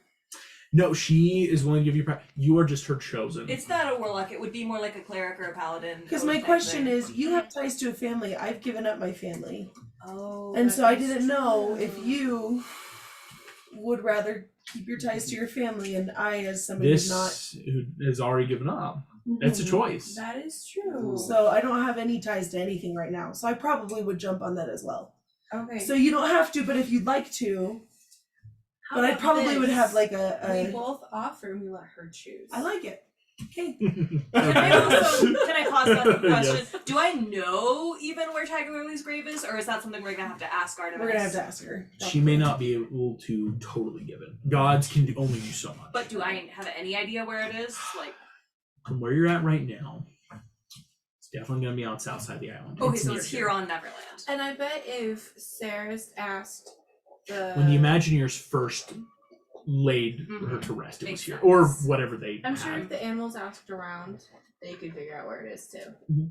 No, she is willing to give you. You are just her chosen.
It's not a warlock. It would be more like a cleric or a paladin.
Because my
type
question
thing.
is, you have ties to a family. I've given up my family.
Oh.
And so I
that is
didn't know if
true.
you would rather keep your ties to your family, and I, as somebody who's not.
This who has already given up. It's a choice.
That is true.
So I don't have any ties to anything right now. So I probably would jump on that as well.
Okay.
So you don't have to, but if you'd like to.
How
But I
about
probably would
this?
have like
We
a.
both offer and we let her choose.
I like it. Okay.
Can I pause that question?
Yes.
Do I know even where Tiger Lily's grave is, or is that something we're gonna have to ask Artemis?
We're gonna have to ask her.
She may not be able to totally give it. Gods can only do so much.
But do I have any idea where it is? Like,
From where you're at right now, it's definitely going to be on the south side of the island.
okay, so
near
it's here on Neverland.
And I bet if Sarah's asked the
When the Imagineers first laid her to rest, it was
Makes
here.
sense.
Or whatever they
I'm sure
had.
if the animals asked around, they could figure out where it is too.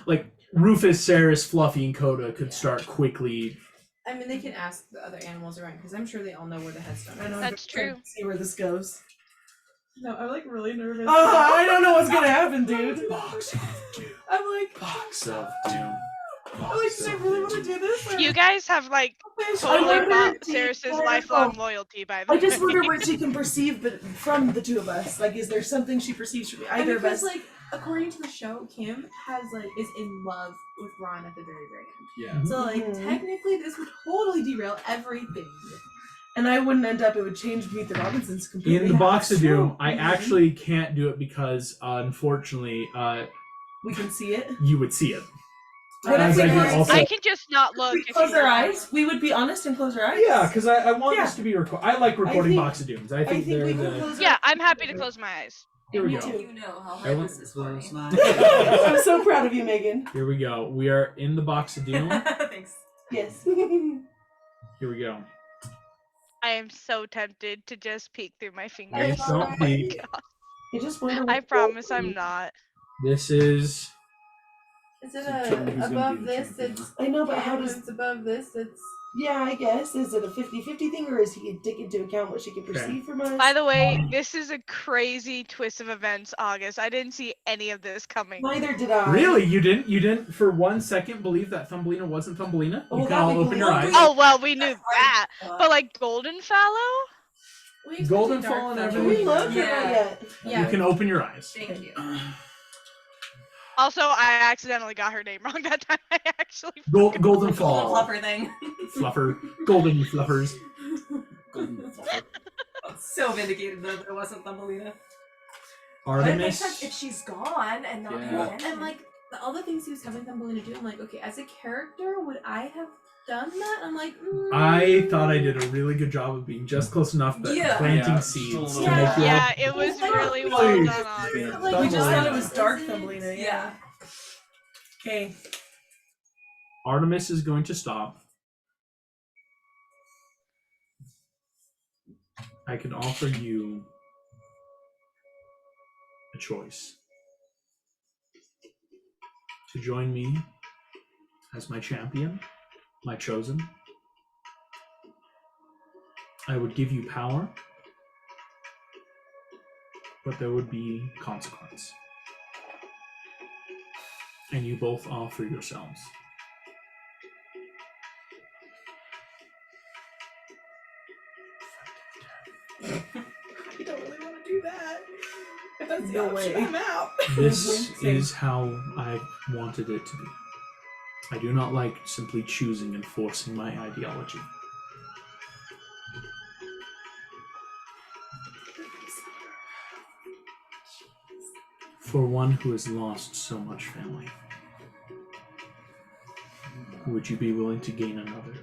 Like, Rufus, Ceres, Fluffy, and Coda could start quickly.
I mean, they can ask the other animals around because I'm sure they all know where the headstone
I
is.
know.
That's
I'm trying
true.
to see where this goes.
No, I'm like really nervous.
I don't know what's gonna happen, dude.
Box of doom.
I'm like,
Box of doom.
I'm like, do I really want to do this? Or
You guys have like
I
totally
wonder
bought
if she-
Ceres's
I don't
lifelong
know.
loyalty by the
I just
way.
wonder what she can perceive, but from the two of us, like, is there something she perceives from
And
either of
because
us?
like according to the show, Kim is in love with Ron at the very end.
Yeah.
So like
Mhm.
technically, this would totally derail everything.
And I wouldn't end up. It would change Meet the Robinsons completely.
In the Box of Doom, I
Mhm.
actually can't do it because, unfortunately,
we can see it.
you would see it.
What if
As
we
I
close-
did also-
I can just not look.
We
if
close
you
our
want.
eyes. We would be honest and close our eyes.
Yeah, because I want
Yeah.
this to be recorded. I like recording
think-
Box of Dooms. I
I
think
think
they're
we can
the.
close.
Yeah, I'm happy to close my eyes.
Here we
Me
go.
too.
You know how hard
Everyone-
this is for me.
I'm so proud of you, Megan.
Here we go. We are in the Box of Doom.
Thanks.
Yes.
Here we go.
I am so tempted to just peek through my
Please
fingers.
don't peek.
I just wonder.
I promise I'm not.
This is.
Is it
Determine who's gonna
above
be the
this?
champion.
It's
I know, but how does?
it's above this. It's
Yeah, I guess. Is it a 50-50 thing, or is he take into account what she can perceive from us?
By the way, this is a crazy twist of events, August. I didn't see any of this coming.
Neither did I.
Really? You didn't? You didn't for 1 second believe that Thumbelina wasn't Thumbelina?
Oh,
You can
that
all
we
open your eyes.
believe.
Oh well, we knew that. But like Golden Fallow?
we expected
Golden
dark
Fall and
feather.
Can we
everything.
look or
Yeah.
not yet?
Yeah.
You can open your eyes.
Thank you.
Also, I accidentally got her name wrong that time. I actually
Golden
Golden
Fall.
fluffer thing.
Fluffer. Golden fluffers.
So vindicated though that it wasn't Thumbelina. But it makes
Artemis.
sense if she's gone and not
Yeah.
dead.
And like all the things he was having Thumbelina do, I'm like, okay, as a character, would I have done that? I'm like,
I thought I did a really good job of being just close enough but
Yeah.
planting
Yeah,
seeds
still
to
a
make
little-
you
Yeah, it was really well
Please.
done, August.
Yeah.
Like,
We just thought it was
Thumbelina.
dark
Is it-
Thumbelina.
Yeah.
Yeah. Okay.
Artemis is going to stop. I can offer you a choice. To join me as my champion, my chosen. I would give you power, but there would be consequence. And you both offer yourselves.
I don't really want to do that. If that's the No option, way. I'm out.
This
Mhm, same.
is how I wanted it to be. I do not like simply choosing and forcing my ideology. For one who has lost so much family, would you be willing to gain another?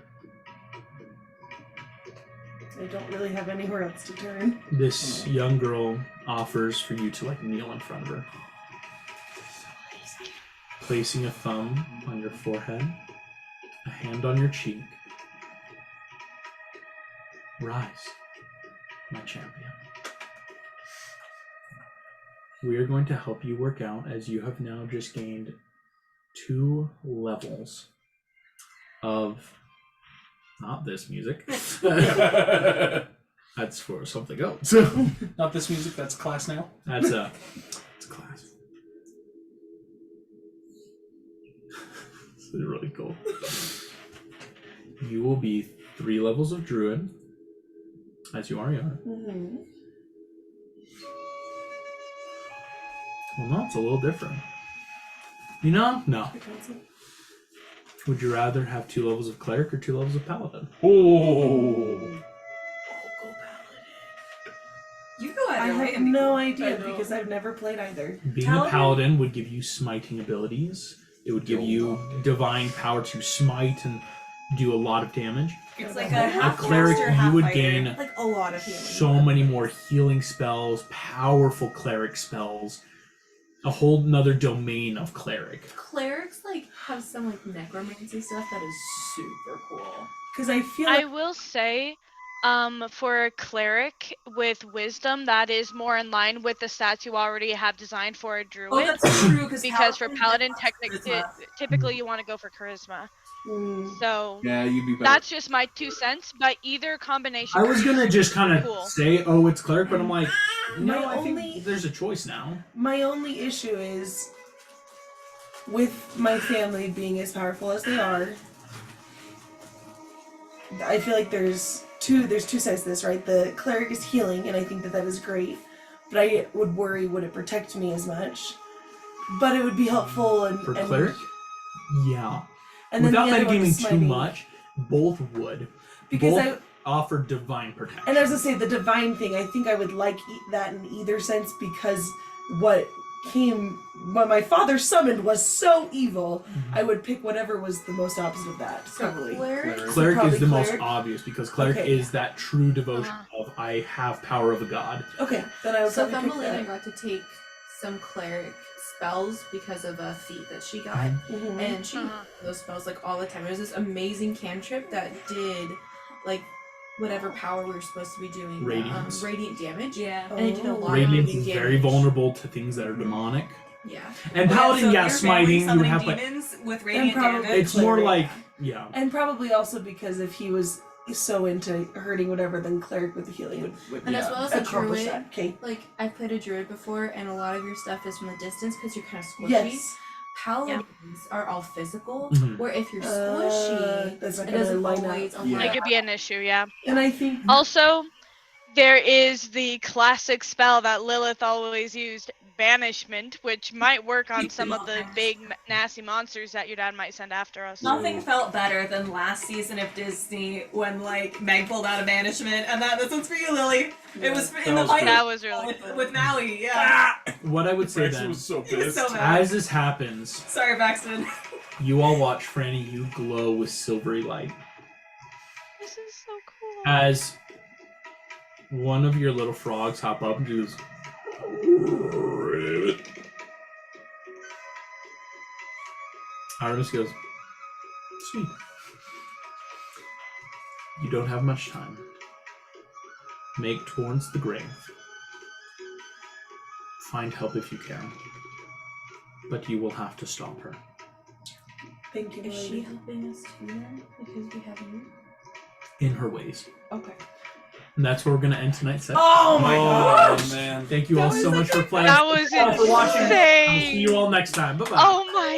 I don't really have anywhere else to turn.
This young girl offers for you to kneel in front of her, placing a thumb on your forehead, a hand on your cheek, Rise, my champion. We are going to help you work out as you have now just gained 2 levels of not this music. That's for something else.
Not this music, that's class now.
That's it's class. This is really cool. You will be 3 levels of druid, as you already are.
Mm-hmm.
Well, no, it's a little different. You know? No. Would you rather have 2 levels of cleric or 2 levels of paladin?
Oh.
You go
I
either way.
have no idea because I've never played either.
Being a paladin would give you smiting abilities. It would give you divine power to smite and do a lot of damage.
It's like
A
a half
cleric,
caster,
you
half
would
fighter.
gain
Like a lot of healing.
so many more healing spells, powerful cleric spells, a whole nother domain of cleric.
Clerics like have some like necromancy stuff that is super cool.
Because I feel
I
like
will say, for a cleric with wisdom, that is more in line with the stats you already have designed for a druid.
Oh, that's true.
Because for paladin,
charisma.
typically you want to go for charisma. So
Yeah, you'd be better.
that's just my 2 cents. But either combination.
I was gonna just kind of
Cool.
say, oh, it's cleric, but I'm like, no,
My
I
only-
think there's a choice now.
my only issue is with my family being as powerful as they are. I feel like there's two sides to this, right? The cleric is healing, and I think that is great. But I would worry, would it protect me as much? But it would be helpful and
For
and,
cleric? Yeah.
And then
Without
the other one
metagaming
is
too
smiting.
much, both would.
Because
both
I
offer divine protection.
and as I say, the divine thing, I think I would like that in either sense because what my father summoned was so evil. I would pick whatever was the most opposite of that. Probably.
Cleric
Probably
is the most
cleric.
obvious because cleric
Okay.
is that true devotion of I have power of a god.
Okay, then I would
So
probably pick
Thumbelina
that.
got to take some cleric spells because of a feat that she got,
Mhm.
and she used those spells like all the time. It was this amazing cantrip that did like whatever power we were supposed to be doing,
Radiance.
radiant damage.
Yeah.
And it did a lot
Radiance
of
is
damage.
very vulnerable to things that are demonic.
Yeah.
And paladin,
so
yeah,
your
smiting,
family
you would
summoning
have like
demons with
And
radiant
probably-
damage.
it's more
cleric.
like yeah.
And probably also because if he was so into hurting whatever, then cleric with the healing would
And as well as a
accomplish
druid,
that. Okay.
like I've played a druid before, and a lot of your stuff is from a distance because you're kind of squishy.
Yes.
Paladins are all physical,
Mhm.
where if you're squishy,
that's not
it
gonna
doesn't
line
always
up.
align.
It could be an issue, yeah.
And I think
Also, there is the classic spell that Lilith always used, Banishment, which might work on some of the big nasty monsters that your dad might send after us.
Nothing felt better than last season of Disney when like Meg pulled out a banishment, and this one's for you, Lily. It was in the
was
fight
great.
That was really cool.
with Maui. Yeah.
What I would say
Francis
then,
was so
He was
pissed.
so mad.
as this happens,
Sorry, Baxton.
you all watch Franny, you glow with silvery light.
This is so cool.
As one of your little frogs hop up and goes, Artemis goes, sweet. You don't have much time. Make towards the grave. Find help if you can. But you will have to stop her.
thank you,
Is she
Lily.
helping us too then? Because we have you?
In her ways.
Okay.
And that's where we're going to end tonight's session.
Oh my gosh!
man.
Thank you all so much for playing.
That was
Thank you all for watching. I'll see
insane.
you all next time. Bye-bye.
Oh my